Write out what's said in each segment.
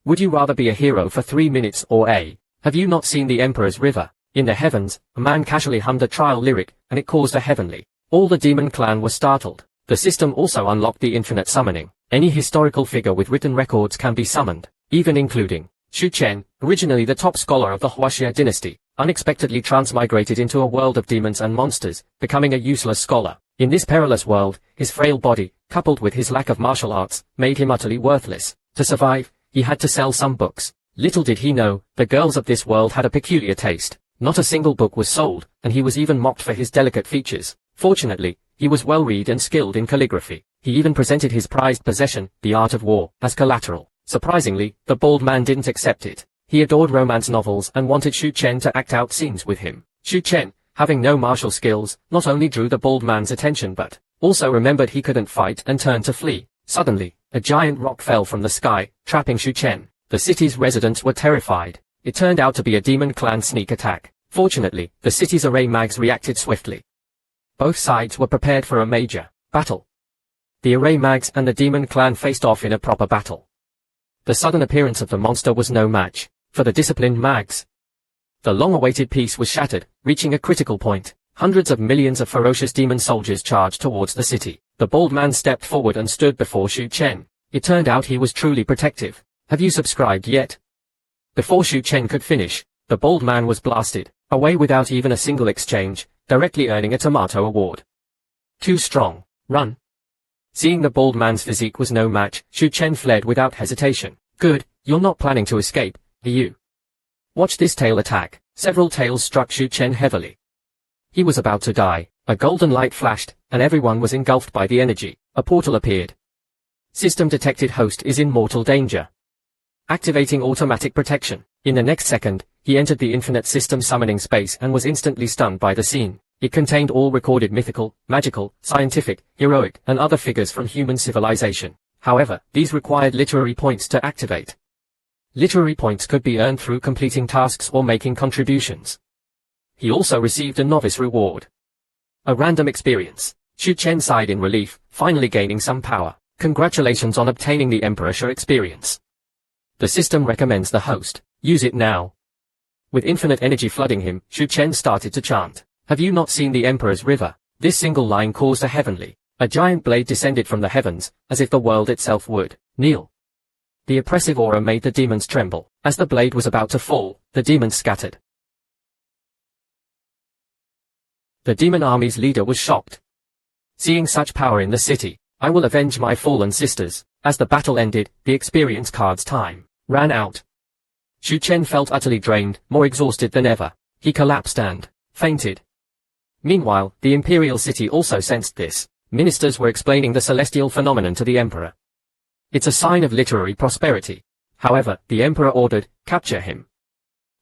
Would you rather be a hero for 3 minutes or A? Have you not seen the Emperor's River? In the heavens, a man casually hummed a trial lyric, and it caused a heavenly. All the demon clan was startled. The system also unlocked the infinite summoning. Any historical figure with written records can be summoned, even including Xu Chen, originally the top scholar of the Huaxia dynasty, unexpectedly transmigrated into a world of demons and monsters, becoming a useless scholar. In this perilous world, his frail body, coupled with his lack of martial arts, made him utterly worthless. To survive, he had to sell some books. Little did he know, the girls of this world had a peculiar taste. Not a single book was sold, and he was even mocked for his delicate features. Fortunately, he was well-read and skilled in calligraphy. He even presented his prized possession, the art of war, as collateral. Surprisingly, the bald man didn't accept it. He adored romance novels and wanted Xu Chen to act out scenes with him. Xu Chen, having no martial skills, not only drew the bald man's attention but also remembered he couldn't fight and turned to flee. Suddenly, a giant rock fell from the sky, trapping Xu Chen. The city's residents were terrified. It turned out to be a demon clan sneak attack. Fortunately, the city's array mags reacted swiftly. Both sides were prepared for a major battle. The array mags and the demon clan faced off in a proper battle. The sudden appearance of the monster was no match for the disciplined mags. The long-awaited peace was shattered, reaching a critical point. Hundreds of millions of ferocious demon soldiers charged towards the city. The bald man stepped forward and stood before Xu Chen. It turned out he was truly protective. Have you subscribed yet? Before Xu Chen could finish, the bald man was blasted away without even a single exchange, directly earning a tomato award. Too strong. Run. Seeing the bald man's physique was no match, Xu Chen fled without hesitation. Good, you're not planning to escape, are you? Watch this tail attack. Several tails struck Xu Chen heavily. He was about to die. A golden light flashed, and everyone was engulfed by the energy. A portal appeared. System detected host is in mortal danger. Activating automatic protection. In the next second, he entered the infinite system summoning space and was instantly stunned by the scene. It contained all recorded mythical, magical, scientific, heroic, and other figures from human civilization. However, these required literary points to activate. Literary points could be earned through completing tasks or making contributions. He also received a novice reward. A random experience. Xu Chen sighed in relief, finally gaining some power. Congratulations on obtaining the Emperor experience. The system recommends the host. Use it now. With infinite energy flooding him, Xu Chen started to chant. Have you not seen the Emperor's River? This single line caused a heavenly. A giant blade descended from the heavens, as if the world itself would kneel. The oppressive aura made the demons tremble. As the blade was about to fall, the demons scattered. The demon army's leader was shocked. Seeing such power in the city, I will avenge my fallen sisters. As the battle ended, the experience card's time ran out. Xu Chen felt utterly drained, more exhausted than ever. He collapsed and fainted. Meanwhile, the Imperial city also sensed this. Ministers were explaining the celestial phenomenon to the Emperor. It's a sign of literary prosperity. However, the Emperor ordered, capture him.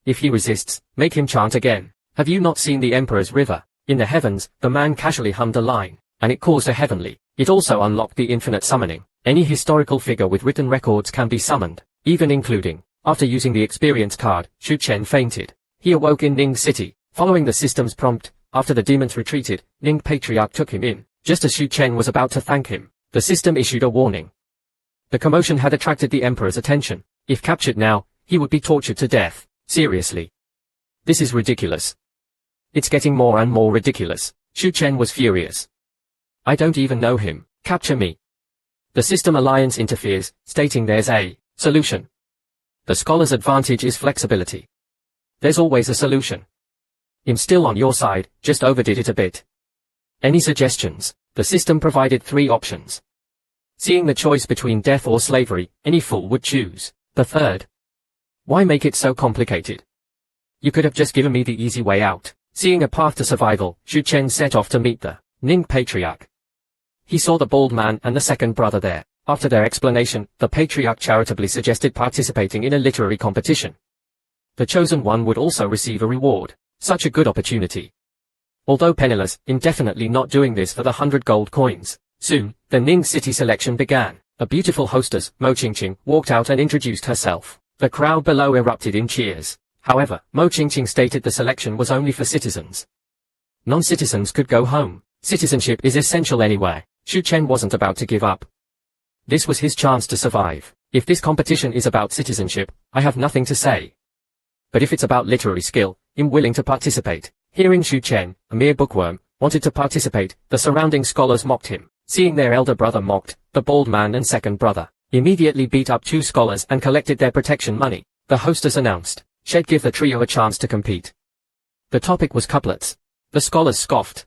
If he resists, make him chant again. Have you not seen the Emperor's River? In the heavens, the man casually hummed a line, and it caused a heavenly. It also unlocked the infinite summoning. Any historical figure with written records can be summoned, even including. After using the experience card, Xu Chen fainted. He awoke in Ning City. Following the system's prompt, after the demons retreated, Ning Patriarch took him in. Just as Xu Chen was about to thank him, the system issued a warning. The commotion had attracted the Emperor's attention. If captured now, he would be tortured to death. Seriously. This is ridiculous. It's getting more and more ridiculous. Xu Chen was furious. I don't even know him. Capture me. The system alliance interferes, stating there's a solution. The scholar's advantage is flexibility. There's always a solution. I'm still on your side, just overdid it a bit. Any suggestions? The system provided 3 options. Seeing the choice between death or slavery, any fool would choose the third. Why make it so complicated? You could have just given me the easy way out. Seeing a path to survival, Xu Chen set off to meet the Ning Patriarch. He saw the bald man and the second brother there. After their explanation, the Patriarch charitably suggested participating in a literary competition. The chosen one would also receive a reward. Such a good opportunity. Although penniless, indefinitely not doing this for the 100 gold coins. Soon, the Ning City selection began. A beautiful hostess, Mo Qingqing, walked out and introduced herself. The crowd below erupted in cheers. However, Mo Qingqing stated the selection was only for citizens. Non-citizens could go home. Citizenship is essential anywhere. Xu Chen wasn't about to give up. This was his chance to survive. If this competition is about citizenship, I have nothing to say. But if it's about literary skill, I'm willing to participate. Hearing Xu Chen, a mere bookworm, wanted to participate, the surrounding scholars mocked him. Seeing their elder brother mocked, the bald man and second brother immediately beat up 2 scholars and collected their protection money. The hostess announced, she'd give the trio a chance to compete. The topic was couplets. The scholars scoffed.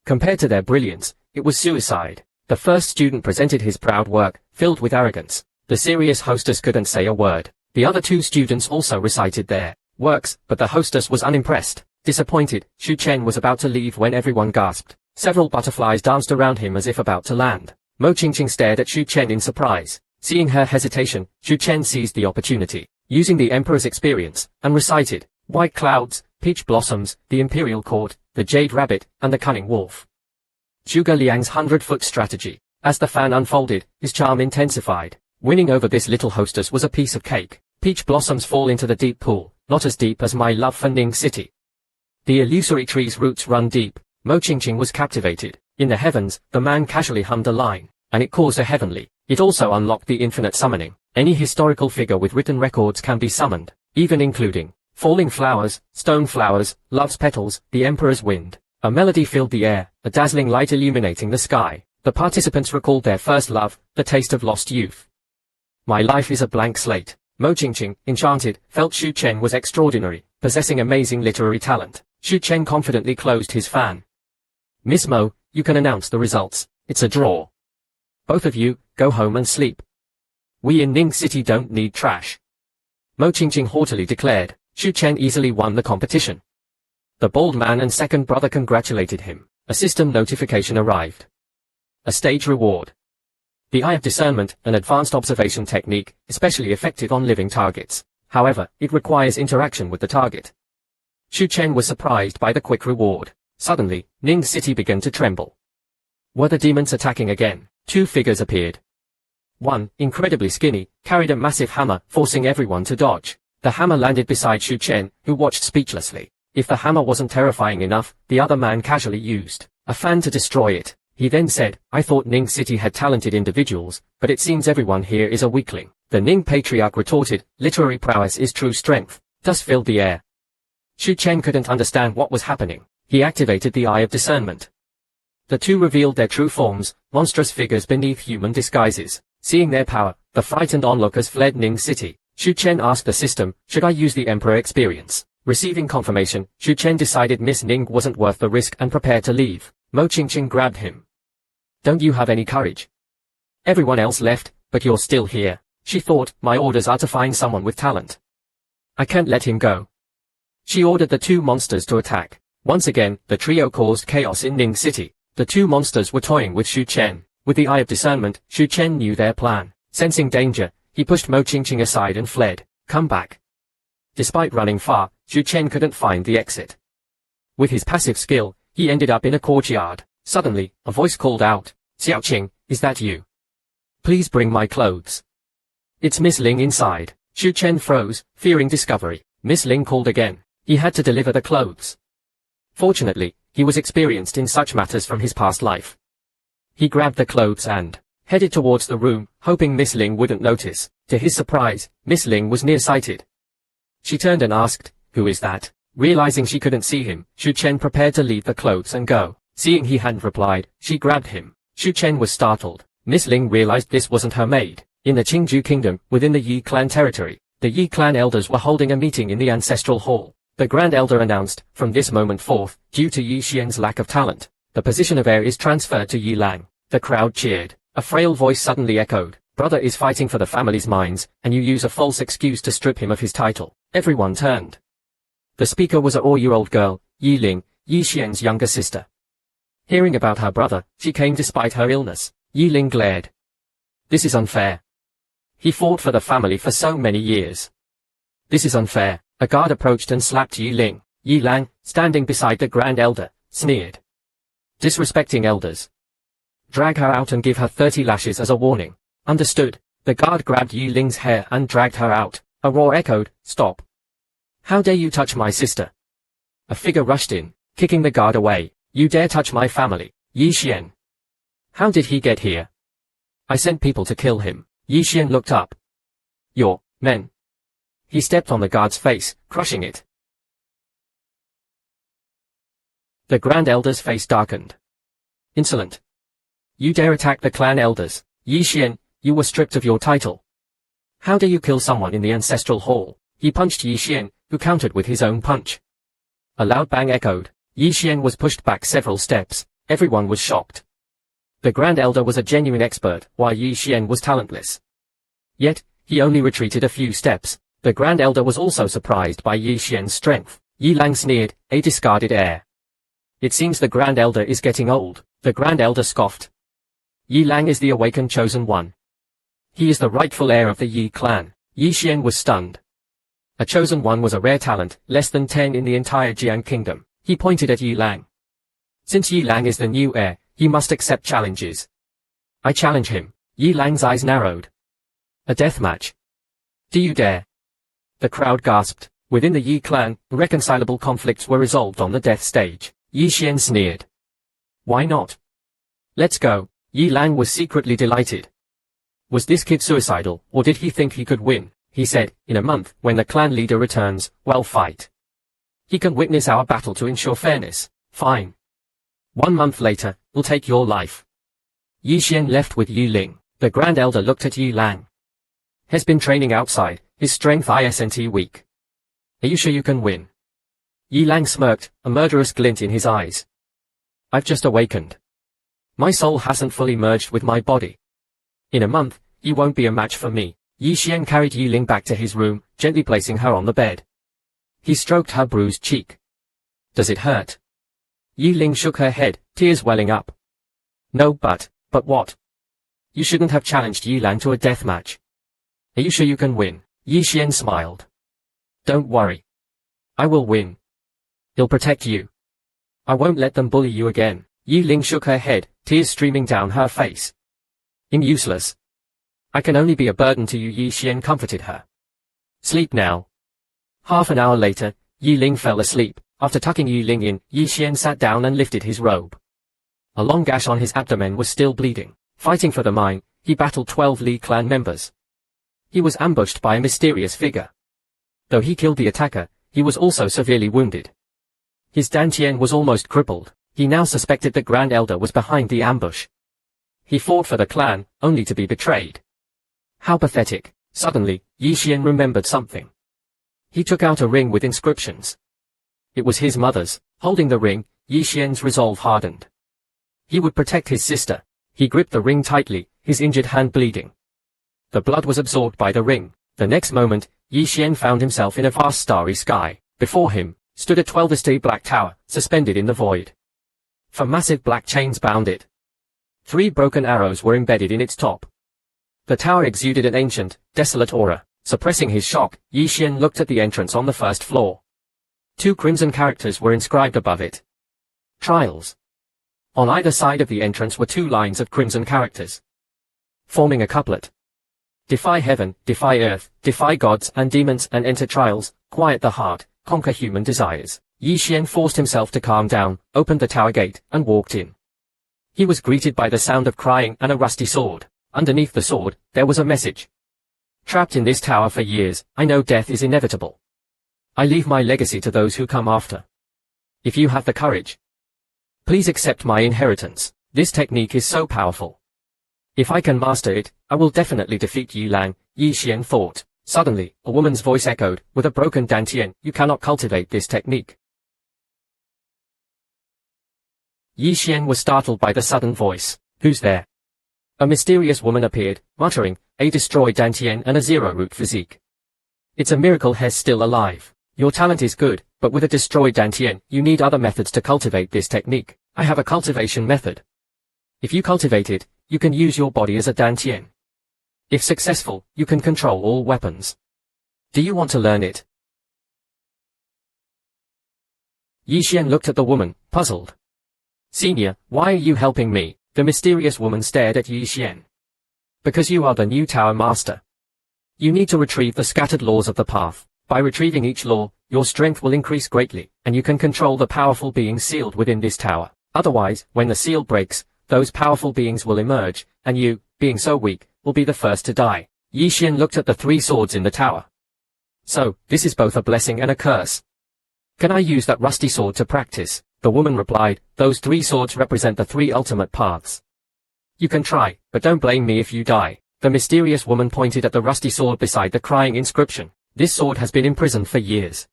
Compared to their brilliance, it was suicide. The first student presented his proud work, filled with arrogance. The serious hostess couldn't say a word. The other 2 students also recited their works, but the hostess was unimpressed. Disappointed, Xu Chen was about to leave when everyone gasped. Several butterflies danced around him as if about to land. Mo Qingqing stared at Xu Chen in surprise. Seeing her hesitation, Xu Chen seized the opportunity, using the emperor's experience, and recited, white clouds, peach blossoms, the Imperial court, the jade rabbit, and the cunning wolf. Zhuge Liang's 100-foot strategy. As the fan unfolded, his charm intensified. Winning over this little hostess was a piece of cake. Peach blossoms fall into the deep pool, not as deep as my love for Ning City. The illusory tree's roots run deep. Mo Qingqing was captivated. In the heavens, the man casually hummed a line, and it caused a heavenly. It also unlocked the infinite summoning. Any historical figure with written records can be summoned, even including falling flowers, stone flowers, love's petals, the emperor's wind. A melody filled the air, a dazzling light illuminating the sky. The participants recalled their first love, the taste of lost youth. My life is a blank slate. Mo Qingqing, enchanted, felt Xu Chen was extraordinary, possessing amazing literary talent. Xu Chen confidently closed his fan. Miss Mo, you can announce the results. It's a draw. Both of you, go home and sleep. We in Ning City don't need trash. Mo Qingqing haughtily declared. Xu Chen easily won the competition. The bald man and second brother congratulated him. A system notification arrived. A stage reward. The Eye of Discernment, an advanced observation technique, especially effective on living targets. However, it requires interaction with the target. Xu Chen was surprised by the quick reward. Suddenly, Ning City began to tremble. Were the demons attacking again? 2 figures appeared. One, incredibly skinny, carried a massive hammer, forcing everyone to dodge. The hammer landed beside Xu Chen, who watched speechlessly. If the hammer wasn't terrifying enough, the other man casually used a fan to destroy it. He then said, I thought Ning City had talented individuals, but it seems everyone here is a weakling. The Ning patriarch retorted, literary prowess is true strength. Dust filled the air. Xu Chen couldn't understand what was happening. He activated the Eye of Discernment. The 2 revealed their true forms, monstrous figures beneath human disguises. Seeing their power, the frightened onlookers fled Ning City. Xu Chen asked the system, should I use the emperor experience? Receiving confirmation, Xu Chen decided Miss Ning wasn't worth the risk and prepared to leave. Mo Qingqing grabbed him. Don't you have any courage? Everyone else left, but you're still here. She thought, my orders are to find someone with talent. I can't let him go. She ordered the 2 monsters to attack. Once again, the trio caused chaos in Ning City. The 2 monsters were toying with Xu Chen. With the Eye of Discernment, Xu Chen knew their plan. Sensing danger, he pushed Mo Qingqing aside and fled. Come back. Despite running far, Xu Chen couldn't find the exit. With his passive skill, he ended up in a courtyard. Suddenly, a voice called out, Xiaoqing, is that you? Please bring my clothes. It's Miss Ling inside. Xu Chen froze, fearing discovery. Miss Ling called again. He had to deliver the clothes. Fortunately, he was experienced in such matters from his past life. He grabbed the clothes and headed towards the room, hoping Miss Ling wouldn't notice. To his surprise, Miss Ling was nearsighted. She turned and asked, who is that? Realizing she couldn't see him, Xu Chen prepared to leave the clothes and go. Seeing he hadn't replied, she grabbed him. Xu Chen was startled. Miss Ling realized this wasn't her maid. In the Qingju kingdom, within the Yi clan territory, the Yi clan elders were holding a meeting in the ancestral hall. The Grand Elder announced, from this moment forth, due to Yi Xian's lack of talent, the position of heir is transferred to Yi Lang. The crowd cheered. A frail voice suddenly echoed, brother is fighting for the family's minds, and you use a false excuse to strip him of his title. Everyone turned. The speaker was a 4-year-old girl, Yi Ling, Yi Xian's younger sister. Hearing about her brother, she came despite her illness. Yi Ling glared. This is unfair. He fought for the family for so many years. This is unfair. A guard approached and slapped Yi Ling. Yi Lang, standing beside the Grand Elder, sneered. Disrespecting elders. Drag her out and give her 30 lashes as a warning. Understood. The guard grabbed Yi Ling's hair and dragged her out. A roar echoed, stop. How dare you touch my sister? A figure rushed in, kicking the guard away. You dare touch my family, Yi Xian. How did he get here? I sent people to kill him. Yi Xian looked up. Your men. He stepped on the guard's face, crushing it. The Grand Elder's face darkened. Insolent. You dare attack the clan elders. Yi Xian, you were stripped of your title. How dare you kill someone in the ancestral hall? He punched Yi Xian, who countered with his own punch. A loud bang echoed. Yi Xian was pushed back several steps. Everyone was shocked. The Grand Elder was a genuine expert, while Yi Xian was talentless. Yet, he only retreated a few steps. The Grand Elder was also surprised by Yi Xian's strength. Yi Lang sneered, a discarded heir. It seems the Grand Elder is getting old. The Grand Elder scoffed. Yi Lang is the awakened chosen one. He is the rightful heir of the Yi clan. Yi Xian was stunned. A chosen one was a rare talent, less than 10 in the entire Jiang kingdom. He pointed at Yi Lang. Since Yi Lang is the new heir, he must accept challenges. I challenge him. Yi Lang's eyes narrowed. A death match. Do you dare? The crowd gasped. Within the Yi clan, irreconcilable conflicts were resolved on the death stage. Yi Xian sneered. Why not? Let's go. Yi Lang was secretly delighted. Was this kid suicidal, or did he think he could win? He said, in a month, when the clan leader returns, we'll fight. He can witness our battle to ensure fairness. Fine. 1 month later, we'll take your life. Yi Xian left with Yu Ling. The Grand Elder looked at Yi Lang. Has been training outside, his strength isn't weak. Are you sure you can win? Yi Lang smirked, a murderous glint in his eyes. I've just awakened. My soul hasn't fully merged with my body. In a month, you won't be a match for me. Yi Xian carried Yi Ling back to his room, gently placing her on the bed. He stroked her bruised cheek. Does it hurt? Yi Ling shook her head, tears welling up. No, but what? You shouldn't have challenged Yi Lang to a death match. Are you sure you can win? Yi Xian smiled. Don't worry. I will win. He'll protect you. I won't let them bully you again. Yi Ling shook her head, tears streaming down her face. I'm useless. I can only be a burden to you. Yi Xian comforted her. Sleep now. Half an hour later, Yi Ling fell asleep. After tucking Yi Ling in, Yi Xian sat down and lifted his robe. A long gash on his abdomen was still bleeding. Fighting for the mine, he battled 12 Li clan members. He was ambushed by a mysterious figure. Though he killed the attacker, he was also severely wounded. His dantian was almost crippled. He now suspected the Grand Elder was behind the ambush. He fought for the clan, only to be betrayed. How pathetic. Suddenly, Yi Xian remembered something. He took out a ring with inscriptions. It was his mother's. Holding the ring, Yi Xian's resolve hardened. He would protect his sister. He gripped the ring tightly, his injured hand bleeding. The blood was absorbed by the ring. The next moment, Yi Xian found himself in a vast starry sky. Before him, stood a 12-story black tower, suspended in the void. For massive black chains bound it. 3 broken arrows were embedded in its top. The tower exuded an ancient, desolate aura. Suppressing his shock, Yi Xian looked at the entrance on the first floor. 2 crimson characters were inscribed above it. Trials. On either side of the entrance were 2 lines of crimson characters, forming a couplet. Defy heaven, defy earth, defy gods and demons and enter trials, quiet the heart, conquer human desires. Yi Xian forced himself to calm down, opened the tower gate, and walked in. He was greeted by the sound of crying and a rusty sword. Underneath the sword, there was a message. Trapped in this tower for years, I know death is inevitable. I leave my legacy to those who come after. If you have the courage, please accept my inheritance. This technique is so powerful. If I can master it, I will definitely defeat Yi Lang, Yi Xian thought. Suddenly, a woman's voice echoed, with a broken dantian, you cannot cultivate this technique. Yi Xian was startled by the sudden voice. Who's there? A mysterious woman appeared, muttering, a destroyed dantian and a zero-root physique. It's a miracle He's still alive. Your talent is good, but with a destroyed dantian, you need other methods to cultivate this technique. I have a cultivation method. If you cultivate it, you can use your body as a dantian. If successful, you can control all weapons. Do you want to learn it? Yi Xian looked at the woman, puzzled. Senior, why are you helping me? The mysterious woman stared at Yi Xian. Because you are the new tower master. You need to retrieve the scattered laws of the path. By retrieving each law, your strength will increase greatly, and you can control the powerful beings sealed within this tower. Otherwise, when the seal breaks, those powerful beings will emerge, and you, being so weak, will will be the first to die. Yi Xian looked at the 3 swords in the tower. So, this is both a blessing and a curse. Can I use that rusty sword to practice? The woman replied, those 3 swords represent the 3 ultimate paths. You can try, but don't blame me if you die. The mysterious woman pointed at the rusty sword beside the crying inscription. This sword has been imprisoned for years.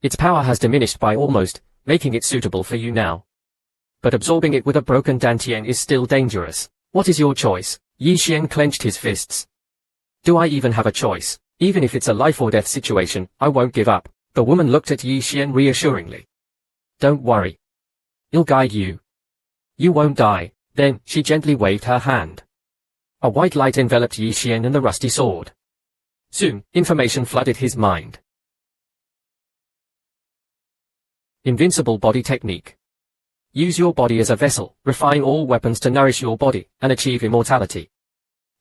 Its power has diminished by almost, making it suitable for you now. But absorbing it with a broken dantian is still dangerous. What is your choice? Yi Xian clenched his fists. Do I even have a choice? Even if it's a life or death situation, I won't give up. The woman looked at Yi Xian reassuringly. Don't worry. I'll guide you. You won't die. Then, she gently waved her hand. A white light enveloped Yi Xian and the rusty sword. Soon, information flooded his mind. Invincible body technique. Use your body as a vessel, refine all weapons to nourish your body, and achieve immortality.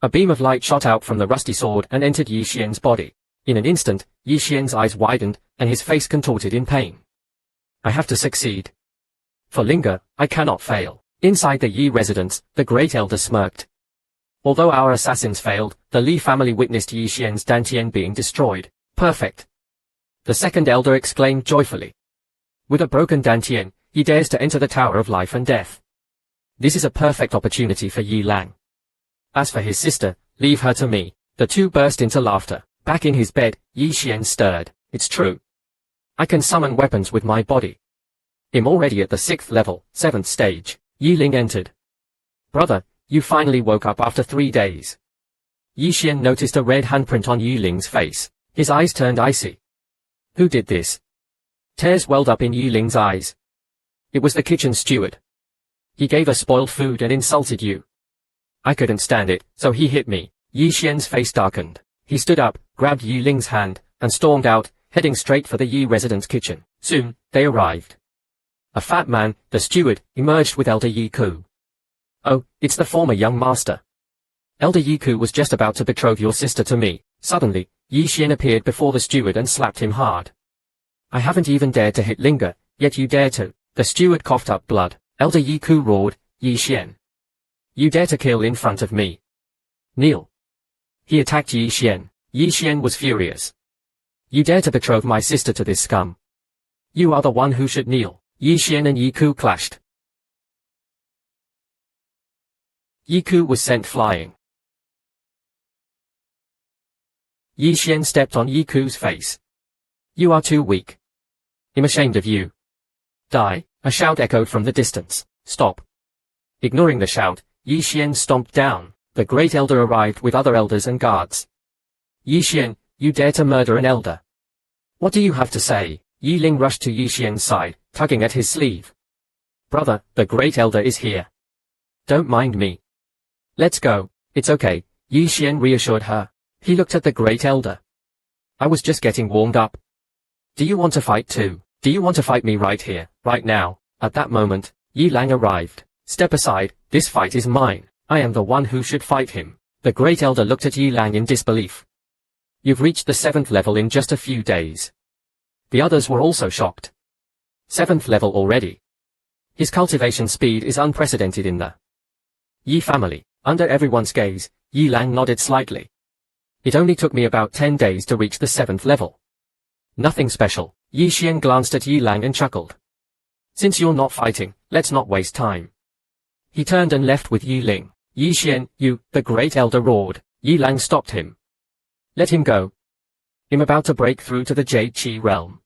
A beam of light shot out from the rusty sword and entered Yi Xian's body. In an instant, Yi Xian's eyes widened, and his face contorted in pain. I have to succeed. For Linga, I cannot fail. Inside the Yi residence, the Great Elder smirked. Although our assassins failed, the Li family witnessed Yi Xian's dantian being destroyed. Perfect. The second elder exclaimed joyfully. With a broken dantian, he dares to enter the Tower of Life and Death. This is a perfect opportunity for Yi Lang. As for his sister, leave her to me. The two burst into laughter. Back in his bed, Yi Xian stirred. It's true. I can summon weapons with my body. I'm already at the 6th level, 7th stage. Yi Ling entered. Brother, you finally woke up after 3 days. Yi Xian noticed a red handprint on Yi Ling's face. His eyes turned icy. Who did this? Tears welled up in Yi Ling's eyes. It was the kitchen steward. He gave us spoiled food and insulted you. I couldn't stand it, so he hit me. Yi Xian's face darkened. He stood up, grabbed Yi Ling's hand, and stormed out, heading straight for the Yi residence kitchen. Soon, they arrived. A fat man, the steward, emerged with Elder Yi Ku. Oh, it's the former young master. Elder Yi Ku was just about to betroth your sister to me. Suddenly, Yi Xian appeared before the steward and slapped him hard. I haven't even dared to hit Linga, yet you dare to. The steward coughed up blood. Elder Yi Ku roared, Yi Xian. You dare to kill in front of me. Kneel. He attacked Yi Xian. Yi Xian was furious. You dare to betroth my sister to this scum. You are the one who should kneel. Yi Xian and Yi Ku clashed. Yi Ku was sent flying. Yi Xian stepped on Yi Ku's face. You are too weak. I'm ashamed of you. Die. A shout echoed from the distance. Stop. Ignoring the shout, Yi Xian stomped down. The Great Elder arrived with other elders and guards. Yi Xian, you dare to murder an elder. What do you have to say? Yi Ling rushed to Yi Xian's side, tugging at his sleeve. Brother, the Great Elder is here. Don't mind me. Let's go. It's okay, Yi Xian reassured her. He looked at the Great Elder. I was just getting warmed up. Do you want to fight too? Do you want to fight me right here, right now? At that moment, Yi Lang arrived. Step aside, this fight is mine. I am the one who should fight him. The Great Elder looked at Yi Lang in disbelief. You've reached the 7th level in just a few days. The others were also shocked. 7th level already. His cultivation speed is unprecedented in the Yi family. Under everyone's gaze, Yi Lang nodded slightly. It only took me about 10 days to reach the 7th level. Nothing special. Yi Xian glanced at Yi Lang and chuckled. Since you're not fighting, let's not waste time. He turned and left with Yi Ling. Yi Xian, you, the Great Elder roared. Yi Lang stopped him. Let him go. I'm about to break through to the Jade Qi realm.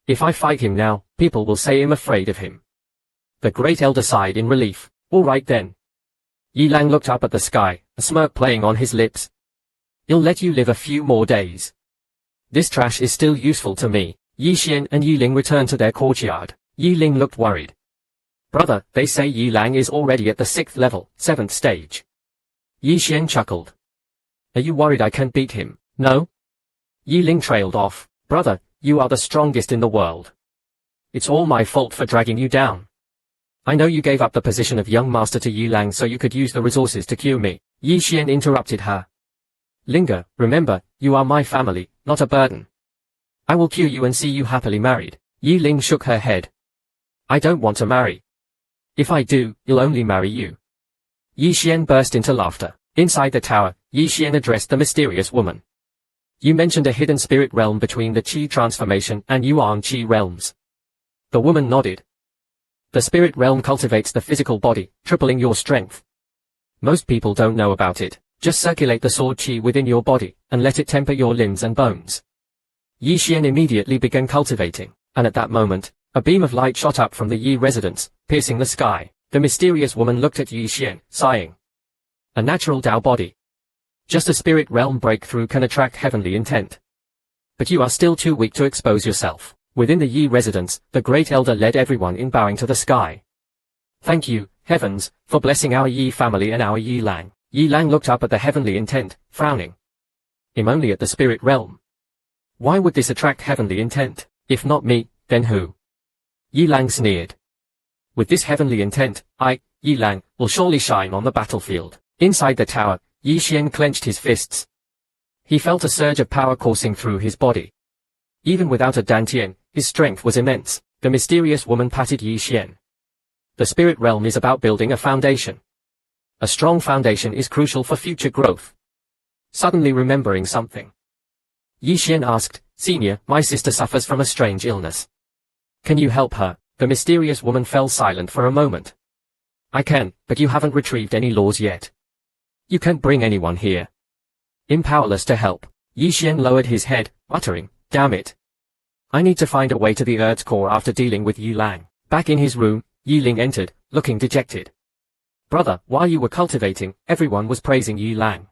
If I fight him now, people will say I'm afraid of him. The Great Elder sighed in relief. All right then. Yi Lang looked up at the sky, a smirk playing on his lips. I'll let you live a few more days. This trash is still useful to me. Yi Xian and Yi Ling returned to their courtyard. Yi Ling looked worried. Brother, they say Yi Lang is already at the 6th level, 7th stage. Yi Xian chuckled. Are you worried I can't beat him? No? Yi Ling trailed off. Brother, you are the strongest in the world. It's all my fault for dragging you down. I know you gave up the position of young master to Yi Lang so you could use the resources to cure me. Yi Xian interrupted her. Linga, remember, you are my family, not a burden. I will cure you and see you happily married. Yi Ling shook her head. I don't want to marry. If I do, I'll only marry you. Yi Xian burst into laughter. Inside the tower, Yi Xian addressed the mysterious woman. You mentioned a hidden spirit realm between the Qi transformation and Yuan Qi realms. The woman nodded. The spirit realm cultivates the physical body, tripling your strength. Most people don't know about it. Just circulate the sword Qi within your body, and let it temper your limbs and bones. Yi Xian immediately began cultivating, and at that moment, a beam of light shot up from the Yi residence, piercing the sky. The mysterious woman looked at Yi Xian, sighing. A natural Tao body. Just a spirit realm breakthrough can attract heavenly intent. But you are still too weak to expose yourself. Within the Yi residence, the Great Elder led everyone in bowing to the sky. Thank you, heavens, for blessing our Yi family and our Yi Lang. Yi Lang looked up at the heavenly intent, frowning. I'm only at the spirit realm. Why would this attract heavenly intent? If not me, then who? Yi Lang sneered. With this heavenly intent, Yi Lang, will surely shine on the battlefield. Inside the tower, Yi Xian clenched his fists. He felt a surge of power coursing through his body. Even without a dantian, his strength was immense. The mysterious woman patted Yi Xian. The spirit realm is about building a foundation. A strong foundation is crucial for future growth. Suddenly remembering something, Yi Xian asked, Senior, my sister suffers from a strange illness. Can you help her? The mysterious woman fell silent for a moment. I can, but you haven't retrieved any laws yet. You can't bring anyone here. I'm powerless to help. Yi Xian lowered his head, muttering, damn it. I need to find a way to the Earth's core after dealing with Yi Lang. Back in his room, Yi Ling entered, looking dejected. Brother, while you were cultivating, everyone was praising Yi Lang.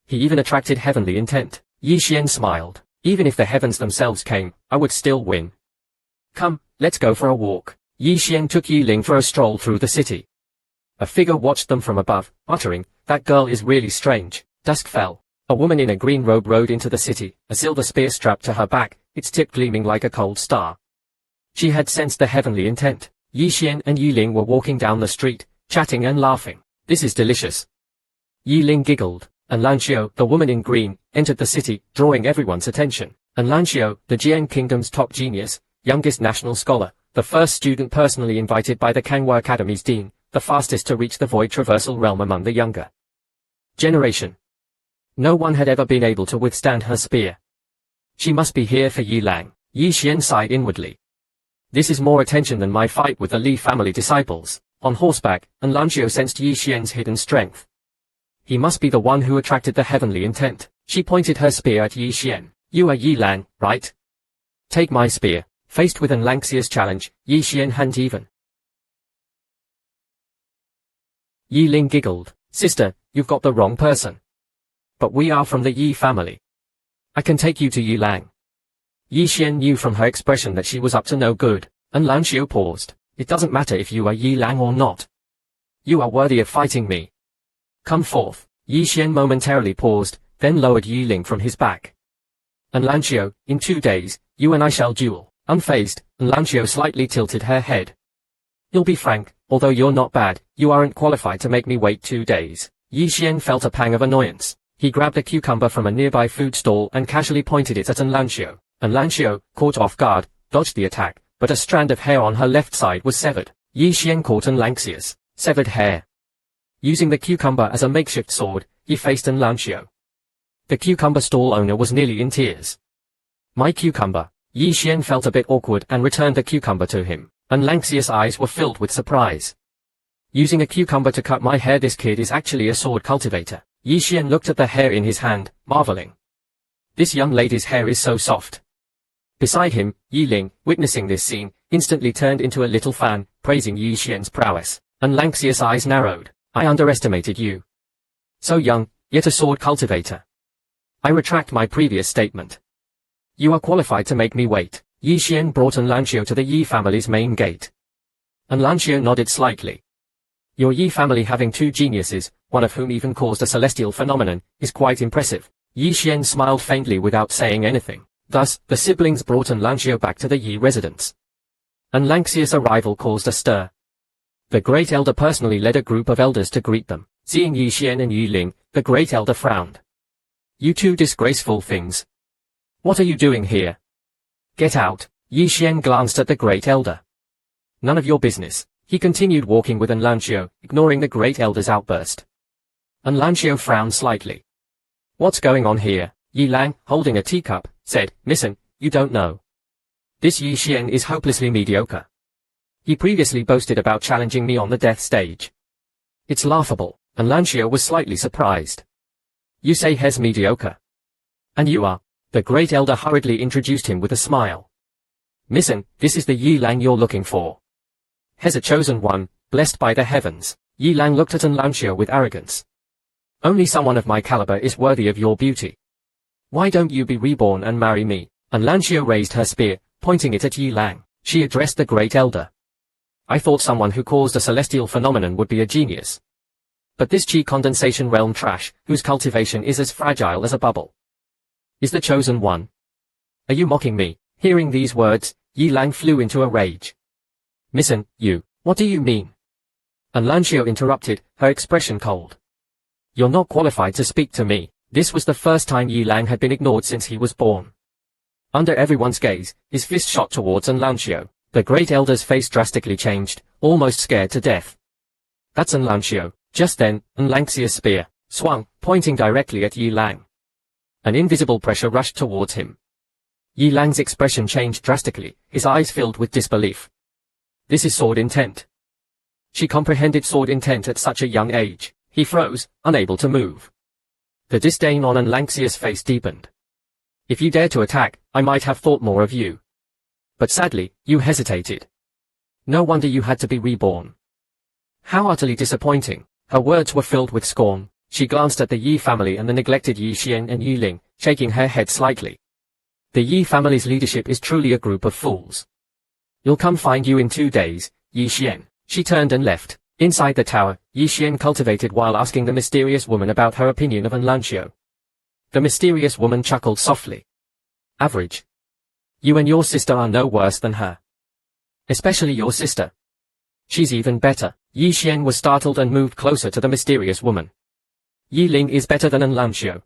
He even attracted heavenly intent. Yi Xian smiled. Even if the heavens themselves came, I would still win. Come, let's go for a walk. Yi Xian took Yi Ling for a stroll through the city. A figure watched them from above, muttering, that girl is really strange. Dusk fell. A woman in a green robe rode into the city, a silver spear strapped to her back, its tip gleaming like a cold star. She had sensed the heavenly intent. Yi Xian and Yi Ling were walking down the street, chatting and laughing. This is delicious. Yi Ling giggled. An Lanio, the woman in green, entered the city, drawing everyone's attention. An Lanio, the Jian Kingdom's top genius, youngest national scholar, the first student personally invited by the Kangwa Academy's dean, the fastest to reach the void traversal realm among the younger generation. No one had ever been able to withstand her spear. She must be here for Yi Lang. Yi Xian sighed inwardly. This is more attention than my fight with the Li family disciples. On horseback, An Lanio sensed Yi Xian's hidden strength. He must be the one who attracted the heavenly intent. She pointed her spear at Yi Xian. You are Yi Lang, right? Take my spear. Faced with An Lanio's challenge, Yi Xian hadn't even. Yi Ling giggled. Sister, you've got the wrong person. But we are from the Yi family. I can take you to Yi Lang. Yi Xian knew from her expression that she was up to no good. An Lanio paused. It doesn't matter if you are Yi Lang or not. You are worthy of fighting me. Come forth. Yi Xian momentarily paused, then lowered Yi Ling from his back. An Lanio, in 2 days, you and I shall duel. Unfazed, An Lanio slightly tilted her head. You'll be frank, although you're not bad, you aren't qualified to make me wait 2 days. Yi Xian felt a pang of annoyance. He grabbed a cucumber from a nearby food stall and casually pointed it at An Lanio. An Lanio, caught off guard, dodged the attack, but a strand of hair on her left side was severed. Yi Xian caught An Lanio's severed hair. Using the cucumber as a makeshift sword, he faced An Lanio. The cucumber stall owner was nearly in tears. My cucumber. Yi Xian felt a bit awkward and returned the cucumber to him. An Lanio's eyes were filled with surprise. Using a cucumber to cut my hair, this kid is actually a sword cultivator. Yi Xian looked at the hair in his hand, marveling. This young lady's hair is so soft. Beside him, Yi Ling, witnessing this scene, instantly turned into a little fan, praising Yi Xian's prowess. An Lanio's eyes narrowed. I underestimated you. So young, yet a sword cultivator. I retract my previous statement. You are qualified to make me wait. Yi Xian brought An Lanio to the Yi family's main gate. An Lanio nodded slightly. Your Yi family having 2 geniuses, one of whom even caused a celestial phenomenon, is quite impressive. Yi Xian smiled faintly without saying anything. Thus, the siblings brought An Lanio back to the Yi residence. An Lanio's arrival caused a stir. The Great Elder personally led a group of elders to greet them. Seeing Yi Xian and Yi Ling, the Great Elder frowned. You 2 disgraceful things. What are you doing here? Get out. Yi Xian glanced at the Great Elder. None of your business. He continued walking with An Lanio, ignoring the Great Elder's outburst. An Lanio frowned slightly. What's going on here? Yi Lang, holding a teacup, said, Listen, you don't know. This Yi Xian is hopelessly mediocre. He previously boasted about challenging me on the death stage. It's laughable. An Lanio was slightly surprised. You say he's mediocre. And you are. The great elder hurriedly introduced him with a smile. Listen, this is the Yi Lang you're looking for. He's a chosen one, blessed by the heavens. Yi Lang looked at An Lanio with arrogance. Only someone of my caliber is worthy of your beauty. Why don't you be reborn and marry me? An Lanio raised her spear, pointing it at Yi Lang. She addressed the great elder. I thought someone who caused a celestial phenomenon would be a genius. But this chi condensation realm trash, whose cultivation is as fragile as a bubble, is the chosen one. Are you mocking me? Hearing these words, Yi Lang flew into a rage. Listen, you, what do you mean? An Lanio interrupted, her expression cold. You're not qualified to speak to me. This was the first time Yi Lang had been ignored since he was born. Under everyone's gaze, his fist shot towards An Lanio. The great elder's face drastically changed, almost scared to death. That's An Lanio. Just then, An Lanio's spear swung, pointing directly at Yi Lang. An invisible pressure rushed towards him. Yi Lang's expression changed drastically, his eyes filled with disbelief. This is sword intent. She comprehended sword intent at such a young age. He froze, unable to move. The disdain on An Lanio's face deepened. If you dared to attack, I might have thought more of you. But sadly, you hesitated. No wonder you had to be reborn. How utterly disappointing. Her words were filled with scorn. She glanced at the Yi family and the neglected Yi Xian and Yi Ling, shaking her head slightly. The Yi family's leadership is truly a group of fools. You'll come find you in 2 days, Yi Xian. She turned and left. Inside the tower, Yi Xian cultivated while asking the mysterious woman about her opinion of An Lanio. The mysterious woman chuckled softly. Average. You and your sister are no worse than her. Especially your sister. She's even better. Yi Xian was startled and moved closer to the mysterious woman. Yi Ling is better than An Lanio.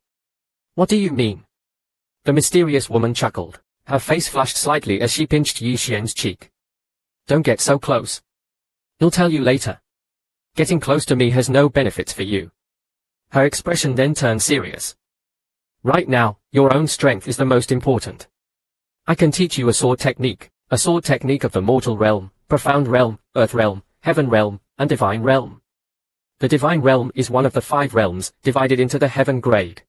What do you mean? The mysterious woman chuckled. Her face flushed slightly as she pinched Yi Xian's cheek. Don't get so close. He'll tell you later. Getting close to me has no benefits for you. Her expression then turned serious. Right now, your own strength is the most important. I can teach you a sword technique of the mortal realm, profound realm, earth realm, heaven realm, and divine realm. The divine realm is one of the 5 realms, divided into the heaven grade,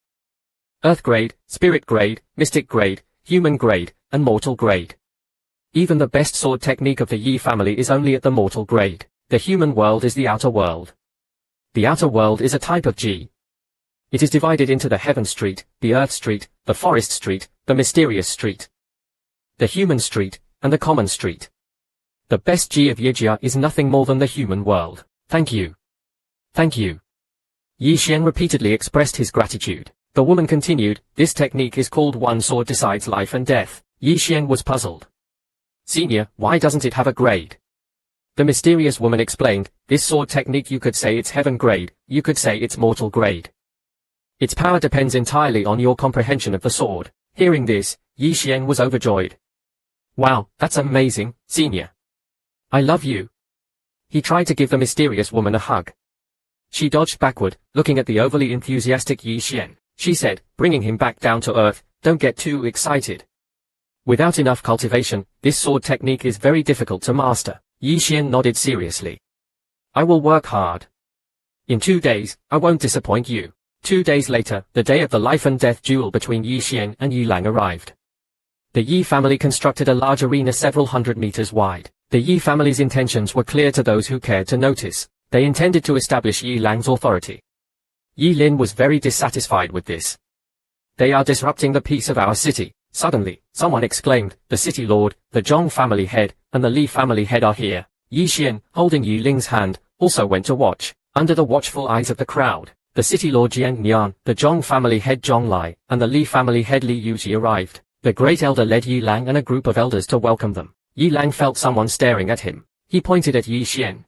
earth grade, spirit grade, mystic grade, human grade, and mortal grade. Even the best sword technique of the Yi family is only at the mortal grade. The human world is the outer world. The outer world is a type of G. It is divided into the heaven street, the earth street, the forest street, the mysterious street, the human street, and the common street. The best G of Yijia is nothing more than the human world. Thank you. Thank you. Yi Xian repeatedly expressed his gratitude. The woman continued, this technique is called One Sword Decides Life and Death. Yi Xian was puzzled. Senior, why doesn't it have a grade? The mysterious woman explained, this sword technique you could say it's heaven grade, you could say it's mortal grade. Its power depends entirely on your comprehension of the sword. Hearing this, Yi Xian was overjoyed. Wow, that's amazing, Senior. I love you. He tried to give the mysterious woman a hug. She dodged backward, looking at the overly enthusiastic Yi Xian. She said, bringing him back down to earth, don't get too excited. Without enough cultivation, this sword technique is very difficult to master. Yi Xian nodded seriously. I will work hard. In 2 days, I won't disappoint you. 2 days later, the day of the life and death duel between Yi Xian and Yi Lang arrived. The Yi family constructed a large arena several hundred meters wide. The Yi family's intentions were clear to those who cared to notice. They intended to establish Yi Lang's authority. Yi Lin was very dissatisfied with this. They are disrupting the peace of our city. Suddenly, someone exclaimed, the city lord, the Zhong family head, and the Li family head are here. Yi Xian, holding Yi Ling's hand, also went to watch. Under the watchful eyes of the crowd, the city lord Jiang Nian, the Zhong family head Zhong Lai, and the Li family head Li Yuji arrived. The great elder led Yi Lang and a group of elders to welcome them. Yi Lang felt someone staring at him. He pointed at Yi Xian.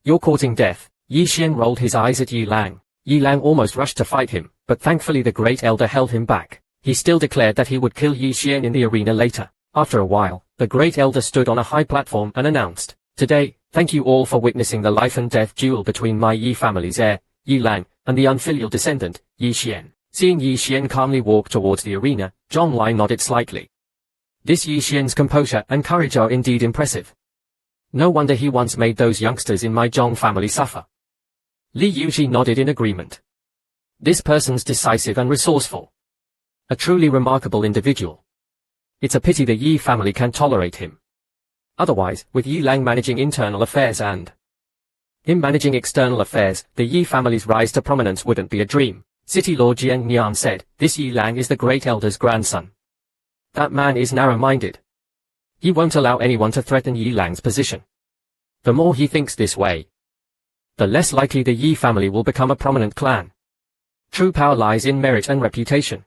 You're courting death. Yi Xian rolled his eyes at Yi Lang. Yi Lang almost rushed to fight him, but thankfully the great elder held him back. He still declared that he would kill Yi Xian in the arena later. After a while, the great elder stood on a high platform and announced, today, thank you all for witnessing the life and death duel between my Yi family's heir, Yi Lang, and the unfilial descendant, Yi Xian. Seeing Yi Xian calmly walk towards the arena, Zhonglai nodded slightly. This Yi Xian's composure and courage are indeed impressive. No wonder he once made those youngsters in my Zhong family suffer. Li Yuji nodded in agreement. This person's decisive and resourceful. A truly remarkable individual. It's a pity the Yi family can tolerate him. Otherwise, with Yi Lang managing internal affairs and him managing external affairs, the Yi family's rise to prominence wouldn't be a dream. City Lord Jiang Nian said, this Yi Lang is the Great Elder's grandson. That man is narrow-minded. He won't allow anyone to threaten Yi Lang's position. The more he thinks this way, the less likely the Yi family will become a prominent clan. True power lies in merit and reputation.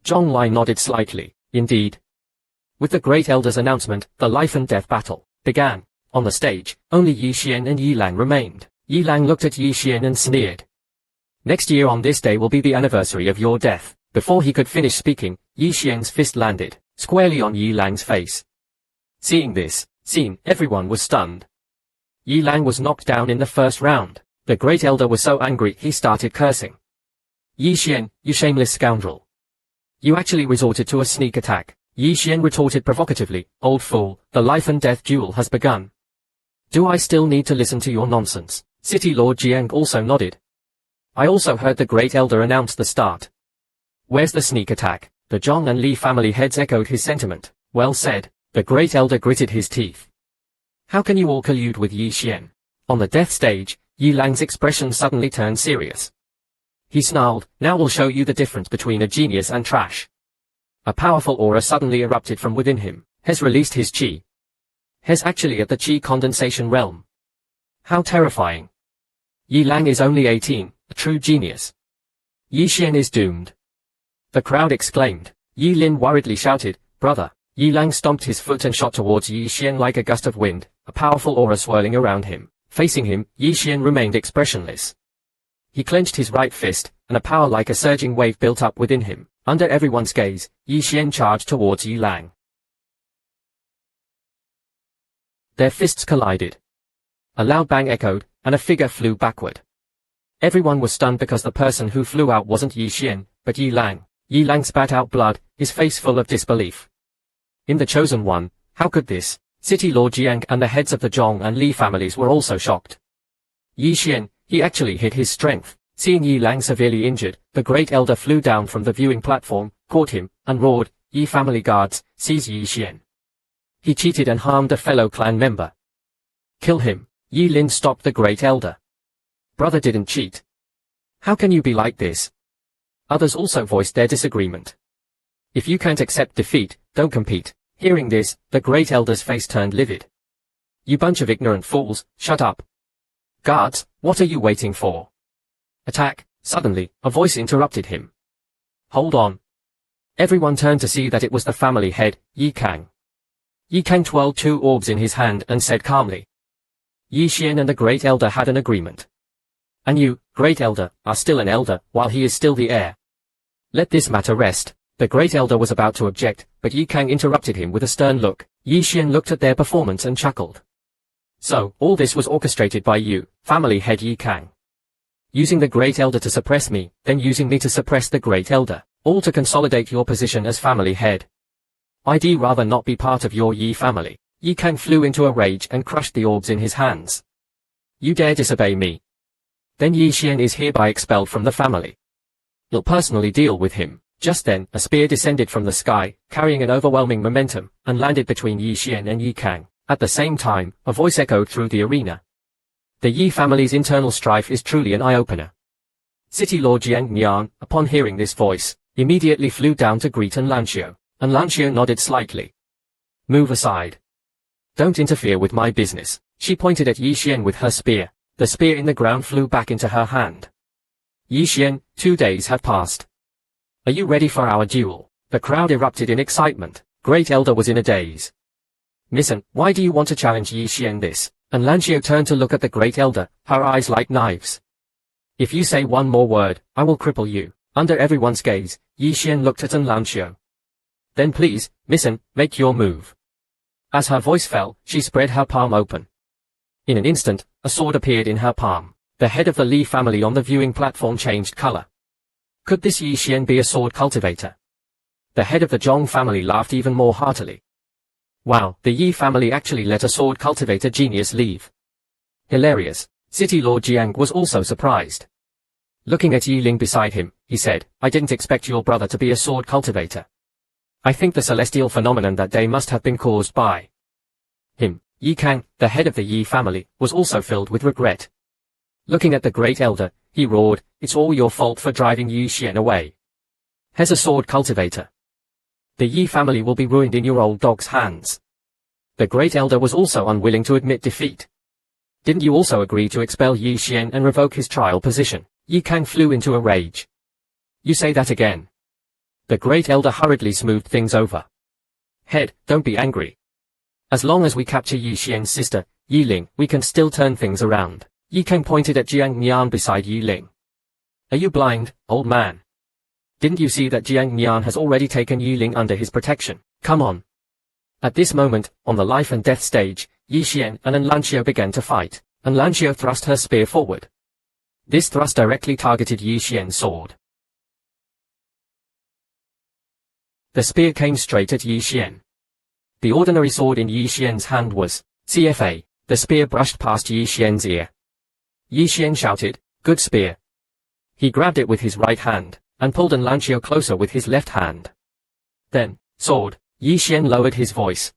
Zhonglai nodded slightly. Indeed. With the Great Elder's announcement, the life and death battle began. On the stage, only Yi Xian and Yi Lang remained. Yi Lang looked at Yi Xian and sneered. Next year on this day will be the anniversary of your death. Before he could finish speaking, Yi Xian's fist landed squarely on Yi Lang's face. Seeing this scene, everyone was stunned. Yi Lang was knocked down in the first round. The Great Elder was so angry he started cursing. Yi Xian, you shameless scoundrel. You actually resorted to a sneak attack. Yi Xian retorted provocatively, old fool, the life and death duel has begun. Do I still need to listen to your nonsense? City Lord Jiang also nodded. I also heard the Great Elder announce the start. Where's the sneak attack? The Zhong and Li family heads echoed his sentiment. Well said. The Great Elder gritted his teeth. How can you all collude with Yi Xian? On the death stage, Yi Lang's expression suddenly turned serious. He snarled, now we'll show you the difference between a genius and trash. A powerful aura suddenly erupted from within him. Hes released his chi. Hes actually at the chi condensation realm. How terrifying. Yi Lang is only 18, a true genius. Yi Xian is doomed. The crowd exclaimed. Yi Lin worriedly shouted, brother. Yi Lang stomped his foot and shot towards Yi Xian like a gust of wind, a powerful aura swirling around him. Facing him, Yi Xian remained expressionless. He clenched his right fist, and a power like a surging wave built up within him. Under everyone's gaze, Yi Xian charged towards Yi Lang. Their fists collided. A loud bang echoed, and a figure flew backward. Everyone was stunned because the person who flew out wasn't Yi Xian, but Yi Lang. Yi Lang spat out blood, his face full of disbelief. In the chosen one, how could this? City Lord Jiang and the heads of the Zhong and Li families were also shocked. Yi Xian, he actually hid his strength. Seeing Yi Lang severely injured, the Great Elder flew down from the viewing platform, caught him, and roared, Yi family guards, seize Yi Xian. He cheated and harmed a fellow clan member. Kill him. Yi Lin stopped the Great Elder. Brother didn't cheat. How can you be like this? Others also voiced their disagreement. If you can't accept defeat, don't compete. Hearing this, the Great Elder's face turned livid. You bunch of ignorant fools, shut up. Guards, what are you waiting for? Attack. Suddenly, a voice interrupted him. Hold on. Everyone turned to see that it was the family head, Yi Kang. Yi Kang twirled two orbs in his hand and said calmly. Yi Xian and the Great Elder had an agreement. And you, Great Elder, are still an elder, while he is still the heir. Let this matter rest. The Great Elder was about to object, but Yi Kang interrupted him with a stern look. Yi Xian looked at their performance and chuckled. So, all this was orchestrated by you, family head Yi Kang. Using the Great Elder to suppress me, then using me to suppress the Great Elder, all to consolidate your position as family head. I'd rather not be part of your Yi family. Yi Kang flew into a rage and crushed the orbs in his hands. You dare disobey me? Then Yi Xian is hereby expelled from the family. You'll personally deal with him. Just then, a spear descended from the sky, carrying an overwhelming momentum, and landed between Yi Xian and Yi Kang. At the same time, a voice echoed through the arena. The Yi family's internal strife is truly an eye-opener. City Lord Jiang Nian, upon hearing this voice, immediately flew down to greet An Lanio. An Lanio nodded slightly. Move aside. Don't interfere with my business. She pointed at Yi Xian with her spear. The spear in the ground flew back into her hand. Yi Xian, 2 days have passed. Are you ready for our duel? The crowd erupted in excitement. Great Elder was in a daze. Listen, why do you want to challenge Yi Xian this? An Lanio turned to look at the Great Elder, her eyes like knives. If you say one more word, I will cripple you. Under everyone's gaze, Yi Xian looked at An Lanio. Then please, listen, make your move. As her voice fell, she spread her palm open. In an instant, a sword appeared in her palm. The head of the Li family on the viewing platform changed color. Could this Yi Xian be a sword cultivator? The head of the Zhong family laughed even more heartily. Wow, the Yi family actually let a sword cultivator genius leave. Hilarious. City Lord Jiang was also surprised. Looking at Yi Ling beside him, he said, I didn't expect your brother to be a sword cultivator. I think the celestial phenomenon that day must have been caused by him. Yi Kang, the head of the Yi family, was also filled with regret. Looking at the great elder, he roared, it's all your fault for driving Yi Xian away. As a sword cultivator, the Yi family will be ruined in your old dog's hands. The great elder was also unwilling to admit defeat. Didn't you also agree to expel Yi Xian and revoke his trial position? Yi Kang flew into a rage. You say that again. The great elder hurriedly smoothed things over. Head, don't be angry. As long as we capture Yi Xian's sister, Yi Ling, we can still turn things around. Yi Kang pointed at Jiang Nian beside Yi Ling. Are you blind, old man? Didn't you see that Jiang Nian has already taken Yi Ling under his protection? Come on. At this moment, on the life and death stage, Yi Xian and An Lanio began to fight. An Lanio thrust her spear forward. This thrust directly targeted Yi Xian's sword. The spear came straight at Yi Xian. The ordinary sword in Yi Xian's hand was CFA. The spear brushed past Yi Xian's ear. Yi Xian shouted, good spear. He grabbed it with his right hand, and pulled An Lanio closer with his left hand. Then, sword, Yi Xian lowered his voice.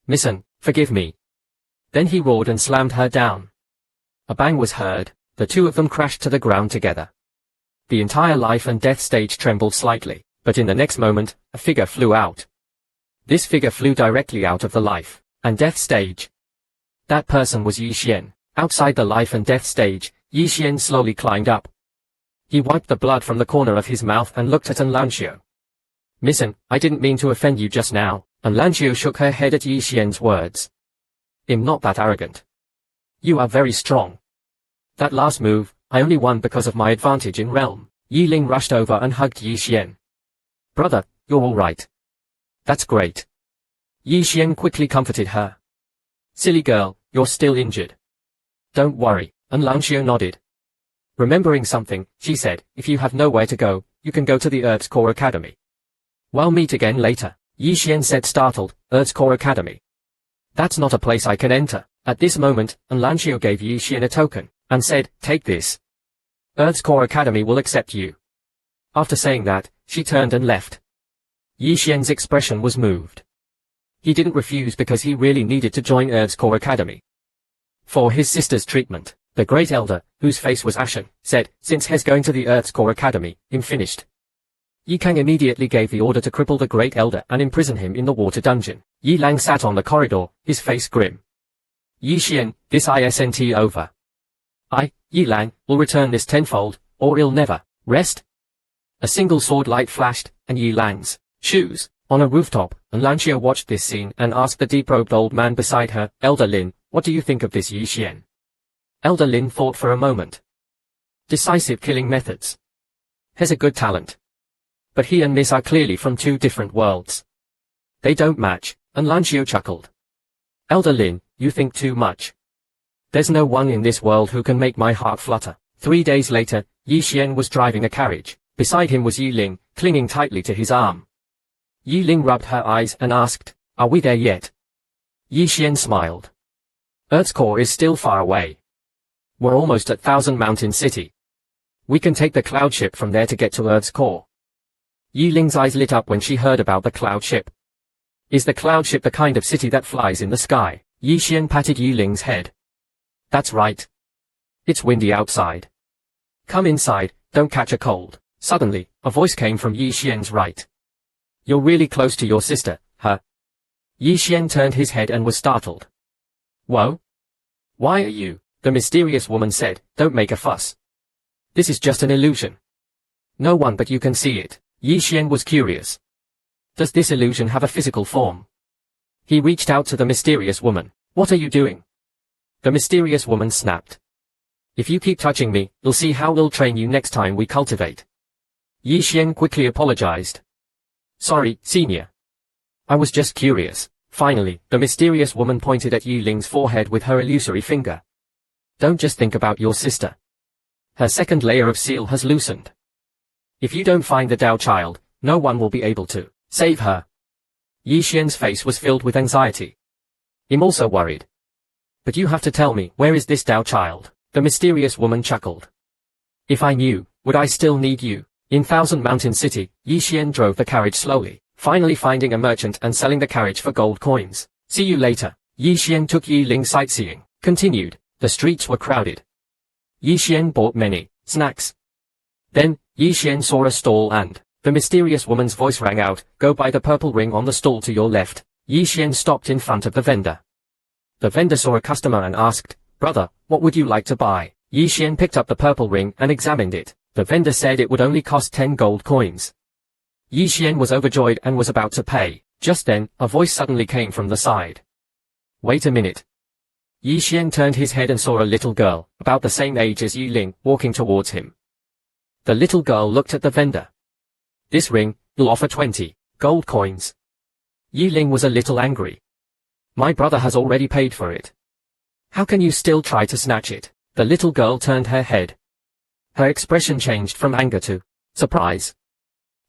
Missen, forgive me. Then he roared and slammed her down. A bang was heard, the two of them crashed to the ground together. The entire life and death stage trembled slightly, but in the next moment, a figure flew out. This figure flew directly out of the life and death stage. That person was Yi Xian. Outside the life and death stage, Yi Xian slowly climbed up. He wiped the blood from the corner of his mouth and looked at An Lanio. Missen, I didn't mean to offend you just now. An Lanio shook her head at Yi Xian's words. I'm not that arrogant. You are very strong. That last move, I only won because of my advantage in realm. Yi Ling rushed over and hugged Yi Xian. Brother, you're all right. That's great. Yi Xian quickly comforted her. Silly girl, you're still injured. Don't worry, An Lanio nodded. Remembering something, she said, if you have nowhere to go, you can go to the Earth's Core Academy. We'll meet again later, Yi Xian said startled, Earth's Core Academy. That's not a place I can enter. At this moment, An Lanio gave Yi Xian a token, and said, take this. Earth's Core Academy will accept you. After saying that, she turned and left. Yi Xian's expression was moved. He didn't refuse because he really needed to join Earth's Core Academy. For his sister's treatment, the great elder, whose face was ashen, said, since he's going to the Earth's Core Academy, I'm finished. Yi Kang immediately gave the order to cripple the great elder and imprison him in the water dungeon. Yi Lang sat on the corridor, his face grim. Yi Xian, this isn't over. Yi Lang, will return this tenfold, or it'll never rest. A single sword light flashed, and Yi Lang's shoes. On a rooftop, An Lanio watched this scene and asked the deep-robed old man beside her, Elder Lin, what do you think of this Yi Xian? Elder Lin thought for a moment. Decisive killing methods. Has a good talent. But he and Miss are clearly from two different worlds. They don't match, An Lanio chuckled. Elder Lin, you think too much. There's no one in this world who can make my heart flutter. 3 days later, Yi Xian was driving a carriage. Beside him was Yi Ling, clinging tightly to his arm. Yi Ling rubbed her eyes and asked, are we there yet? Yi Xian smiled. Earth's core is still far away. We're almost at Thousand Mountain City. We can take the cloud ship from there to get to Earth's core. Yi Ling's eyes lit up when she heard about the cloud ship. Is the cloud ship the kind of city that flies in the sky? Yi Xian patted Yi Ling's head. That's right. It's windy outside. Come inside, don't catch a cold. Suddenly, a voice came from Yi Xian's right. You're really close to your sister, huh? Yi Xian turned his head and was startled. Whoa? Why are you? The mysterious woman said, don't make a fuss. This is just an illusion. No one but you can see it. Yi Xian was curious. Does this illusion have a physical form? He reached out to the mysterious woman. What are you doing? The mysterious woman snapped. If you keep touching me, you'll see how we'll train you next time we cultivate. Yi Xian quickly apologized. Sorry, senior. I was just curious. Finally, the mysterious woman pointed at Yi Ling's forehead with her illusory finger. Don't just think about your sister. Her second layer of seal has loosened. If you don't find the Tao child, no one will be able to save her. Yi Xian's face was filled with anxiety. I'm also worried. But you have to tell me, where is this Tao child? The mysterious woman chuckled. If I knew, would I still need you? In Thousand Mountain City, Yi Xian drove the carriage slowly, finally finding a merchant and selling the carriage for gold coins. See you later. Yi Xian took Yi Ling sightseeing. Continued. The streets were crowded. Yi Xian bought many snacks. Then, Yi Xian saw a stall and the mysterious woman's voice rang out, go buy the purple ring on the stall to your left. Yi Xian stopped in front of the vendor. The vendor saw a customer and asked, brother, what would you like to buy? Yi Xian picked up the purple ring and examined it. The vendor said it would only cost 10 gold coins. Yi Xian was overjoyed and was about to pay. Just then, a voice suddenly came from the side. Wait a minute. Yi Xian turned his head and saw a little girl, about the same age as Yi Ling, walking towards him. The little girl looked at the vendor. This ring, you'll offer 20 gold coins. Yi Ling was a little angry. My brother has already paid for it. How can you still try to snatch it? The little girl turned her head. Her expression changed from anger to surprise.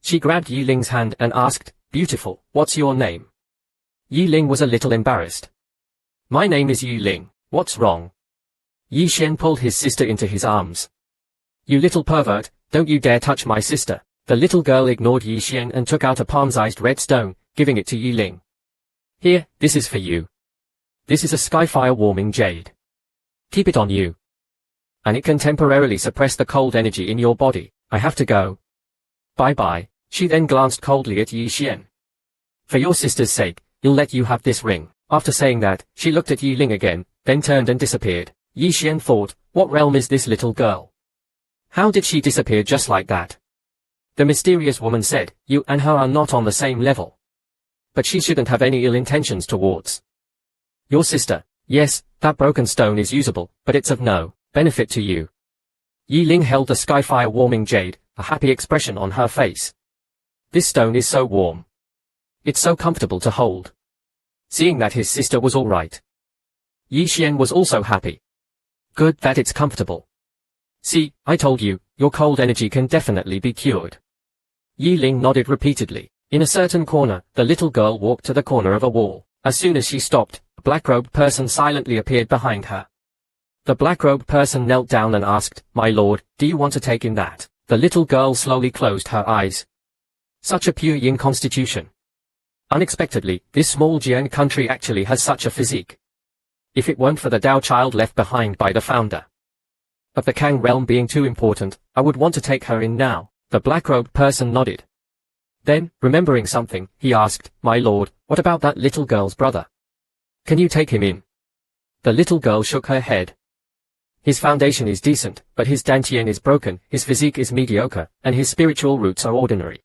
She grabbed Yi Ling's hand and asked, beautiful, what's your name? Yi Ling was a little embarrassed. My name is Yi Ling, what's wrong? Yi Xian pulled his sister into his arms. You little pervert, don't you dare touch my sister. The little girl ignored Yi Xian and took out a palm-sized red stone, giving it to Yi Ling. Here, this is for you. This is a skyfire warming jade. Keep it on you. And it can temporarily suppress the cold energy in your body. I have to go. Bye-bye. She then glanced coldly at Yi Xian. For your sister's sake, I'll let you have this ring. After saying that, she looked at Yi Ling again, then turned and disappeared. Yi Xian thought, what realm is this little girl? How did she disappear just like that? The mysterious woman said, you and her are not on the same level. But she shouldn't have any ill intentions towards your sister. Yes, that broken stone is usable, but it's of no benefit to you. Yi Ling held the skyfire warming jade, a happy expression on her face. This stone is so warm. It's so comfortable to hold. Seeing that his sister was all right, Yi Xian was also happy. Good that it's comfortable. See, I told you, your cold energy can definitely be cured. Yi Ling nodded repeatedly. In a certain corner, the little girl walked to the corner of a wall. As soon as she stopped, a black-robed person silently appeared behind her. The black-robed person knelt down and asked, my lord, do you want to take in that? The little girl slowly closed her eyes. Such a pure yin constitution. Unexpectedly, this small Jian country actually has such a physique. If it weren't for the Tao child left behind by the founder of the Kang realm being too important, I would want to take her in now. The black-robed person nodded. Then, remembering something, he asked, my lord, what about that little girl's brother? Can you take him in? The little girl shook her head. His foundation is decent, but his dantian is broken, his physique is mediocre, and his spiritual roots are ordinary.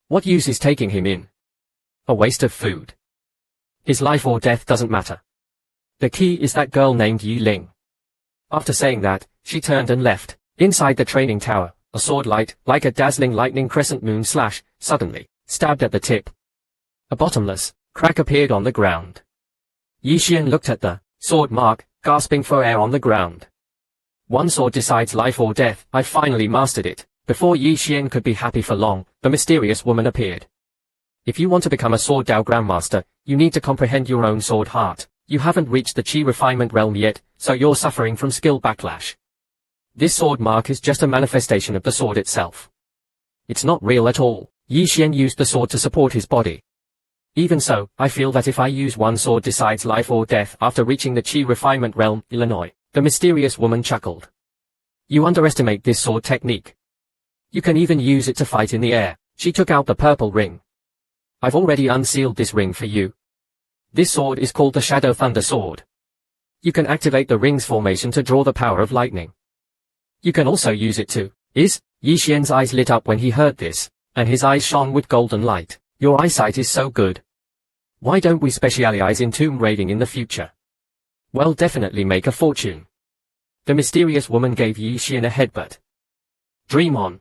What use is taking him in? A waste of food. His life or death doesn't matter. The key is that girl named Yi Ling. After saying that, she turned and left. Inside the training tower, a sword light, like a dazzling lightning crescent moon slash, suddenly stabbed at the tip. A bottomless crack appeared on the ground. Yi Xian looked at the sword mark, gasping for air on the ground. One sword decides life or death. I finally mastered it. Before Yi Xian could be happy for long, the mysterious woman appeared. If you want to become a sword Dao Grandmaster, you need to comprehend your own sword heart. You haven't reached the Qi refinement realm yet, so you're suffering from skill backlash. This sword mark is just a manifestation of the sword itself. It's not real at all. Yi Xian used the sword to support his body. Even so, I feel that if I use one sword decides life or death after reaching the Qi refinement realm, Illinois. The mysterious woman chuckled. You underestimate this sword technique. You can even use it to fight in the air. She took out the purple ring. I've already unsealed this ring for you. This sword is called the Shadow Thunder Sword. You can activate the ring's formation to draw the power of lightning. You can also use it to Yi Xian's eyes lit up when he heard this, and his eyes shone with golden light. Your eyesight is so good. Why don't we specialize in tomb raiding in the future? We'll definitely make a fortune. The mysterious woman gave Yi Xian a headbutt. Dream on.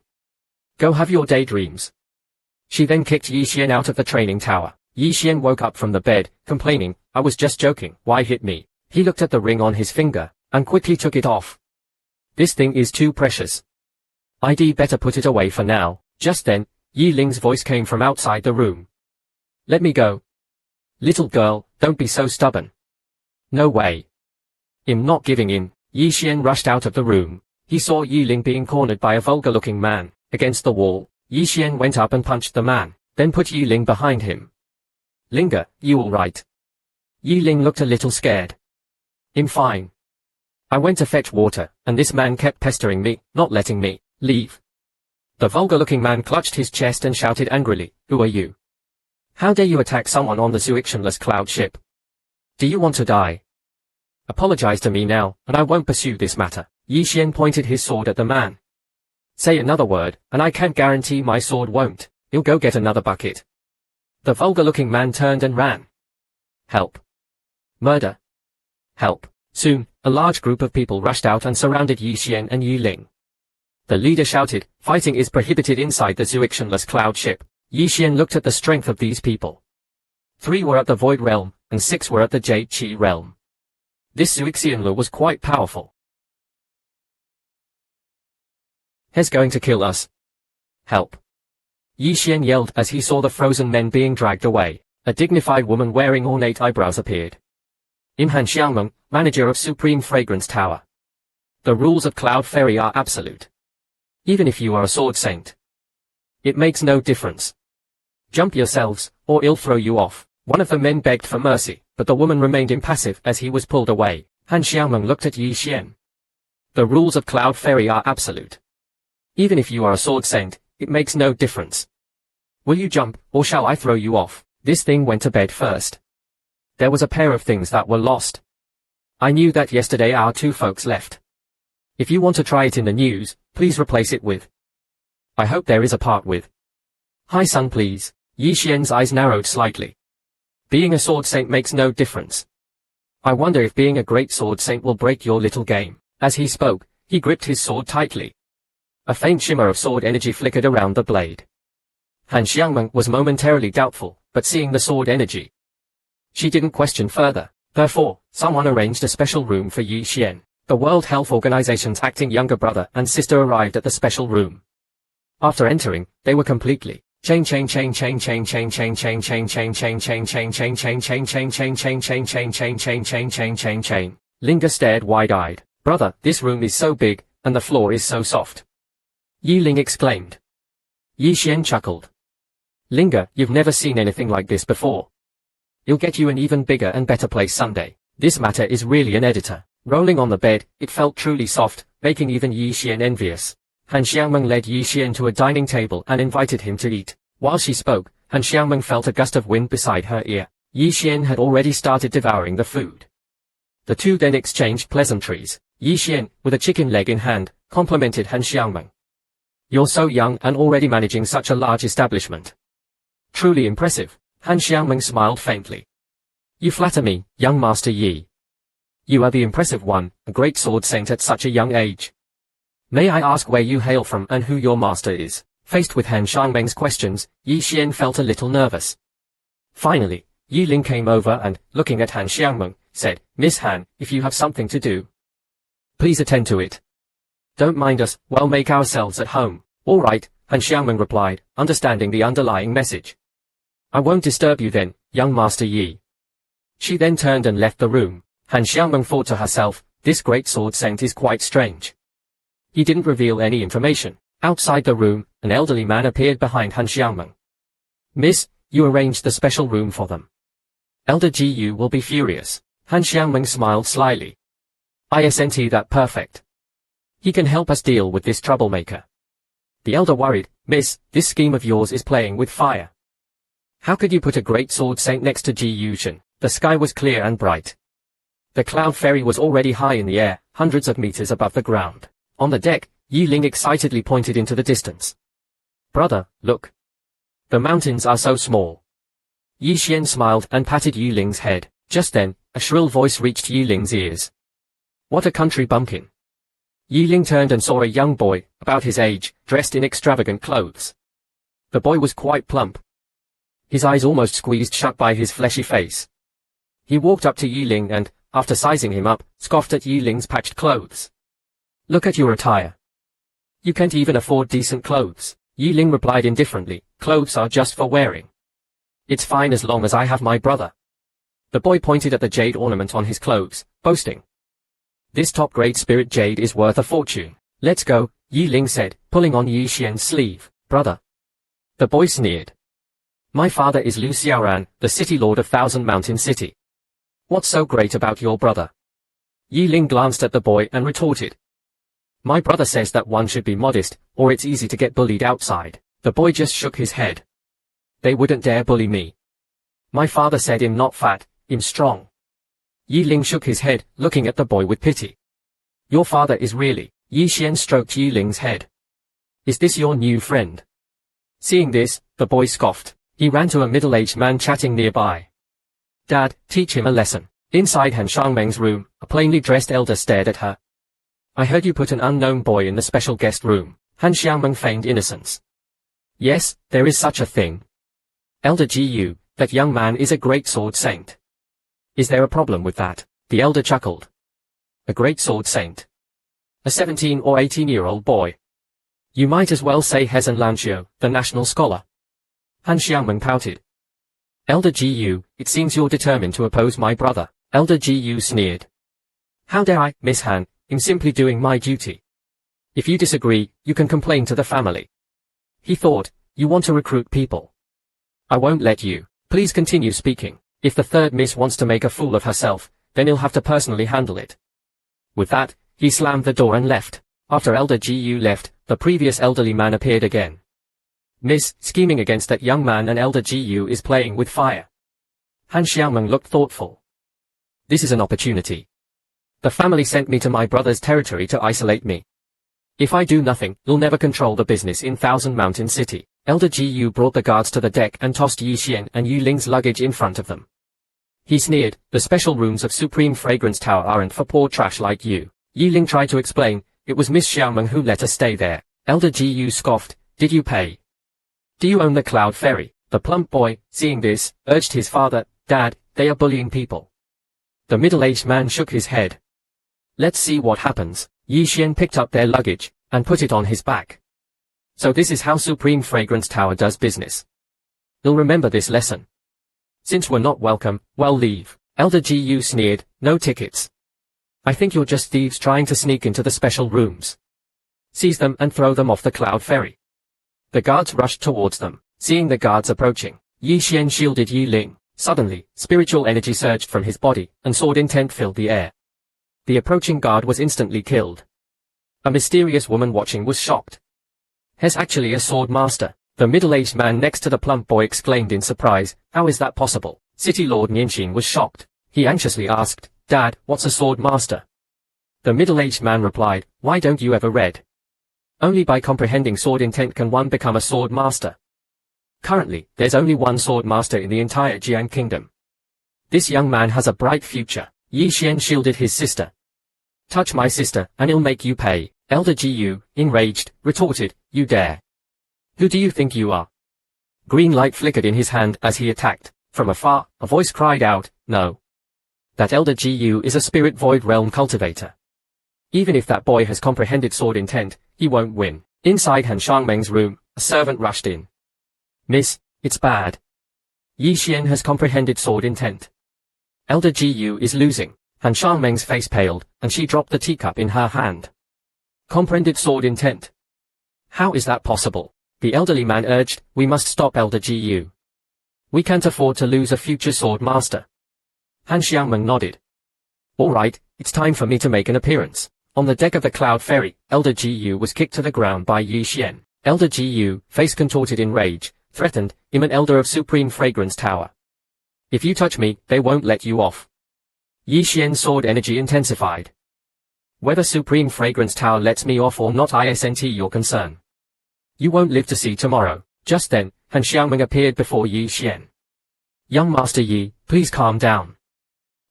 Go have your daydreams. She then kicked Yi Xian out of the training tower. Yi Xian woke up from the bed, complaining, I was just joking, why hit me? He looked at the ring on his finger, and quickly took it off. This thing is too precious. I'd better put it away for now. Just then, Yi Ling's voice came from outside the room. Let me go. Little girl, don't be so stubborn. No way. I'm not giving in. Yi Xian rushed out of the room. He saw Yi Ling being cornered by a vulgar-looking man. Against the wall, Yi Xian went up and punched the man, then put Yi Ling behind him. Linger, you all right? Yi Ling looked a little scared. I'm fine. I went to fetch water, and this man kept pestering me, not letting me leave. The vulgar-looking man clutched his chest and shouted angrily, Who are you? How dare you attack someone on the Zuictionless cloud ship? Do you want to die? Apologize to me now, and I won't pursue this matter. Yi Xian pointed his sword at the man. Say another word, and I can't guarantee my sword won't. He'll go get another bucket. The vulgar-looking man turned and ran. Help. Murder. Help. Soon, a large group of people rushed out and surrounded Yi Xian and Yi Ling. The leader shouted, Fighting is prohibited inside the Zuictionless cloud ship. Yi Xian looked at the strength of these people. 3 were at the Void Realm, and 6 were at the Jade Qi Realm. This Zuictionler was quite powerful. He's going to kill us. Help. Yi Xian yelled as he saw the frozen men being dragged away. A dignified woman wearing ornate eyebrows appeared. I'm Han Xiangmeng, manager of Supreme Fragrance Tower. The rules of Cloud Ferry are absolute. Even if you are a sword saint. It makes no difference. Jump yourselves, or I'll throw you off. One of the men begged for mercy, but the woman remained impassive as he was pulled away. Han Xiangmeng looked at Yi Xian. The rules of Cloud Ferry are absolute. Even if you are a sword saint, it makes no difference. Will you jump, or shall I throw you off? This thing went to bed first. There was a pair of things that were lost. I knew that yesterday our 2 folks left. If you want to try it in the news, please replace it with. I hope there is a part with. Hi son please. Yi Xian's eyes narrowed slightly. Being a sword saint makes no difference. I wonder if being a great sword saint will break your little game. As he spoke, he gripped his sword tightly. A faint shimmer of sword energy flickered around the blade. Han Xiangmeng was momentarily doubtful, but seeing the sword energy, she didn't question further. Therefore, someone arranged a special room for Yi Xian. The World Health Organization's acting younger brother and sister arrived at the special room. After entering, they were completely Linger stared wide-eyed. Brother, this room is so big, and the floor is so soft. Yi Ling exclaimed. Yi Xian chuckled. Linger, you've never seen anything like this before. You'll get you an even bigger and better place someday. This matter is really an editor. Rolling on the bed, it felt truly soft, making even Yi Xian envious. Han Xiangmeng led Yi Xian to a dining table and invited him to eat. While she spoke, Han Xiangmeng felt a gust of wind beside her ear. Yi Xian had already started devouring the food. The 2 then exchanged pleasantries. Yi Xian, with a chicken leg in hand, complimented Han Xiangmeng. You're so young and already managing such a large establishment. Truly impressive. Han Xiangmeng smiled faintly. You flatter me, young Master Yi. You are the impressive one, a great sword saint at such a young age. May I ask where you hail from and who your master is? Faced with Han Xiangmeng's questions, Yi Xian felt a little nervous. Finally, Yi Ling came over and, looking at Han Xiangmeng, said, Miss Han, if you have something to do, please attend to it. Don't mind us, we'll make ourselves at home. All right, Han Xiangmeng replied, understanding the underlying message. I won't disturb you then, young Master Yi. She then turned and left the room. Han Xiangmeng thought to herself, this great sword saint is quite strange. He didn't reveal any information. Outside the room, an elderly man appeared behind Han Xiangmeng. Miss, you arranged the special room for them. Elder Gu will be furious. Han Xiangmeng smiled slyly. Isn't that perfect? He can help us deal with this troublemaker. The elder worried, Miss, this scheme of yours is playing with fire. How could you put a great sword saint next to Ji Yushin? The sky was clear and bright. The cloud ferry was already high in the air, hundreds of meters above the ground. On the deck, Yi Ling excitedly pointed into the distance. Brother, look. The mountains are so small. Yi Xian smiled and patted Yi Ling's head. Just then, a shrill voice reached Yi Ling's ears. What a country bumpkin. Yi Ling turned and saw a young boy, about his age, dressed in extravagant clothes. The boy was quite plump. His eyes almost squeezed shut by his fleshy face. He walked up to Yi Ling and, after sizing him up, scoffed at Yi Ling's patched clothes. Look at your attire. You can't even afford decent clothes. Yi Ling replied indifferently, clothes are just for wearing. It's fine as long as I have my brother. The boy pointed at the jade ornament on his clothes, boasting. This top-grade spirit jade is worth a fortune. Let's go, Yi Ling said, pulling on Yi Xian's sleeve. Brother. The boy sneered. My father is Lu Xiaoran, the city lord of Thousand Mountain City. What's so great about your brother? Yi Ling glanced at the boy and retorted. My brother says that one should be modest, or it's easy to get bullied outside. The boy just shook his head. They wouldn't dare bully me. My father said I'm not fat, I'm strong. Yi Ling shook his head, looking at the boy with pity. Your father is really. Yi Xian stroked Yi Ling's head. Is this your new friend? Seeing this, the boy scoffed. He ran to a middle-aged man chatting nearby. Dad, teach him a lesson. Inside Han Shangmeng's room, a plainly dressed elder stared at her. I heard you put an unknown boy in the special guest room. Han Xiangmeng feigned innocence. Yes, there is such a thing. Elder Ji, that young man is a great sword saint. Is there a problem with that? The elder chuckled. A great sword saint. A 17 or 18-year-old boy. You might as well say An Lanio, the national scholar. Han Xiangmeng pouted. Elder Ji, it seems you're determined to oppose my brother. Elder Ji sneered. How dare I, Miss Han, I'm simply doing my duty. If you disagree, you can complain to the family. He thought, you want to recruit people. I won't let you. Please continue speaking. If the third miss wants to make a fool of herself, then he'll have to personally handle it. With that, he slammed the door and left. After Elder Ji left, the previous elderly man appeared again. Miss, scheming against that young man, and Elder Ji is playing with fire. Han Xiangmeng looked thoughtful. This is an opportunity. The family sent me to my brother's territory to isolate me. If I do nothing, you'll never control the business in Thousand Mountain City. Elder Ji brought the guards to the deck and tossed Yi Xian and Yi Ling's luggage in front of them. He sneered, the special rooms of Supreme Fragrance Tower aren't for poor trash like you. Yi Ling tried to explain, it was Miss Xiaomeng who let us stay there. Elder Ji scoffed, did you pay? Do you own the Cloud Ferry? The plump boy, seeing this, urged his father, Dad, they are bullying people. The middle-aged man shook his head. Let's see what happens. Yi Xian picked up their luggage, and put it on his back. So this is how Supreme Fragrance Tower does business. You'll remember this lesson. Since we're not welcome, well leave. Elder Ji sneered, no tickets. I think you're just thieves trying to sneak into the special rooms. Seize them and throw them off the Cloud Ferry. The guards rushed towards them. Seeing the guards approaching, Yi Xian shielded Yi Ling. Suddenly, spiritual energy surged from his body, and sword intent filled the air. The approaching guard was instantly killed. A mysterious woman watching was shocked. He's actually a sword master. The middle-aged man next to the plump boy exclaimed in surprise, how is that possible? City Lord Nianxin was shocked. He anxiously asked, Dad, what's a sword master? The middle-aged man replied, why don't you ever read? Only by comprehending sword intent can one become a sword master. Currently, there's only one sword master in the entire Jiang Kingdom. This young man has a bright future. Yi Xian shielded his sister. Touch my sister, and he'll make you pay. Elder Ji, enraged, retorted, you dare. Who do you think you are? Green light flickered in his hand as he attacked. From afar, a voice cried out, no. That Elder Ji is a spirit void realm cultivator. Even if that boy has comprehended sword intent, he won't win. Inside Han Shangmeng's room, a servant rushed in. Miss, it's bad. Yi Xian has comprehended sword intent. Elder Ji is losing. Han Shangmeng's face paled, and she dropped the teacup in her hand. Comprehended sword intent. How is that possible? The elderly man urged, we must stop Elder Ji. We can't afford to lose a future sword master. Han Xiangmeng nodded. All right, it's time for me to make an appearance. On the deck of the Cloud Ferry, Elder Ji was kicked to the ground by Yi Xian. Elder Ji, face contorted in rage, threatened, I'm an elder of Supreme Fragrance Tower. If you touch me, they won't let you off. Yi Xian's sword energy intensified. Whether Supreme Fragrance Tower lets me off or not isn't your concern. You won't live to see tomorrow. Just then, Han Xiangmeng appeared before Yi Xian. Young Master Yi, please calm down.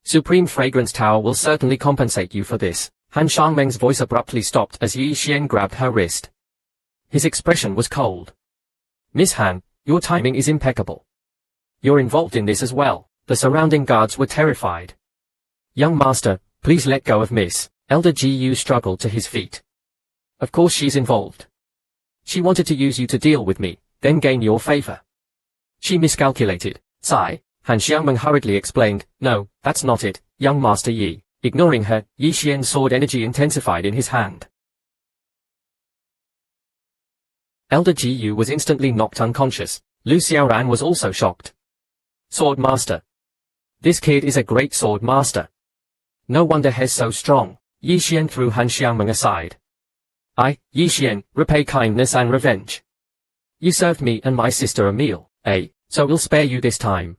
Supreme Fragrance Tower will certainly compensate you for this. Han Shangmeng's voice abruptly stopped as Yi Xian grabbed her wrist. His expression was cold. Miss Han, your timing is impeccable. You're involved in this as well. The surrounding guards were terrified. Young Master, please let go of Miss. Elder Ji struggled to his feet. Of course she's involved. She wanted to use you to deal with me, then gain your favor. She miscalculated. Sigh. Han Xiangmeng hurriedly explained, no, that's not it, young Master Yi. Ignoring her, Yi Xian's sword energy intensified in his hand. Elder Ji Yu was instantly knocked unconscious. Lu Xiaoran was also shocked. Sword master. This kid is a great sword master. No wonder he's so strong. Yi Xian threw Han Xiangmeng aside. Yi Xian, repay kindness and revenge. You served me and my sister a meal, so we'll spare you this time.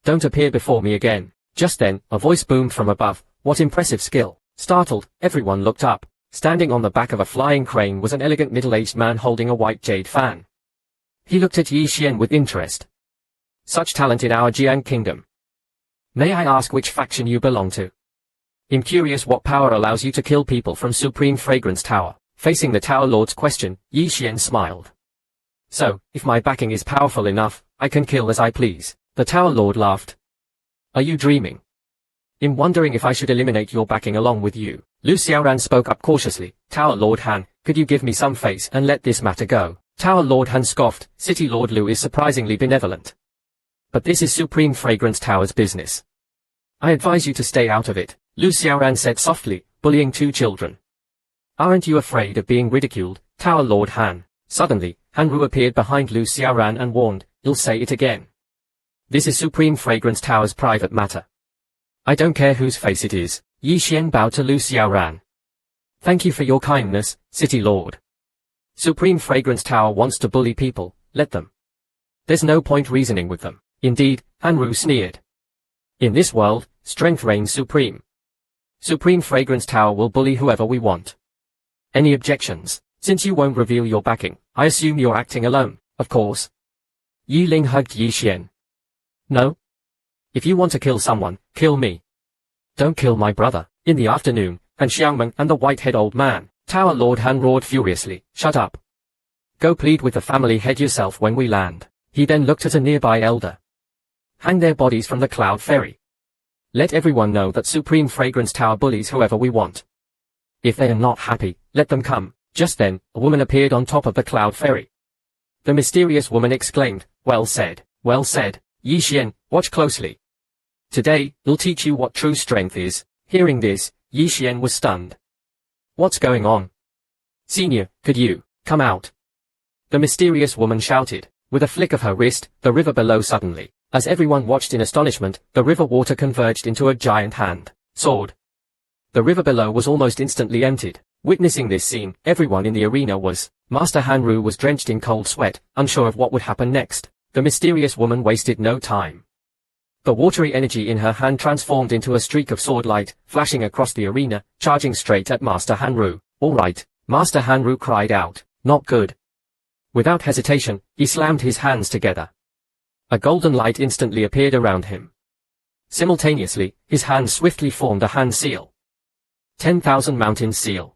Don't appear before me again. Just then, a voice boomed from above. What impressive skill. Startled, everyone looked up. Standing on the back of a flying crane was an elegant middle-aged man holding a white jade fan. He looked at Yi Xian with interest. Such talent in our Jiang kingdom. May I ask which faction you belong to? I'm curious what power allows you to kill people from Supreme Fragrance Tower. Facing the Tower Lord's question, Yi Xian smiled. So, if my backing is powerful enough, I can kill as I please. The Tower Lord laughed. Are you dreaming? I'm wondering if I should eliminate your backing along with you. Lu Xiaoran spoke up cautiously. Tower Lord Han, could you give me some face and let this matter go? Tower Lord Han scoffed. City Lord Lu is surprisingly benevolent. But this is Supreme Fragrance Tower's business. I advise you to stay out of it, Lu Xiaoran said softly, bullying two children. Aren't you afraid of being ridiculed, Tower Lord Han? Suddenly, Han Ru appeared behind Lu Xiaoran and warned, you'll say it again. This is Supreme Fragrance Tower's private matter. I don't care whose face it is. Yi Xian bowed to Lu Xiaoran. Thank you for your kindness, City Lord. Supreme Fragrance Tower wants to bully people, let them. There's no point reasoning with them. Indeed, Han Ru sneered. In this world, strength reigns supreme. Supreme Fragrance Tower will bully whoever we want. Any objections? Since you won't reveal your backing, I assume you're acting alone, of course. Yi Ling hugged Yi Xian. No? If you want to kill someone, kill me. Don't kill my brother. In the afternoon, Han Xiangmeng and the white-haired old man, Tower Lord Han roared furiously, shut up. Go plead with the family head yourself when we land. He then looked at a nearby elder. Hang their bodies from the cloud ferry. Let everyone know that Supreme Fragrance Tower bullies whoever we want. If they are not happy, let them come. Just then, a woman appeared on top of the cloud ferry. The mysterious woman exclaimed, well said, well said. Yi Xian, watch closely. Today, we'll teach you what true strength is. Hearing this, Yi Xian was stunned. What's going on? Senior, could you come out? The mysterious woman shouted. With a flick of her wrist, the river below suddenly. As everyone watched in astonishment, the river water converged into a giant hand. Sword. The river below was almost instantly emptied. Witnessing this scene, everyone in the arena was. Master Han Ru was drenched in cold sweat, unsure of what would happen next. The mysterious woman wasted no time. The watery energy in her hand transformed into a streak of sword light, flashing across the arena, charging straight at Master Han Ru. All right, Master Han Ru cried out. Not good. Without hesitation, he slammed his hands together. A golden light instantly appeared around him. Simultaneously, his hand swiftly formed a hand seal. 10,000 Mountain Seal.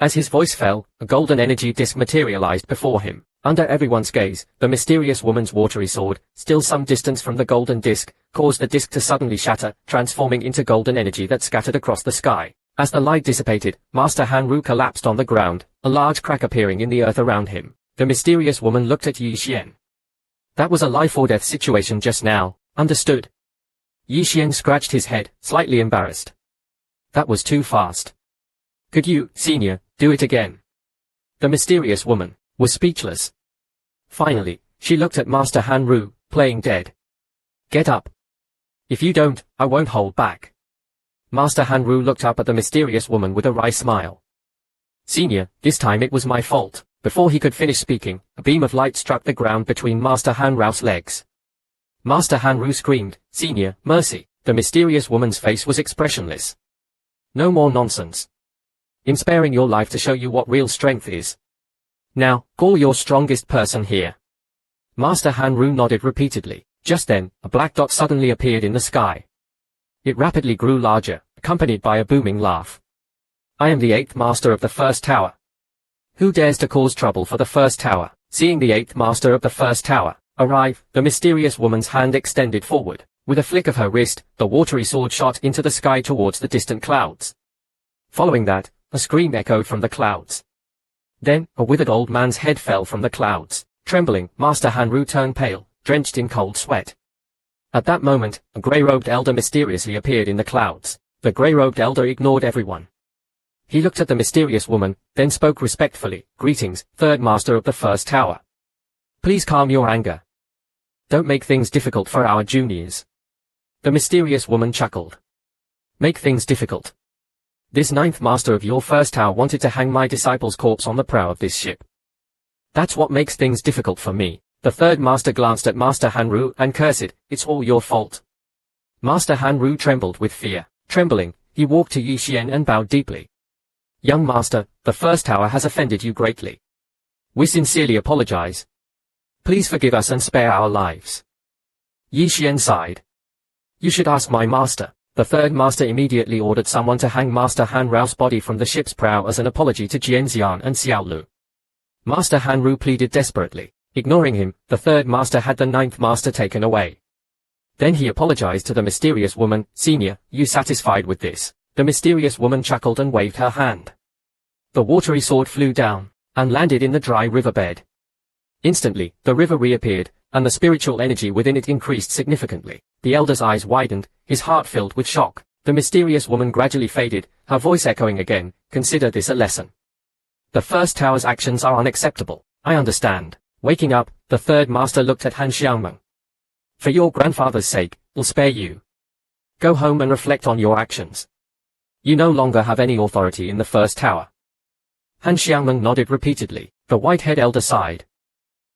As his voice fell, a golden energy disc materialized before him. Under everyone's gaze, the mysterious woman's watery sword, still some distance from the golden disc, caused the disc to suddenly shatter, transforming into golden energy that scattered across the sky. As the light dissipated, Master Han Ru collapsed on the ground, a large crack appearing in the earth around him. The mysterious woman looked at Yi Xian. That was a life or death situation just now. Understood. Yi Xian scratched his head, slightly embarrassed. That was too fast. Could you, Senior, do it again? The mysterious woman was speechless. Finally, she looked at Master Han Ru, playing dead. Get up. If you don't, I won't hold back. Master Han Ru looked up at the mysterious woman with a wry smile. Senior, this time it was my fault. Before he could finish speaking, a beam of light struck the ground between Master Han Ru's legs. Master Han Ru screamed, Senior, mercy. The mysterious woman's face was expressionless. No more nonsense. I'm sparing your life to show you what real strength is. Now, call your strongest person here. Master Han Ru nodded repeatedly. Just then, a black dot suddenly appeared in the sky. It rapidly grew larger, accompanied by a booming laugh. I am the 8th Master of the First Tower. Who dares to cause trouble for the First Tower? Seeing the 8th Master of the First Tower arrive, the mysterious woman's hand extended forward. With a flick of her wrist, the watery sword shot into the sky towards the distant clouds. Following that, a scream echoed from the clouds. Then, a withered old man's head fell from the clouds. Trembling, Master Hanru turned pale, drenched in cold sweat. At that moment, a grey-robed elder mysteriously appeared in the clouds. The grey-robed elder ignored everyone. He looked at the mysterious woman, then spoke respectfully. "Greetings, third master of the first tower. Please calm your anger. Don't make things difficult for our juniors." The mysterious woman chuckled. "Make things difficult? This ninth master of your first tower wanted to hang my disciple's corpse on the prow of this ship. That's what makes things difficult for me." The third master glanced at Master Hanru and cursed, "It's all your fault." Master Hanru trembled with fear. Trembling, he walked to Yi Xian and bowed deeply. "Young master, the first tower has offended you greatly. We sincerely apologize. Please forgive us and spare our lives." Yi Xian sighed. "You should ask my master." The third master immediately ordered someone to hang Master Hanru's body from the ship's prow as an apology to Jianxian and Xiaolu. Master Hanru pleaded desperately. Ignoring him, the third master had the ninth master taken away. Then he apologized to the mysterious woman. "Senior, you satisfied with this?" The mysterious woman chuckled and waved her hand. The watery sword flew down and landed in the dry riverbed. Instantly, the river reappeared, and the spiritual energy within it increased significantly. The elder's eyes widened, his heart filled with shock. The mysterious woman gradually faded, her voice echoing again, "Consider this a lesson. The first tower's actions are unacceptable." "I understand." Waking up, the third master looked at Han Xiangmeng. "For your grandfather's sake, we'll spare you. Go home and reflect on your actions. You no longer have any authority in the first tower." Han Xiangmeng nodded repeatedly. The white-haired elder sighed.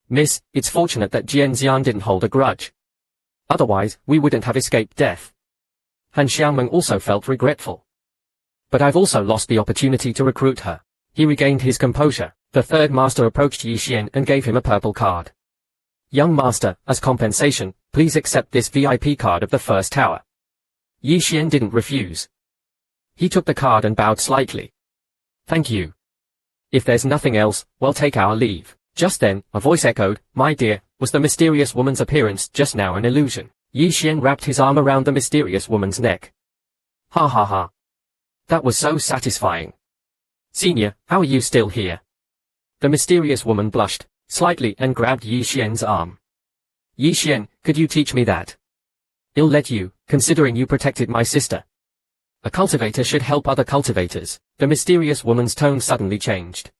"Miss, it's fortunate that Jianxian didn't hold a grudge. Otherwise, we wouldn't have escaped death." Han Xiangmeng also felt regretful. "But I've also lost the opportunity to recruit her." He regained his composure. The third master approached Yi Xian and gave him a purple card. "Young master, as compensation, please accept this VIP card of the first tower." Yi Xian didn't refuse. He took the card and bowed slightly. "Thank you. If there's nothing else, we'll take our leave." Just then, a voice echoed, "My dear, was the mysterious woman's appearance just now an illusion?" Yi Xian wrapped his arm around the mysterious woman's neck. "Ha ha ha. That was so satisfying. Senior, how are you still here?" The mysterious woman blushed slightly and grabbed Yi Xian's arm. "Yi Xian, could you teach me that?" "I'll let you, considering you protected my sister. A cultivator should help other cultivators." The mysterious woman's tone suddenly changed.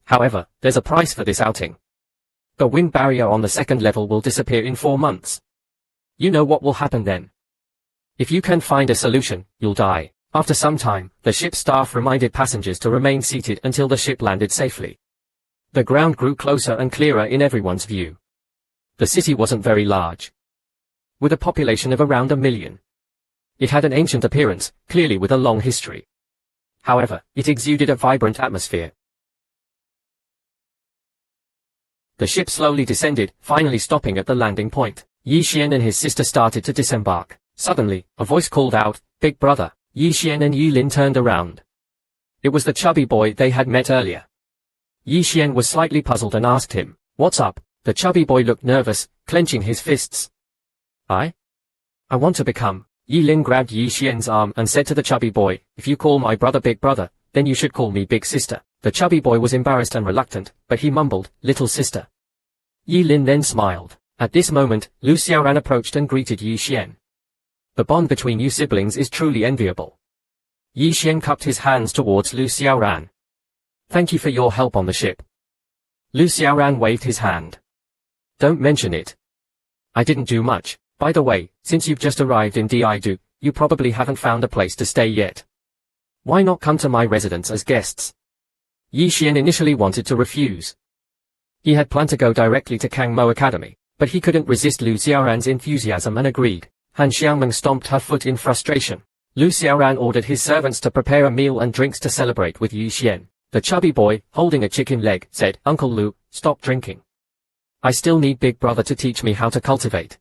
"However, there's a price for this outing. The wind barrier on the second level will disappear in 4 months. You know what will happen then. If you can find a solution, you'll die." After some time, the ship's staff reminded passengers to remain seated until the ship landed safely. The ground grew closer and clearer in everyone's view. The city wasn't very large, with a population of around 1 million. It had an ancient appearance, clearly with a long history. However, it exuded a vibrant atmosphere. The ship slowly descended, finally stopping at the landing point. Yi Xian and his sister started to disembark. Suddenly, a voice called out, "Big brother." Yi Xian and Yulin turned around. It was the chubby boy they had met earlier. Yi Xian was slightly puzzled and asked him, "What's up?" The chubby boy looked nervous, clenching his fists. I want to become." Yulin grabbed Yi Xian's arm and said to the chubby boy, "If you call my brother big brother, then you should call me big sister." The chubby boy was embarrassed and reluctant, but he mumbled, "Little sister." Yulin then smiled. At this moment, Lu Xiaoran approached and greeted Yi Xian. "The bond between you siblings is truly enviable." Yi Xian cupped his hands towards Lu Xiaoran. "Thank you for your help on the ship." Lu Xiaoran waved his hand. "Don't mention it. I didn't do much. By the way, since you've just arrived in Didu, you probably haven't found a place to stay yet. Why not come to my residence as guests?" Yi Xian initially wanted to refuse. He had planned to go directly to Kangmo Academy, but he couldn't resist Lu Xiaoran's enthusiasm and agreed. Han Xiangmeng stomped her foot in frustration. Lu Xiaoran ordered his servants to prepare a meal and drinks to celebrate with Yi Xian. The chubby boy, holding a chicken leg, said, "Uncle Lu, stop drinking. I still need Big Brother to teach me how to cultivate.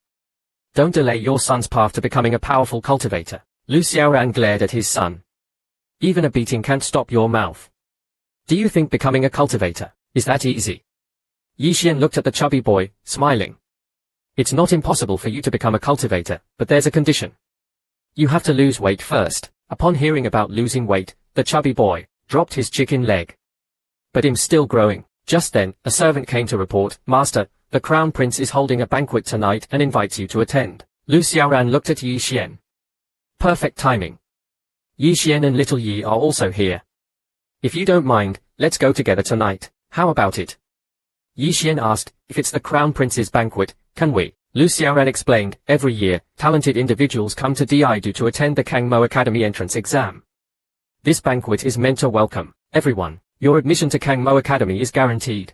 Don't delay your son's path to becoming a powerful cultivator." Lu Xiaoran glared at his son. "Even a beating can't stop your mouth. Do you think becoming a cultivator is that easy?" Yi Xian looked at the chubby boy, smiling. "It's not impossible for you to become a cultivator, but there's a condition. You have to lose weight first." Upon hearing about losing weight, the chubby boy dropped his chicken leg. but I'm still growing. Just then, a servant came to report, Master, the Crown Prince is holding a banquet tonight and invites you to attend. Lu Xiaoran looked at Yi Xian. Perfect timing. Yi Xian and little Yi are also here. If you don't mind, let's go together tonight. How about it? Yi Xian asked, if it's the Crown Prince's banquet, can we? Lu Xiaoran explained, every year, talented individuals come to Didu to attend the Kangmo Academy entrance exam. This banquet is meant to welcome everyone. Your admission to Kangmo Academy is guaranteed.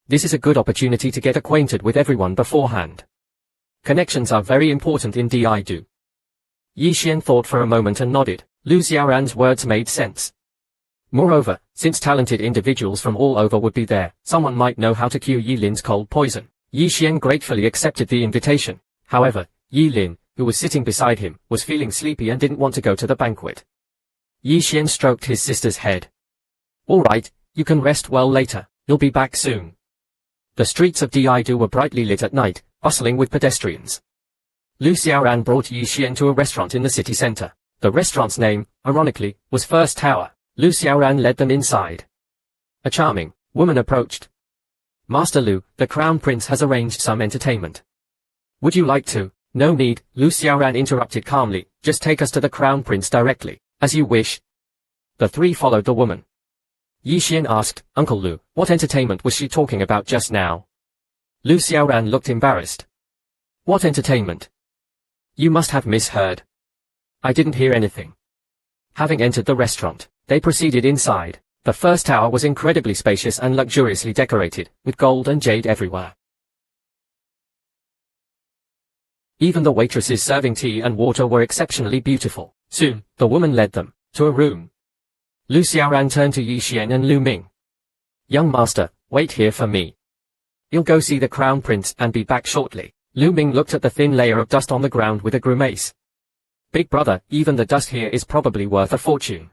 This is a good opportunity to get acquainted with everyone beforehand. Connections are very important in Didu. Yi Xian thought for a moment and nodded. Lu Xiaoran's words made sense. Moreover, since talented individuals from all over would be there, someone might know how to cure Yi Lin's cold poison. Yi Xian gratefully accepted the invitation. However, Yi Lin, who was sitting beside him, was feeling sleepy and didn't want to go to the banquet. Yi Xian stroked his sister's head. All right, you can rest well later. You'll be back soon. The streets of Didu were brightly lit at night, bustling with pedestrians. Lu Xiaoran brought Yi Xian to a restaurant in the city center. The restaurant's name, ironically, was First Tower. Lu Xiaoran led them inside. A charming woman approached. Master Lu, the Crown Prince has arranged some entertainment. Would you like to? No need, Lu Xiaoran interrupted calmly, just take us to the Crown Prince directly. As you wish. The three followed the woman. Yi Xian asked, Uncle Lu, what entertainment was she talking about just now? Lu Xiaoran looked embarrassed. What entertainment? You must have misheard. I didn't hear anything. Having entered the restaurant, they proceeded inside. The first tower was incredibly spacious and luxuriously decorated, with gold and jade everywhere. Even the waitresses serving tea and water were exceptionally beautiful. Soon, the woman led them to a room. Lu Xiaoran turned to Yi Xian and Lu Ming. Young master, wait here for me. You'll go see the Crown Prince and be back shortly. Lu Ming looked at the thin layer of dust on the ground with a grimace. Big brother, even the dust here is probably worth a fortune.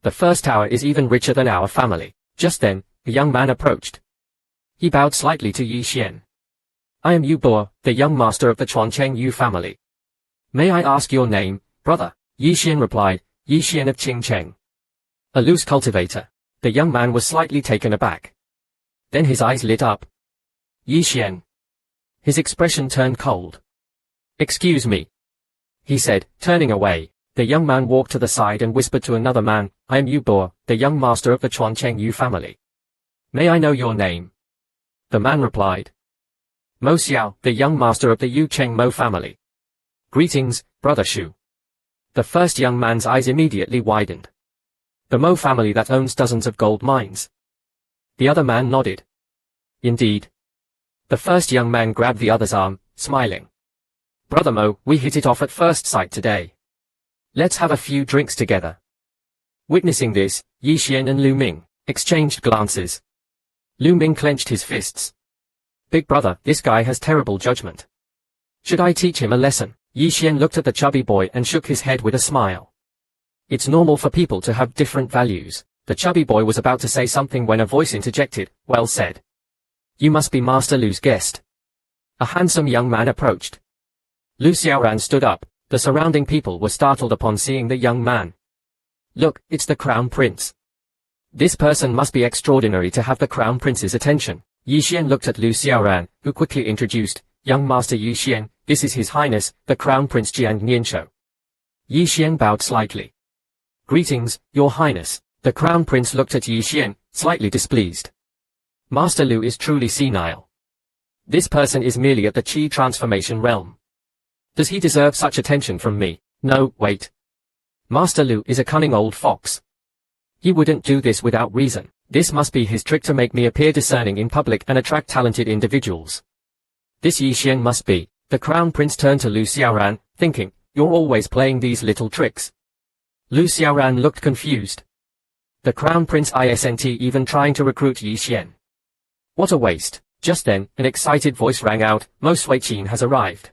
The first tower is even richer than our family. Just then, a young man approached. He bowed slightly to Yi Xian. I am Yu Bo, the young master of the Chuancheng Yu family. May I ask your name, brother? Yi Xian replied, Yi Xian of Qingcheng. A loose cultivator. The young man was slightly taken aback. Then his eyes lit up. Yi Xian. His expression turned cold. Excuse me, he said, turning away. The young man walked to the side and whispered to another man, I am Yu Bo, the young master of the Chuancheng Yu family. May I know your name? The man replied. Mo Xiao, the young master of the Yu Cheng Mo family. Greetings, brother Shu. The first young man's eyes immediately widened. The Mo family that owns dozens of gold mines. The other man nodded. Indeed. The first young man grabbed the other's arm, smiling. Brother Mo, we hit it off at first sight today. Let's have a few drinks together. Witnessing this, Yi Xian and Lu Ming exchanged glances. Lu Ming clenched his fists. Big brother, this guy has terrible judgment. Should I teach him a lesson? Yi Xian looked at the chubby boy and shook his head with a smile. It's normal for people to have different values. The chubby boy was about to say something when a voice interjected, well said. You must be Master Lu's guest. A handsome young man approached. Lu Xiaoran stood up. The surrounding people were startled upon seeing the young man. Look, it's the Crown Prince. This person must be extraordinary to have the Crown Prince's attention. Yi Xian looked at Lu Xiaoran, who quickly introduced, Young Master Yi Xian, this is His Highness, the Crown Prince Jian Nianshou. Yi Xian bowed slightly. Greetings, Your Highness. The Crown Prince looked at Yi Xian, slightly displeased. Master Lu is truly senile. This person is merely at the Qi transformation realm. Does he deserve such attention from me? No, wait. Master Lu is a cunning old fox. He wouldn't do this without reason. This must be his trick to make me appear discerning in public and attract talented individuals. This Yi Xian must be. The Crown Prince turned to Lu Xiaoran, thinking, you're always playing these little tricks. Lu Xiaoran looked confused. The Crown Prince isn't even trying to recruit Yi Xian. What a waste. Just then, an excited voice rang out, Mo Suiqin has arrived.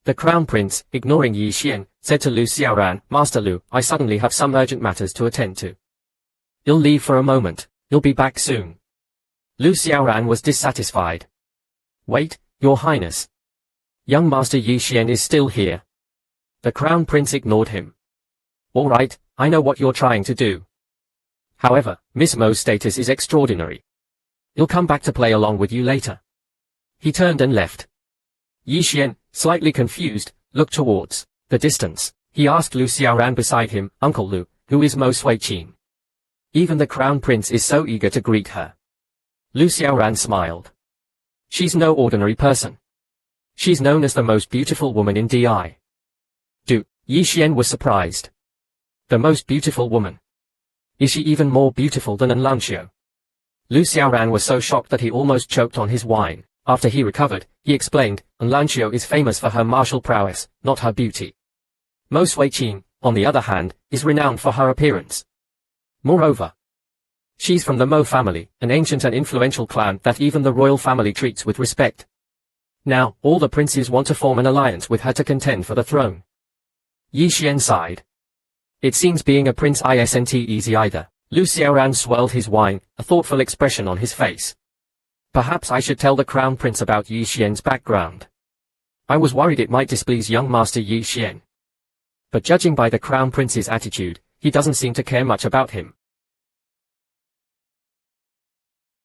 The Crown Prince, ignoring Yi Xian, said to Lu Xiaoran, Master Lu, I suddenly have some urgent matters to attend to. You'll leave for a moment. You'll be back soon. Lu Xiaoran was dissatisfied. Wait, Your Highness. Young Master Yi Xian is still here. The Crown Prince ignored him. All right, I know what you're trying to do. However, Miss Mo's status is extraordinary. He'll come back to play along with you later. He turned and left. Yi Xian, slightly confused, looked towards the distance. He asked Lu Xiaoran beside him, Uncle Lu, who is Mo Suiqin? Even the crown prince is so eager to greet her. Lu Xiaoran smiled. She's no ordinary person. She's known as the most beautiful woman in Di. Yi Xian was surprised. The most beautiful woman. Is she even more beautiful than An Lanio? Lu Xiaoran was so shocked that he almost choked on his wine. After he recovered, he explained, An Lanio is famous for her martial prowess, not her beauty. Mo Suiqin, on the other hand, is renowned for her appearance. Moreover, she's from the Mo family, an ancient and influential clan that even the royal family treats with respect. Now, all the princes want to form an alliance with her to contend for the throne. Yi Xian sighed. It seems being a prince isn't easy either. Lu Xiaoran swirled his wine, a thoughtful expression on his face. Perhaps I should tell the crown prince about Yi Xian's background. I was worried it might displease young master Yi Xian. But judging by the crown prince's attitude, he doesn't seem to care much about him.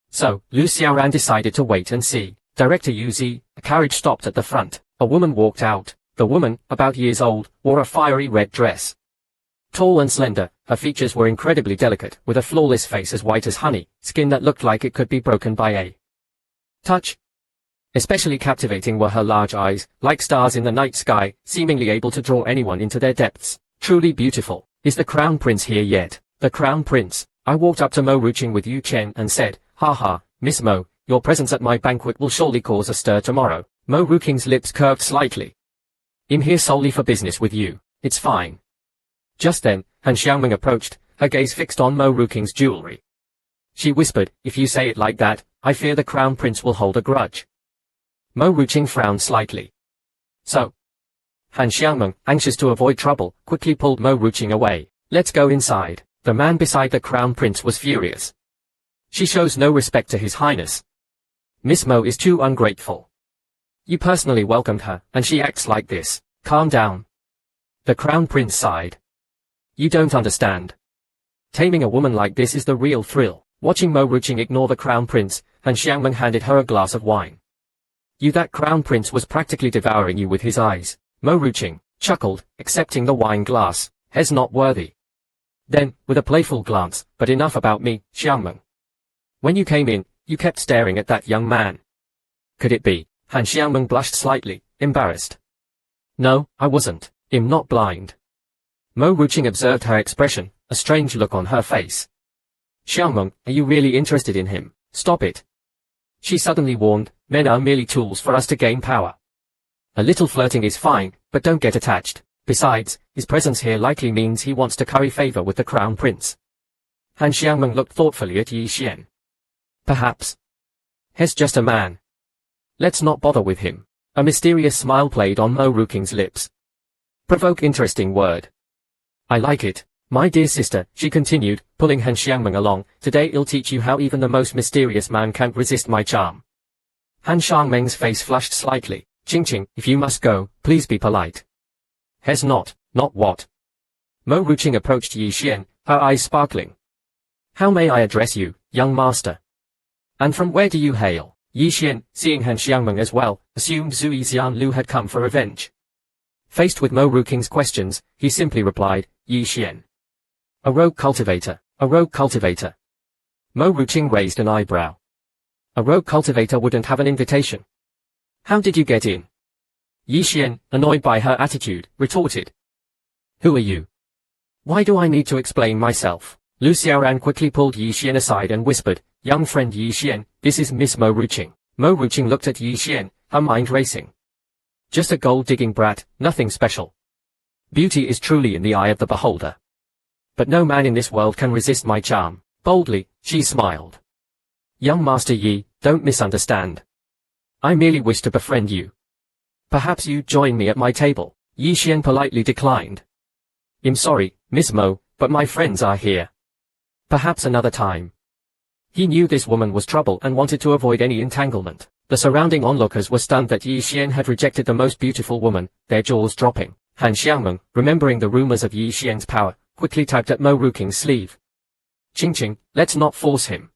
So, Lu Xiaoran decided to wait and see. Director Yu Zi, a carriage stopped at the front. A woman walked out. The woman, about years old, wore a fiery red dress. Tall and slender, her features were incredibly delicate, with a flawless face as white as honey, skin that looked like it could be broken by a touch. Especially captivating were her large eyes, like stars in the night sky, seemingly able to draw anyone into their depths. Truly beautiful. Is the crown prince here yet? The crown prince. I walked up to Mo Ruqing with Yu Chen and said, Haha, Miss Mo, your presence at my banquet will surely cause a stir tomorrow. Mo Ruqing's lips curved slightly. I'm here solely for business with you. It's fine. Just then, Han Xiaoming approached, her gaze fixed on Mo Ruqing's jewelry. She whispered, if you say it like that, I fear the crown prince will hold a grudge. Mo Ruqing frowned slightly. So, Han Xiaoming, anxious to avoid trouble, quickly pulled Mo Ruqing away. Let's go inside. The man beside the crown prince was furious. She shows no respect to his highness. Miss Mo is too ungrateful. You personally welcomed her, and she acts like this. Calm down. The crown prince sighed. You don't understand. Taming a woman like this is the real thrill. Watching Mo Ruqing ignore the crown prince, Han Xiaoming handed her a glass of wine. That crown prince was practically devouring you with his eyes. Mo Ruqing chuckled, accepting the wine glass. He's not worthy. Then, with a playful glance, but enough about me, Xiaoming. When you came in, you kept staring at that young man. Could it be? Han Xiaoming blushed slightly, embarrassed. No, I wasn't. I'm not blind. Mo Ruqing observed her expression, a strange look on her face. Xiaoming, are you really interested in him? Stop it. She suddenly warned, men are merely tools for us to gain power. A little flirting is fine, but don't get attached. Besides, his presence here likely means he wants to curry favor with the crown prince. Han Xiaoming looked thoughtfully at Yi Xian. Perhaps. He's just a man. Let's not bother with him. A mysterious smile played on Mo Ruqing's lips. Provoke interesting word. I like it. My dear sister, she continued, pulling Han Xiaoming along, today I'll teach you how even the most mysterious man can't resist my charm. Han Xiaoming's face flushed slightly. Ching, if you must go, please be polite. He's not what? Mo Ruqing approached Yi Xian, her eyes sparkling. How may I address you, young master? And from where do you hail? Yi Xian, seeing Han Xiaoming as well, assumed Zui Xianlu had come for revenge. Faced with Mo Ruqing's questions, he simply replied, Yi Xian. A rogue cultivator. A rogue cultivator. Mo Ruqing raised an eyebrow. A rogue cultivator wouldn't have an invitation. How did you get in? Yi Xian, annoyed by her attitude, retorted. Who are you? Why do I need to explain myself? Lu Xiaoran quickly pulled Yi Xian aside and whispered, young friend Yi Xian, this is Miss Mo Ruqing. Mo Ruqing looked at Yi Xian, her mind racing. Just a gold-digging brat, nothing special. Beauty is truly in the eye of the beholder. But no man in this world can resist my charm. Boldly, she smiled. Young Master Yi, don't misunderstand. I merely wish to befriend you. Perhaps you join me at my table. Yi Xian politely declined. I'm sorry, Miss Mo, but my friends are here. Perhaps another time. He knew this woman was trouble and wanted to avoid any entanglement. The surrounding onlookers were stunned that Yi Xian had rejected the most beautiful woman, their jaws dropping. Han Xiaoming, remembering the rumors of Yi Xian's power, quickly tugged at Mo Ruqing's sleeve. Qing, let's not force him.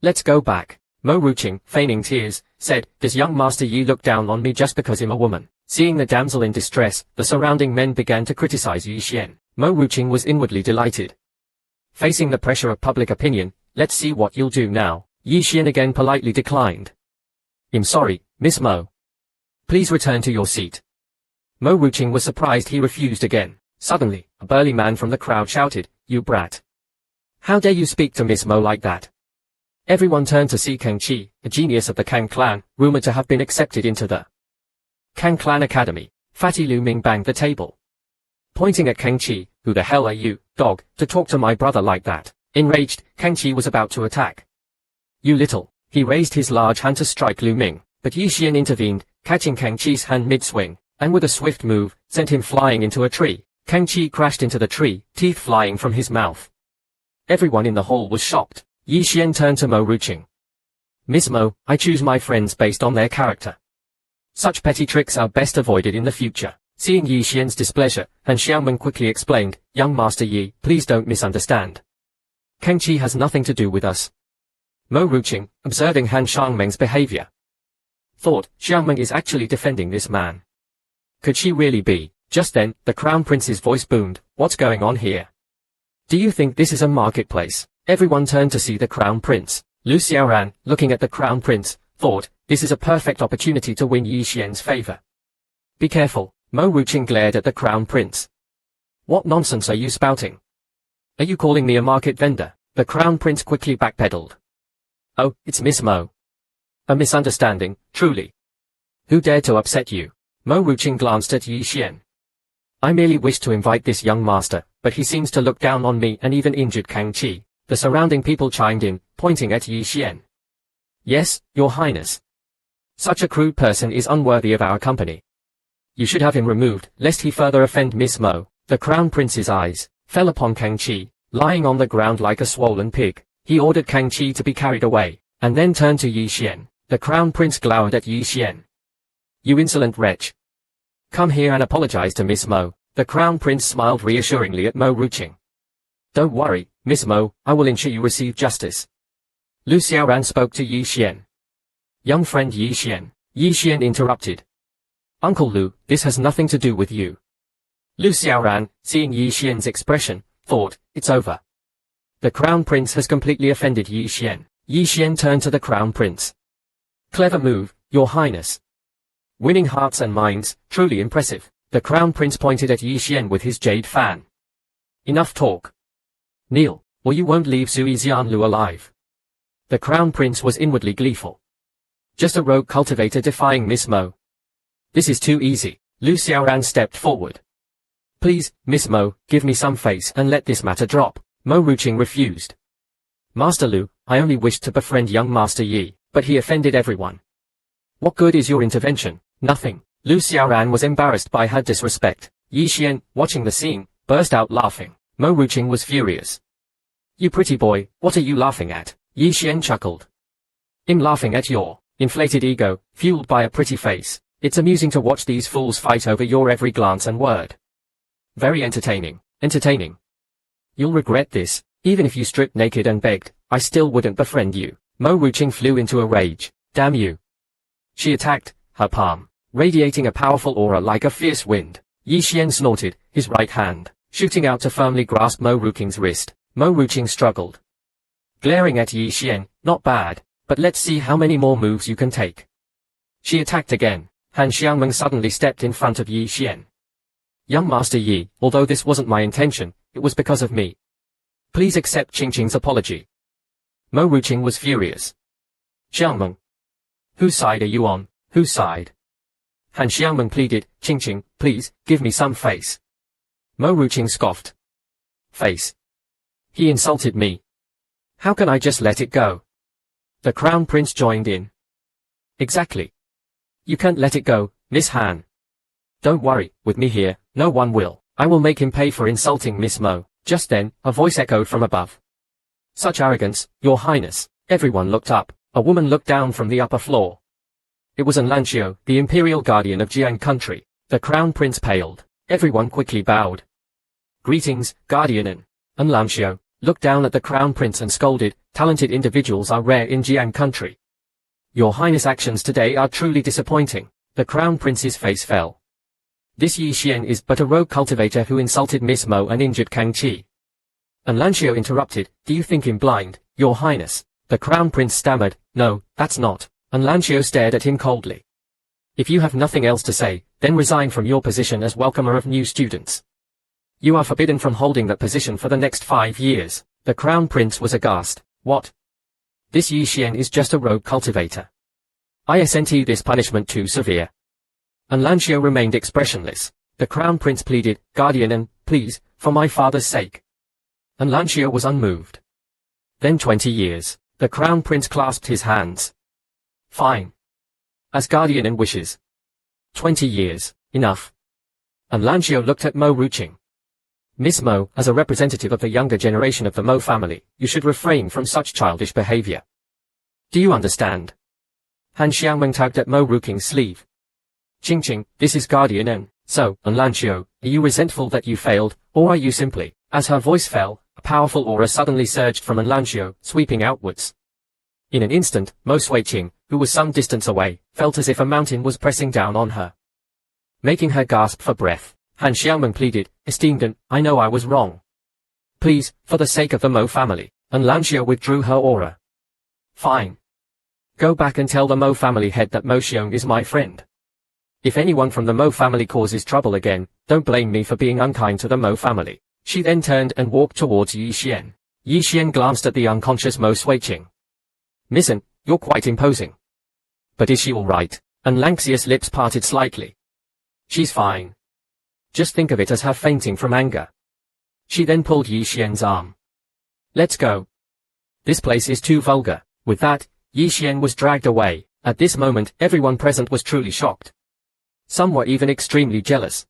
Let's go back. Mo Ruqing, feigning tears, said, does young Master Yi look down on me just because I'm a woman? Seeing the damsel in distress, the surrounding men began to criticize Yi Xian. Mo Ruqing was inwardly delighted. Facing the pressure of public opinion, let's see what you'll do now. Yi Xian again politely declined. I'm sorry, Miss Mo. Please return to your seat. Mo Ruqing was surprised he refused again. Suddenly, a burly man from the crowd shouted, you brat. How dare you speak to Miss Mo like that? Everyone turned to see Kang Qi, a genius of the Kang clan, rumored to have been accepted into the Kang clan academy. Fatty Lu Ming banged the table. Pointing at Kang Qi, who the hell are you, dog, to talk to my brother like that? Enraged, Kang Qi was about to attack. You little. He raised his large hand to strike Lu Ming, but Yi Xian intervened, catching Kang Qi's hand mid-swing, and with a swift move, sent him flying into a tree. Kang Qi crashed into the tree, teeth flying from his mouth. Everyone in the hall was shocked. Yi Xian turned to Mo Ruqing. Miss Mo, I choose my friends based on their character. Such petty tricks are best avoided in the future. Seeing Yi Xian's displeasure, Han Xiangmeng quickly explained, young Master Yi, please don't misunderstand. Kang Qi has nothing to do with us. Mo Ruqing, observing Han Xiangmeng's behavior, thought, Xiangmeng is actually defending this man. Could she really be? Just then, the Crown Prince's voice boomed, what's going on here? Do you think this is a marketplace? Everyone turned to see the Crown Prince. Lu Xiaoran, looking at the Crown Prince, thought, this is a perfect opportunity to win Yi Xian's favor. Be careful. Mo Ruqing glared at the Crown Prince. What nonsense are you spouting? Are you calling me a market vendor? The Crown Prince quickly backpedaled. Oh, it's Miss Mo. A misunderstanding, truly. Who dared to upset you? Mo Ruqing glanced at Yi Xian. I merely wish to invite this young master, but he seems to look down on me and even injured Kang Qi. The surrounding people chimed in, pointing at Yi Xian. Yes, Your Highness. Such a crude person is unworthy of our company. You should have him removed, lest he further offend Miss Mo. The Crown Prince's eyes fell upon Kang Qi, lying on the ground like a swollen pig. He ordered Kang Qi to be carried away, and then turned to Yi Xian. The Crown Prince glowered at Yi Xian. You insolent wretch. Come here and apologize to Miss Mo. The Crown Prince smiled reassuringly at Mo Ruqing. Don't worry, Miss Mo, I will ensure you receive justice. Lu Xiaoran spoke to Yi Xian. Young friend Yi Xian. Yi Xian interrupted. Uncle Lu, this has nothing to do with you. Lu Xiaoran, seeing Yi Xian's expression, thought, it's over. The Crown Prince has completely offended Yi Xian. Yi Xian turned to the Crown Prince. Clever move, Your Highness. Winning hearts and minds, truly impressive. The Crown Prince pointed at Yi Xian with his jade fan. Enough talk. Kneel, or you won't leave Sui Xianlu alive. The Crown Prince was inwardly gleeful. Just a rogue cultivator defying Miss Mo. This is too easy. Lu Xiaoran stepped forward. Please, Miss Mo, give me some face and let this matter drop. Mo Ruqing refused. Master Lu, I only wished to befriend young Master Yi, but he offended everyone. What good is your intervention? Nothing. Lu Xiaoran was embarrassed by her disrespect. Yi Xian, watching the scene, burst out laughing. Mo Ruqing was furious. You pretty boy, what are you laughing at? Yi Xian chuckled. I'm laughing at your inflated ego, fueled by a pretty face. It's amusing to watch these fools fight over your every glance and word. Very entertaining. Entertaining. You'll regret this. Even if you stripped naked and begged, I still wouldn't befriend you. Mo Ruqing flew into a rage. Damn you. She attacked, her palm radiating a powerful aura like a fierce wind. Yi Xian snorted, his right hand shooting out to firmly grasp Mo Ruqing's wrist. Mo Ruqing struggled. Glaring at Yi Xian, not bad, but let's see how many more moves you can take. She attacked again. Han Xiangmeng suddenly stepped in front of Yi Xian. Young Master Yi, although this wasn't my intention, it was because of me. Please accept Qing's apology. Mo Ruqing was furious. Xiangmeng. Whose side are you on? Whose side? Han Xiangmeng pleaded, Qing, please, give me some face. Mo Ruqing scoffed. Face. He insulted me. How can I just let it go? The Crown Prince joined in. Exactly. You can't let it go, Miss Han. Don't worry, with me here, no one will. I will make him pay for insulting Miss Mo. Just then, a voice echoed from above. Such arrogance, Your Highness. Everyone looked up. A woman looked down from the upper floor. It was An Lanio, the Imperial Guardian of Jiang country. The Crown Prince paled. Everyone quickly bowed. Greetings, Guardian An Lanio. looked down at the Crown Prince and scolded, "Talented individuals are rare in Jiang country. Your Highness' actions today are truly disappointing." The Crown Prince's face fell. This Yi Xian is but a rogue cultivator who insulted Miss Mo and injured Kang Qi. An Lanio interrupted, "Do you think him blind, Your Highness?" The Crown Prince stammered, "No, that's not." An Lanio stared at him coldly. "If you have nothing else to say, then resign from your position as welcomer of new students. You are forbidden from holding that position for the next 5 years." The Crown Prince was aghast. "What? This Yi Xian is just a rogue cultivator. Isn't this punishment too severe?" An Lanio remained expressionless. The Crown Prince pleaded, "Guardian An, please, for my father's sake." An Lanio was unmoved. "Then 20 years. The Crown Prince clasped his hands. "Fine. As Guardian An wishes. 20 years, enough." An Lanio looked at Mo Ruqing. "Miss Mo, as a representative of the younger generation of the Mo family, you should refrain from such childish behavior. Do you understand?" Han Xiangmeng tugged at Mo Ruqing's sleeve. "Ching, this is Guardian An. So, An Lanio, are you resentful that you failed, or are you simply..." As her voice fell, a powerful aura suddenly surged from An Lanio, sweeping outwards. In an instant, Mo Suiqing, who was some distance away, felt as if a mountain was pressing down on her, making her gasp for breath. Han Xiangmeng pleaded, "Esteemed An, I know I was wrong. Please, for the sake of the Mo family." An Lanio withdrew her aura. "Fine. Go back and tell the Mo family head that Mo Xiong is my friend. If anyone from the Mo family causes trouble again, don't blame me for being unkind to the Mo family." She then turned and walked towards Yi Xian. Yi Xian glanced at the unconscious Mo Suiqing. "Miss An, you're quite imposing. But is she all right?" An Lanxia's lips parted slightly. "She's fine. Just think of it as her fainting from anger." She then pulled Yi Xian's arm. "Let's go. This place is too vulgar." With that, Yi Xian was dragged away. At this moment, everyone present was truly shocked. Some were even extremely jealous.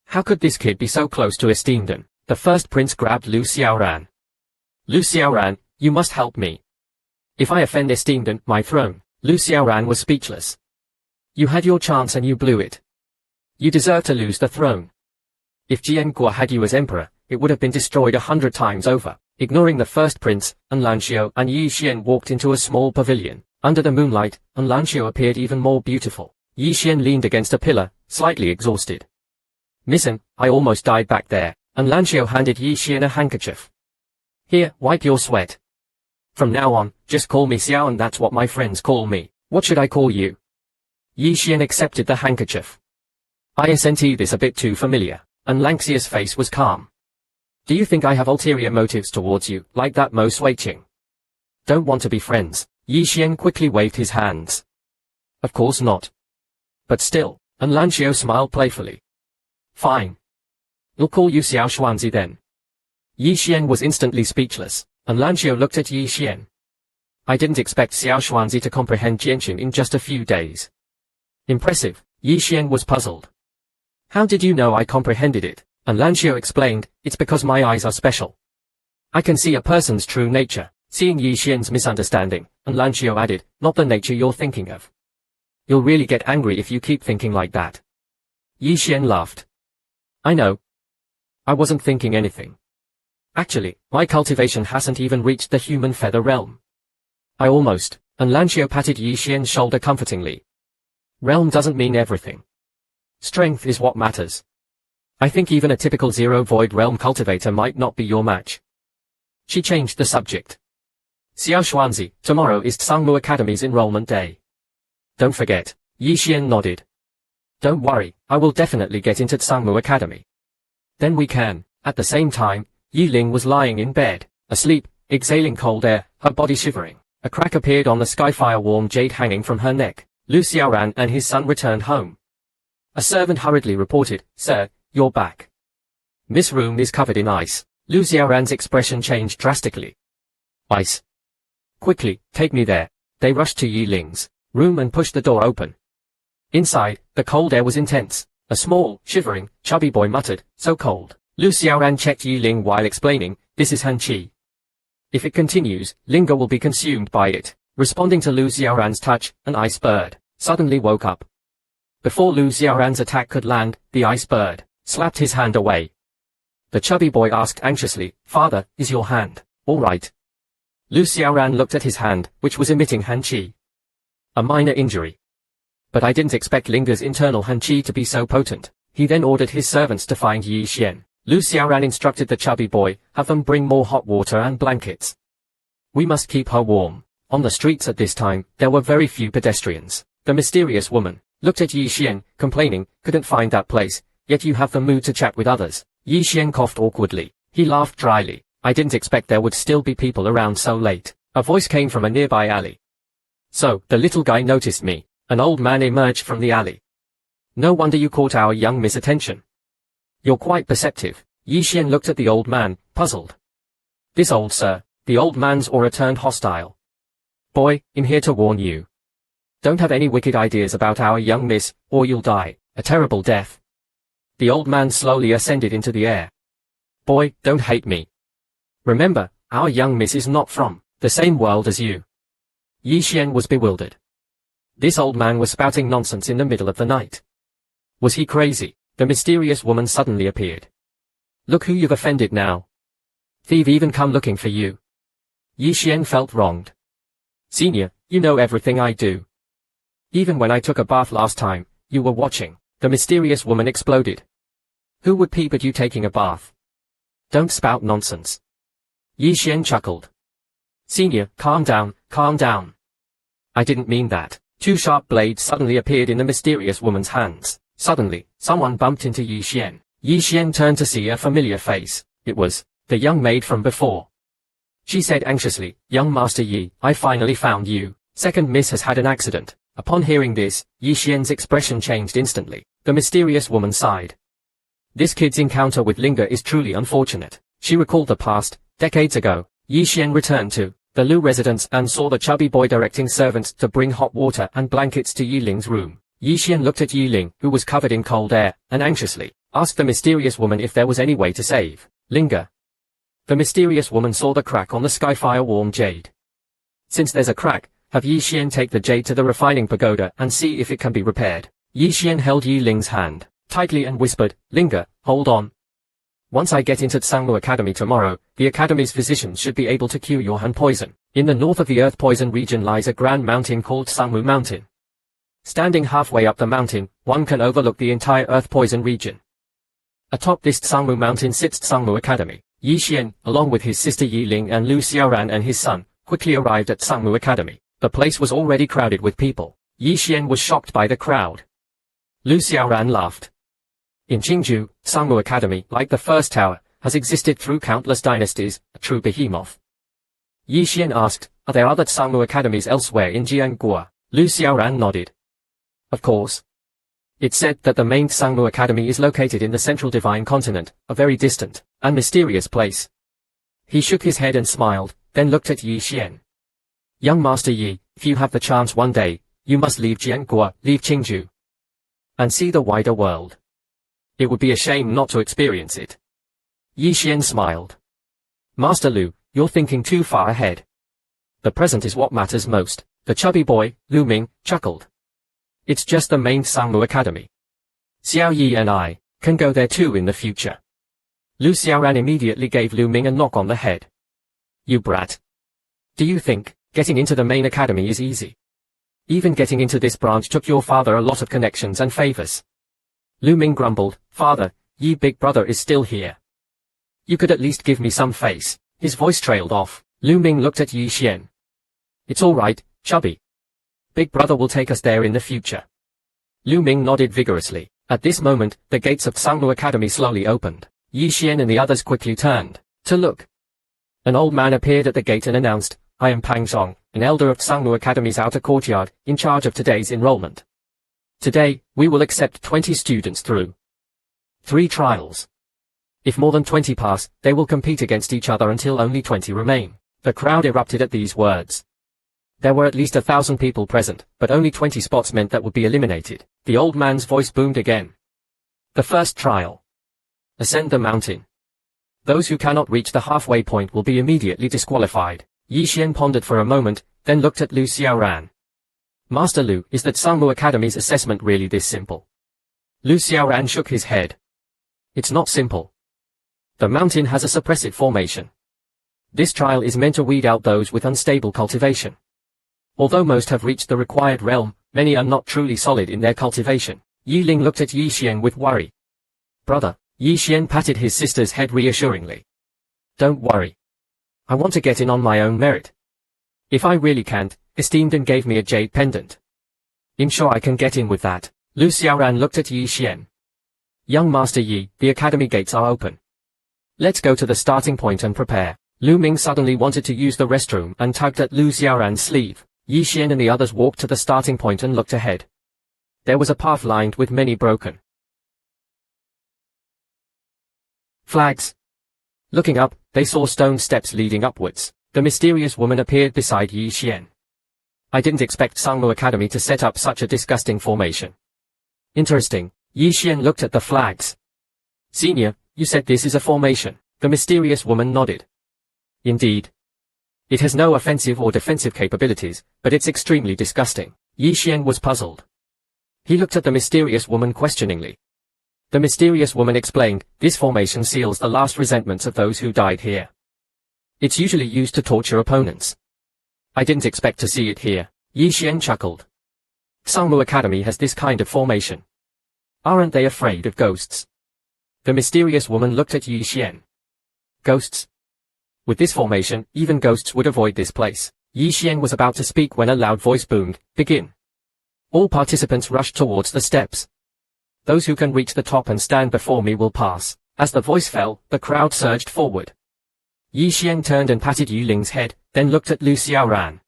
How could this kid be so close to Esteemed An? The first prince grabbed Lu Xiaoran. "Lu Xiaoran, you must help me. If I offend Esteemed An, my throne." Lu Xiaoran was speechless. "You had your chance and you blew it. You deserve to lose the throne. If Jian Guo had you as emperor, it would have been destroyed 100 times over." Ignoring the first prince, An Lanio and Yi Xian walked into a small pavilion. Under the moonlight, An Lanio appeared even more beautiful. Yi Xian leaned against a pillar, slightly exhausted. "Miss An, I almost died back there." An Lanio handed Yi Xian a handkerchief. "Here, wipe your sweat. From now on, just call me Xiao and that's what my friends call me. What should I call you?" Yi Xian accepted the handkerchief. "Isn't this a bit too familiar?" An Lanxia's face was calm. "Do you think I have ulterior motives towards you, like that Mo Suiqing? Don't want to be friends?" Yi Xian quickly waved his hands. "Of course not. But still," An Lanio smiled playfully. "Fine. I'll call you Xiao Xuanzi then." Yi Xian was instantly speechless. An Lanio looked at Yi Xian. "I didn't expect Xiao Xuanzi to comprehend Jianxin in just a few days." "Impressive." Yi Xian was puzzled. "How did you know I comprehended it?" An Lanio explained, "It's because my eyes are special. I can see a person's true nature." Seeing Yi Xian's misunderstanding, An Lanio added, "Not the nature you're thinking of. You'll really get angry if you keep thinking like that." Yi Xian laughed. "I know. I wasn't thinking anything. Actually, my cultivation hasn't even reached the human feather realm. I almost..." An Lanio patted Yi Xian's shoulder comfortingly. "Realm doesn't mean everything. Strength is what matters. I think even a typical zero void realm cultivator might not be your match." She changed the subject. "Xiao Xuanzi, tomorrow is Tsangmu Academy's enrollment day. Don't forget." Yi Xian nodded. "Don't worry, I will definitely get into Tsangmu Academy. Then we can." At the same time, Yi Ling was lying in bed, asleep, exhaling cold air, her body shivering. A crack appeared on the skyfire warm jade hanging from her neck. Lu Xiaoran and his son returned home. A servant hurriedly reported, "Sir, you're back. This room is covered in ice." Lu Xiaoran's expression changed drastically. "Ice? Quickly, take me there." They rushed to Yi Ling's room and pushed the door open. Inside, the cold air was intense. A small, shivering, chubby boy muttered, "So cold." Lu Xiaoran checked Yi Ling while explaining, "This is Han Qi. If it continues, Linga will be consumed by it." Responding to Lu Xiaoran's touch, an ice bird suddenly woke up. Before Lu Xiaoran's attack could land, the ice bird slapped his hand away. The chubby boy asked anxiously, "Father, is your hand all right?" Lu Xiaoran looked at his hand, which was emitting Han Qi. A minor injury. But I didn't expect Linger's internal Han Qi to be so potent. He then ordered his servants to find Yi Xian. Lu Xiaoran instructed the chubby boy, "Have them bring more hot water and blankets. We must keep her warm." On the streets at this time, there were very few pedestrians. The mysterious woman looked at Yi Xian, complaining, "Couldn't find that place, yet you have the mood to chat with others." Yi Xian coughed awkwardly. He laughed dryly. "I didn't expect there would still be people around so late." A voice came from a nearby alley. "So, the little guy noticed me." An old man emerged from the alley. "No wonder you caught our young miss attention. You're quite perceptive." Yi Xian looked at the old man, puzzled. "This old sir." The old man's aura turned hostile. "Boy, I'm here to warn you. Don't have any wicked ideas about our young miss, or you'll die a terrible death." The old man slowly ascended into the air. "Boy, don't hate me. Remember, our young miss is not from the same world as you." Yi Xian was bewildered. This old man was spouting nonsense in the middle of the night. Was he crazy? The mysterious woman suddenly appeared. "Look who you've offended now. They've even come looking for you." Yi Xian felt wronged. "Senior, you know everything I do. Even when I took a bath last time, you were watching." The mysterious woman exploded. "Who would peep at you taking a bath? Don't spout nonsense." Yi Xian chuckled. "Senior, calm down, calm down. I didn't mean that." Two sharp blades suddenly appeared in the mysterious woman's hands. Suddenly, someone bumped into Yi Xian. Yi Xian turned to see a familiar face. It was the young maid from before. She said anxiously, "Young Master Yi, I finally found you. Second miss has had an accident." Upon hearing this, Yi Xian's expression changed instantly. The mysterious woman sighed. This kid's encounter with Linger is truly unfortunate. She recalled the past. Decades ago, Yi Xian returned to the Lu residence and saw the chubby boy directing servants to bring hot water and blankets to Yiling's room. Yi Xian looked at Yiling, who was covered in cold air, and anxiously asked the mysterious woman if there was any way to save Linger. The mysterious woman saw the crack on the Skyfire warm jade. "Since there's a crack, have Yi Xian take the jade to the refining pagoda and see if it can be repaired." Yi Xian held Yiling's hand tightly and whispered, "Linger, hold on. Once I get into Tsangmu Academy tomorrow, the Academy's physicians should be able to cure your hand poison." In the north of the Earth Poison region lies a grand mountain called Tsangmu Mountain. Standing halfway up the mountain, one can overlook the entire Earth Poison region. Atop this Tsangmu Mountain sits Tsangmu Academy. Yi Xian, along with his sister Yiling and Lu Xiaoran and his son, quickly arrived at Tsangmu Academy. The place was already crowded with people. Yi Xian was shocked by the crowd. Lu Xiaoran laughed. In Qingju, Tsangmu Academy, like the first tower, has existed through countless dynasties, a true behemoth. Yi Xian asked, "Are there other Tsangmu Academies elsewhere in Jiangguo?" Lu Xiaoran nodded. "Of course. It's said that the main Tsangmu Academy is located in the central divine continent, a very distant and mysterious place." He shook his head and smiled, then looked at Yi Xian. "Young Master Yi, if you have the chance one day, you must leave Jiangguo, leave Qingju, and see the wider world. It would be a shame not to experience it." Yi Xian smiled. "Master Lu, you're thinking too far ahead. The present is what matters most." The chubby boy, Lu Ming, chuckled. "It's just the main Tsangmu Academy. Xiao Yi and I can go there too in the future." Lu Xiaoran immediately gave Lu Ming a knock on the head. "You brat. Do you think getting into the main academy is easy? Even getting into this branch took your father a lot of connections and favors." Lu Ming grumbled, "Father, Yi big brother is still here. You could at least give me some face." His voice trailed off. Lu Ming looked at Yi Xian. "It's all right, chubby. Big brother will take us there in the future." Lu Ming nodded vigorously. At this moment, the gates of Tsangmu Academy slowly opened. Yi Xian and the others quickly turned to look. An old man appeared at the gate and announced, "I am Pang Zhong, an elder of Tsangmu Academy's outer courtyard, in charge of today's enrollment. Today, we will accept 20 students through 3 trials. If more than 20 pass, they will compete against each other until only 20 remain." The crowd erupted at these words. There were at least 1,000 people present, but only 20 spots meant that would be eliminated. The old man's voice boomed again. "The first trial. Ascend the mountain. Those who cannot reach the halfway point will be immediately disqualified." Yi Xian pondered for a moment, then looked at Lu Xiaoran. "Master Lu, is that Tsangmu Academy's assessment really this simple?" Lu Xiaoran shook his head. "It's not simple. The mountain has a suppressive formation. This trial is meant to weed out those with unstable cultivation. Although most have reached the required realm, many are not truly solid in their cultivation. Yi Ling looked at Yi Xian with worry. Brother, Yi Xian patted his sister's head reassuringly. Don't worry. I want to get in on my own merit. If I really can't, Esteemed and gave me a jade pendant. I'm sure I can get in with that. Lu Xiaoran looked at Yi Xian. Young Master Yi, the academy gates are open. Let's go to the starting point and prepare. Lu Ming suddenly wanted to use the restroom and tugged at Lu Xiaoran's sleeve. Yi Xian and the others walked to the starting point and looked ahead. There was a path lined with many broken flags. Looking up, they saw stone steps leading upwards. The mysterious woman appeared beside Yi Xian. I didn't expect Sangmu Academy to set up such a disgusting formation. Interesting. Yi Xian looked at the flags. Senior, you said this is a formation. The mysterious woman nodded. Indeed. It has no offensive or defensive capabilities, but it's extremely disgusting. Yi Xian was puzzled. He looked at the mysterious woman questioningly. The mysterious woman explained, this formation seals the last resentments of those who died here. It's usually used to torture opponents. I didn't expect to see it here. Yi Xian chuckled. Sangmu Academy has this kind of formation. Aren't they afraid of ghosts? The mysterious woman looked at Yi Xian. Ghosts? With this formation, even ghosts would avoid this place. Yi Xian was about to speak when a loud voice boomed, begin. All participants rushed towards the steps. Those who can reach the top and stand before me will pass. As the voice fell, the crowd surged forward. Yi Xian turned and patted Yu Ling's head, then looked at Lu Xiaoran.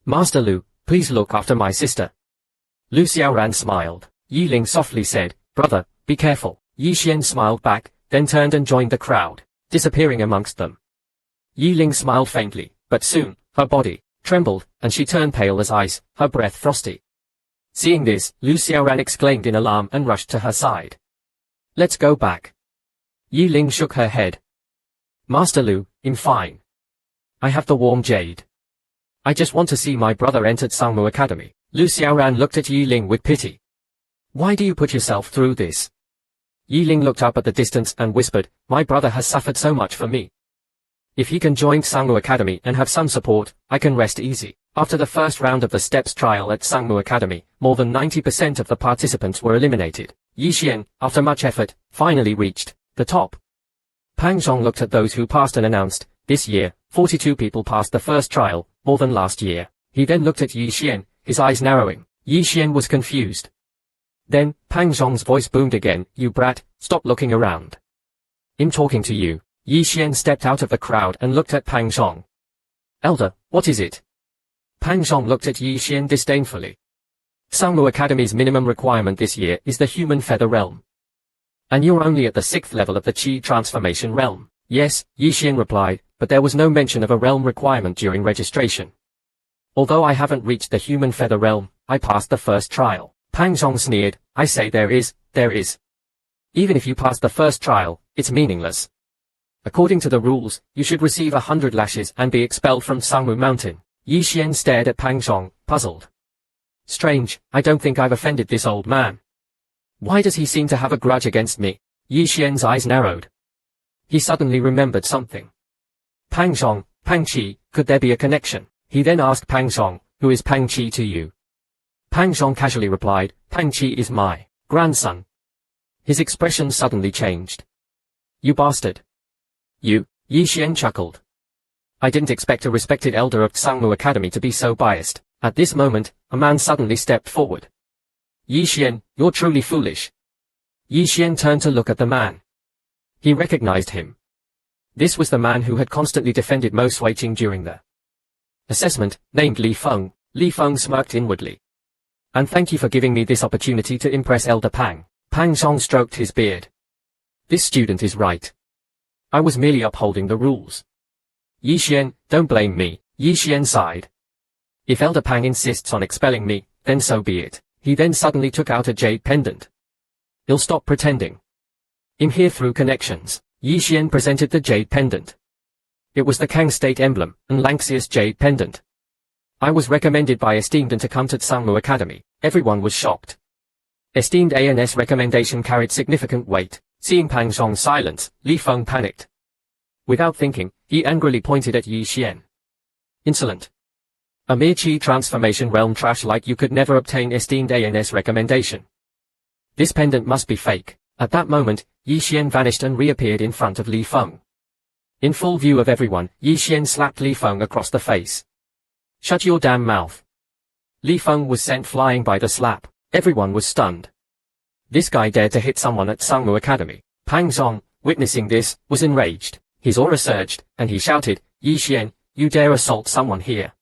Master Lu, please look after my sister. Lu Xiaoran smiled. Yi Ling softly said, brother, be careful. Yi Xian smiled back, then turned and joined the crowd, disappearing amongst them. Yi Ling smiled faintly, but soon, her body trembled, and she turned pale as ice, her breath frosty. Seeing this, Lu Xiaoran exclaimed in alarm and rushed to her side. Let's go back. Yi Ling shook her head. Master Lu, I'm fine. I have the warm jade. I just want to see my brother entered Sangmu Academy. Lu Xiaoran looked at Yi Ling with pity. Why do you put yourself through this? Yi Ling looked up at the distance and whispered, my brother has suffered so much for me. If he can join Sangmu Academy and have some support, I can rest easy. After the first round of the steps trial at Sangmu Academy, more than 90% of the participants were eliminated. Yi Xian, after much effort, finally reached the top. Pang Zhong looked at those who passed and announced, this year, 42 people passed the first trial, more than last year. He then looked at Yi Xian, his eyes narrowing. Yi Xian was confused. Then, Pang Zhong's voice boomed again, you brat, stop looking around. I'm talking to you. Yi Xian stepped out of the crowd and looked at Pang Zhong. Elder, what is it? Pang Zhong looked at Yi Xian disdainfully. Sangmu Academy's minimum requirement this year is the human feather realm. And you're only at the 6th level of the Qi transformation realm. Yes, Yi Xian replied, but there was no mention of a realm requirement during registration. Although I haven't reached the human feather realm, I passed the first trial. Pang Zhong sneered, I say there is. Even if you pass the first trial, it's meaningless. According to the rules, you should receive 100 lashes and be expelled from Sangmu Mountain. Yi Xian stared at Pang Zhong, puzzled. Strange, I don't think I've offended this old man. Why does he seem to have a grudge against me? Yi Xian's eyes narrowed. He suddenly remembered something. Pang Zhong, Pang Qi, could there be a connection? He then asked Pang Zhong, who is Pang Qi to you? Pang Zhong casually replied, Pang Qi is my grandson. His expression suddenly changed. You bastard. You, Yi Xian chuckled. I didn't expect a respected elder of Sangmu Academy to be so biased. At this moment, a man suddenly stepped forward. Yi Xian, you're truly foolish. Yi Xian turned to look at the man. He recognized him. This was the man who had constantly defended Mo Suiqing during the assessment, named Li Feng. Li Feng smirked inwardly. And thank you for giving me this opportunity to impress Elder Pang. Pang Zhong stroked his beard. This student is right. I was merely upholding the rules. Yi Xian, don't blame me. Yi Xian sighed. If Elder Pang insists on expelling me, then so be it. He then suddenly took out a jade pendant. He'll stop pretending. I'm here through connections. Yi Xian presented the jade pendant. It was the Kang State emblem, An Lanio's jade pendant. I was recommended by Esteemed to come to Sangmu Academy. Everyone was shocked. Esteemed AN's recommendation carried significant weight. Seeing Pang Zhong's silence, Li Feng panicked. Without thinking, he angrily pointed at Yi Xian. Insolent. A mere chi transformation realm trash like you could never obtain esteemed ANS recommendation. This pendant must be fake. At that moment, Yi Xian vanished and reappeared in front of Li Feng. In full view of everyone, Yi Xian slapped Li Feng across the face. Shut your damn mouth. Li Feng was sent flying by the slap. Everyone was stunned. This guy dared to hit someone at Sangmu Academy. Pang Zhong, witnessing this, was enraged. His aura surged, and he shouted, Yi Xian, you dare assault someone here.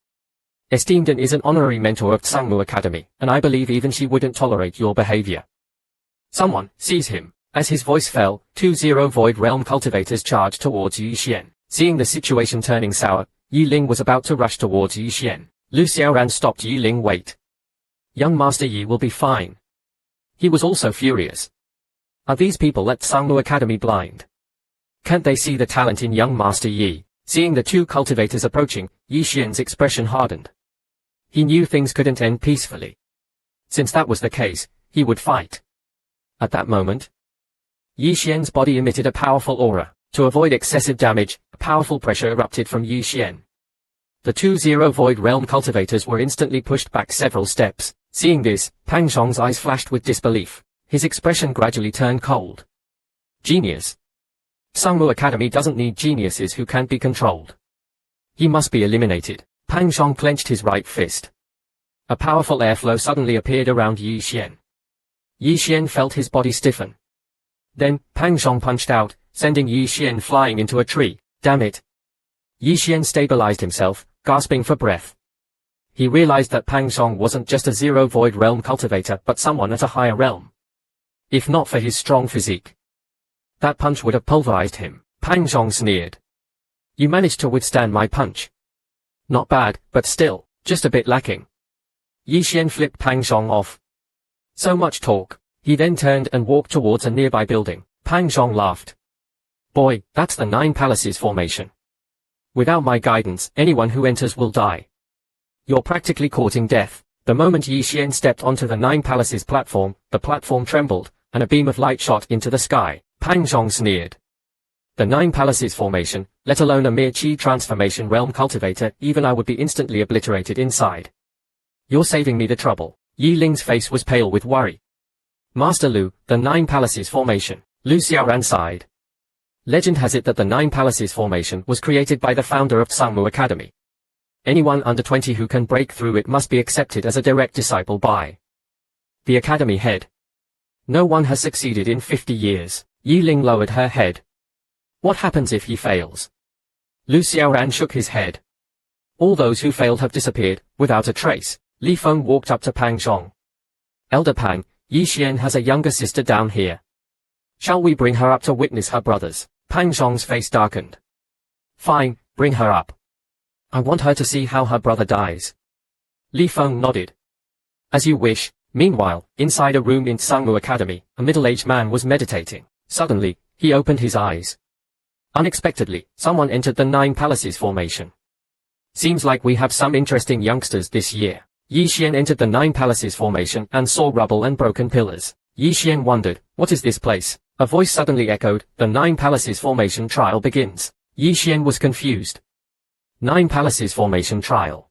Esteemed An is an honorary mentor of Sangmu Academy, and I believe even she wouldn't tolerate your behavior. Someone, seize him. As his voice fell, 2-0 Void Realm cultivators charged towards Yi Xian. Seeing the situation turning sour, Yi Ling was about to rush towards Yi Xian. Lu Xiaoran stopped Yi Ling. Wait. Young Master Yi will be fine. He was also furious. Are these people at Sangmu Academy blind? Can't they see the talent in young Master Yi? Seeing the two cultivators approaching, Yi Xian's expression hardened. He knew things couldn't end peacefully. Since that was the case, he would fight. At that moment, Yi Xian's body emitted a powerful aura. To avoid excessive damage, a powerful pressure erupted from Yi Xian. The 2-0 Void Realm cultivators were instantly pushed back several steps. Seeing this, Pang Zhong's eyes flashed with disbelief. His expression gradually turned cold. Genius. Sangmu Academy doesn't need geniuses who can't be controlled. He must be eliminated. Pang Zhong clenched his right fist. A powerful airflow suddenly appeared around Yi Xian. Yi Xian felt his body stiffen. Then, Pang Zhong punched out, sending Yi Xian flying into a tree. Damn it. Yi Xian stabilized himself, gasping for breath. He realized that Pang Zhong wasn't just a 0 Void Realm cultivator but someone at a higher realm. If not for his strong physique, that punch would have pulverized him. Pang Zhong sneered. You managed to withstand my punch. Not bad, but still, just a bit lacking. Yi Xian flipped Pang Zhong off. So much talk. He then turned and walked towards a nearby building. Pang Zhong laughed. Boy, that's the 9 Palaces formation. Without my guidance, anyone who enters will die. You're practically courting death. The moment Yi Xian stepped onto the 9 Palaces platform, the platform trembled, and a beam of light shot into the sky. Pang Zhong sneered. The 9 Palaces formation, let alone a mere chi transformation realm cultivator, even I would be instantly obliterated inside. You're saving me the trouble. Yi Ling's face was pale with worry. Master Lu, the 9 Palaces formation. Lu Xiaoran sighed. Legend has it that the 9 Palaces formation was created by the founder of Sangmu Academy. Anyone under 20 who can break through it must be accepted as a direct disciple by the Academy head. No one has succeeded in 50 years. Yi Ling lowered her head. What happens if he fails? Lu Xiaoran shook his head. All those who failed have disappeared, without a trace. Li Feng walked up to Pang Zhong. Elder Pang, Yi Xian has a younger sister down here. Shall we bring her up to witness her brothers? Pang Zhong's face darkened. Fine, bring her up. I want her to see how her brother dies. Li Feng nodded. As you wish. Meanwhile, inside a room in Sangmu Academy, a middle-aged man was meditating. Suddenly, he opened his eyes. Unexpectedly, someone entered the 9 Palaces formation. Seems like we have some interesting youngsters this year. Yi Xian entered the 9 Palaces formation and saw rubble and broken pillars. Yi Xian wondered, what is this place? A voice suddenly echoed, the 9 Palaces formation trial begins. Yi Xian was confused. 9 Palaces formation trial.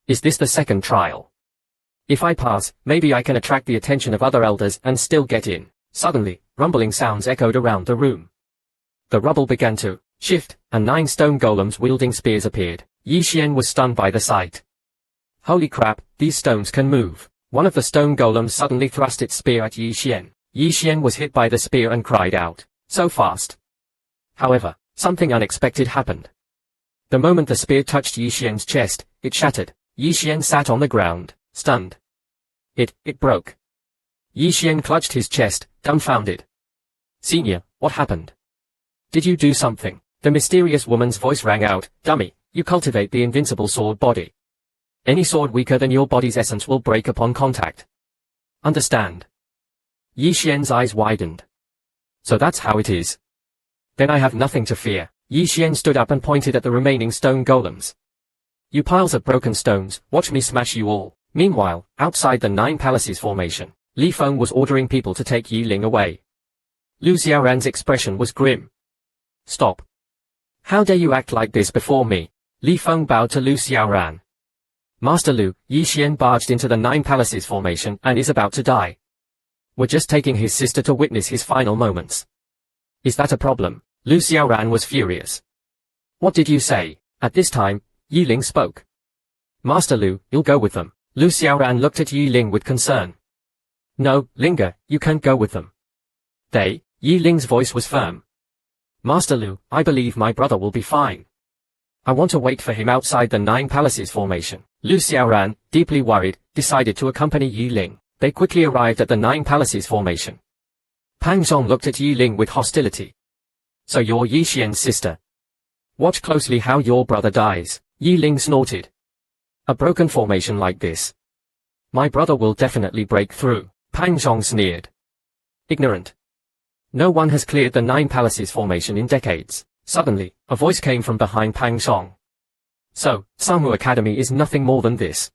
Is this the second trial? If I pass, maybe I can attract the attention of other elders and still get in. Suddenly, rumbling sounds echoed around the room. The rubble began to shift, and 9 stone golems wielding spears appeared. Yi Xian was stunned by the sight. Holy crap, these stones can move. One of the stone golems suddenly thrust its spear at Yi Xian. Yi Xian was hit by the spear and cried out. So fast. However, something unexpected happened. The moment the spear touched Yi Xian's chest, it shattered. Yi Xian sat on the ground, stunned. It broke. Yi Xian clutched his chest, dumbfounded. Senior, what happened? Did you do something? The mysterious woman's voice rang out. Dummy, you cultivate the invincible sword body. Any sword weaker than your body's essence will break upon contact. Understand? Yi Xian's eyes widened. So that's how it is. Then I have nothing to fear. Yi Xian stood up and pointed at the remaining stone golems. You piles of broken stones, watch me smash you all. Meanwhile, outside the 9 Palaces formation, Li Feng was ordering people to take Yi Ling away. Lu Xiaoran's expression was grim. Stop. How dare you act like this before me? Li Feng bowed to Lu Xiaoran. Master Lu, Yi Xian barged into the Nine Palaces formation and is about to die. We're just taking his sister to witness his final moments. Is that a problem? Lu Xiaoran was furious. What did you say? At this time, Yi Ling spoke. Master Lu, you'll go with them. Lu Xiaoran looked at Yi Ling with concern. No, Linger, you can't go with them. Yi Ling's voice was firm. Master Lu, I believe my brother will be fine. I want to wait for him outside the Nine Palaces formation. Lu Xiaoran, deeply worried, decided to accompany Yi Ling. They quickly arrived at the Nine Palaces formation. Pang Zhong looked at Yi Ling with hostility. So you're Yi Xian's sister. Watch closely how your brother dies. Yi Ling snorted. A broken formation like this. My brother will definitely break through. Pang Zhong sneered. Ignorant. No one has cleared the Nine Palaces formation in decades. Suddenly, a voice came from behind Pang Zhong. So, Sangmu Academy is nothing more than this.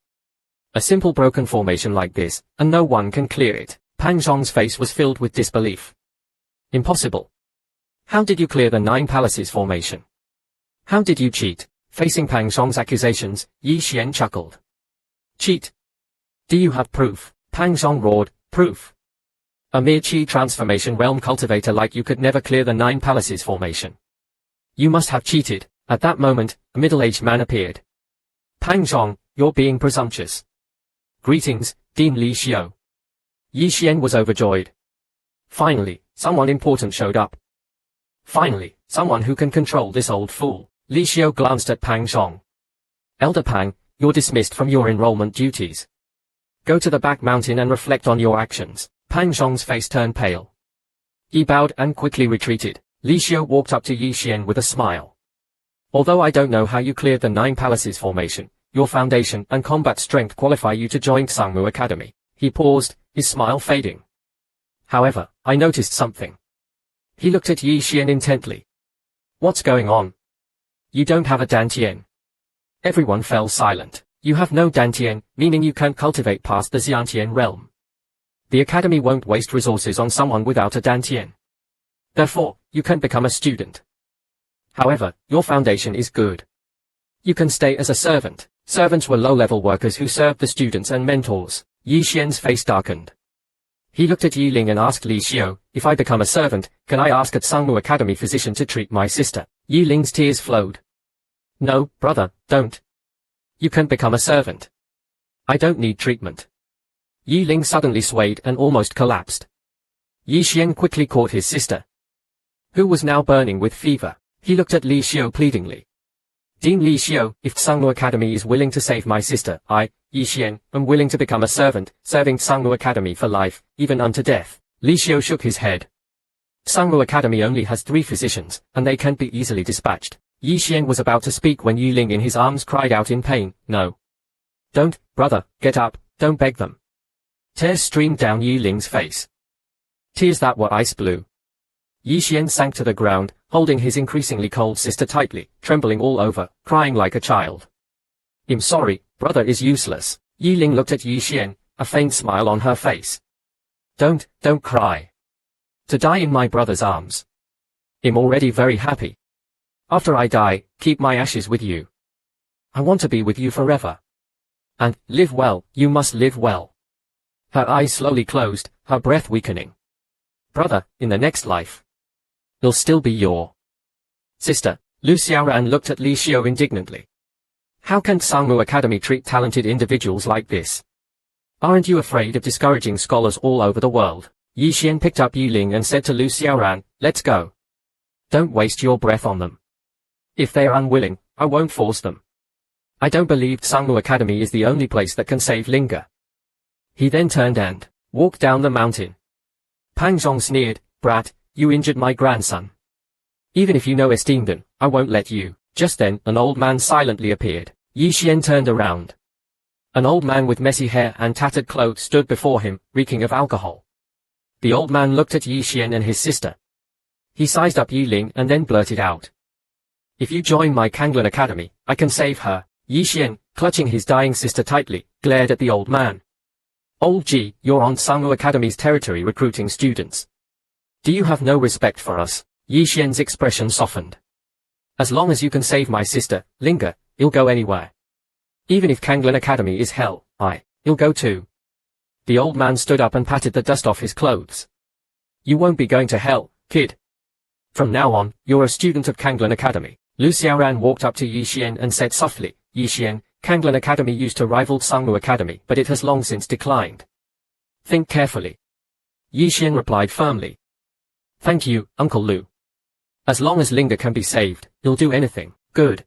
A simple broken formation like this, and no one can clear it. Pang Zhong's face was filled with disbelief. Impossible. How did you clear the Nine Palaces formation? How did you cheat? Facing Pang Zhong's accusations, Yi Xian chuckled. Cheat? Do you have proof? Pang Zhong roared, proof? A mere chi transformation realm cultivator like you could never clear the Nine Palaces formation. You must have cheated. At that moment, a middle-aged man appeared. Pang Zhong, you're being presumptuous. Greetings, Dean Li Xiao. Yi Xian was overjoyed. Finally, someone important showed up. Finally, someone who can control this old fool. Li Xiao glanced at Pang Zhong. Elder Pang, you're dismissed from your enrollment duties. Go to the back mountain and reflect on your actions. Pang Zhong's face turned pale. He bowed and quickly retreated. Li Xiao walked up to Yi Xian with a smile. Although I don't know how you cleared the Nine Palaces formation, your foundation and combat strength qualify you to join Sangmu Academy. He paused, his smile fading. However, I noticed something. He looked at Yi Xian intently. What's going on? You don't have a Dantian. Everyone fell silent. You have no Dantian, meaning you can't cultivate past the Xiantian realm. The academy won't waste resources on someone without a Dantian. Therefore, you can't become a student. However, your foundation is good. You can stay as a servant. Servants were low-level workers who served the students and mentors. Yi Xian's face darkened. He looked at Yi Ling and asked Li Xiao, if I become a servant, can I ask at Sangmu Academy physician to treat my sister? Yi Ling's tears flowed. No, brother, don't. You can't become a servant. I don't need treatment. Yi Ling suddenly swayed and almost collapsed. Yi Xian quickly caught his sister, who was now burning with fever. He looked at Li Xiao pleadingly. Dean Li Xiao, if Sangmu Academy is willing to save my sister, I, Yi Xian, am willing to become a servant, serving Sangmu Academy for life, even unto death. Li Xiao shook his head. Sangmu Academy only has 3 physicians, and they can't be easily dispatched. Yi Xian was about to speak when Yi Ling in his arms cried out in pain, no. Don't, brother, get up, don't beg them. Tears streamed down Yi Ling's face. Tears that were ice blue. Yi Xian sank to the ground, holding his increasingly cold sister tightly, trembling all over, crying like a child. I'm sorry, brother is useless. Yi Ling looked at Yi Xian, a faint smile on her face. Don't cry. To die in my brother's arms. I'm already very happy. After I die, keep my ashes with you. I want to be with you forever. And, live well, you must live well. Her eyes slowly closed, her breath weakening. Brother, in the next life, will still be your sister. Lu Xiaoran looked at Li Xiao indignantly. How can Sangmu Academy treat talented individuals like this? Aren't you afraid of discouraging scholars all over the world? Yi Xian picked up Yi Ling and said to Lu Xiaoran, let's go. Don't waste your breath on them. If they are unwilling, I won't force them. I don't believe Sangmu Academy is the only place that can save Linger. He then turned and walked down the mountain. Pang Zhong sneered, brat, you injured my grandson. Even if you know esteem them, I won't let you. Just then, an old man silently appeared. Yi Xian turned around. An old man with messy hair and tattered clothes stood before him, reeking of alcohol. The old man looked at Yi Xian and his sister. He sized up Yi Ling and then blurted out. If you join my Kanglan Academy, I can save her. Yi Xian, clutching his dying sister tightly, glared at the old man. Old Ji, you're on Sangmu Academy's territory recruiting students. Do you have no respect for us? Yi Xian's expression softened. As long as you can save my sister, Linga, I'll go anywhere. Even if Kanglan Academy is hell, I'll go too. The old man stood up and patted the dust off his clothes. You won't be going to hell, kid. From now on, you're a student of Kanglan Academy. Lu Xiaoran walked up to Yi Xian and said softly, Yi Xian, Kanglan Academy used to rival Sangmu Academy, but it has long since declined. Think carefully. Yi Xian replied firmly. Thank you, Uncle Lu. As long as Linga can be saved, he'll do anything. Good.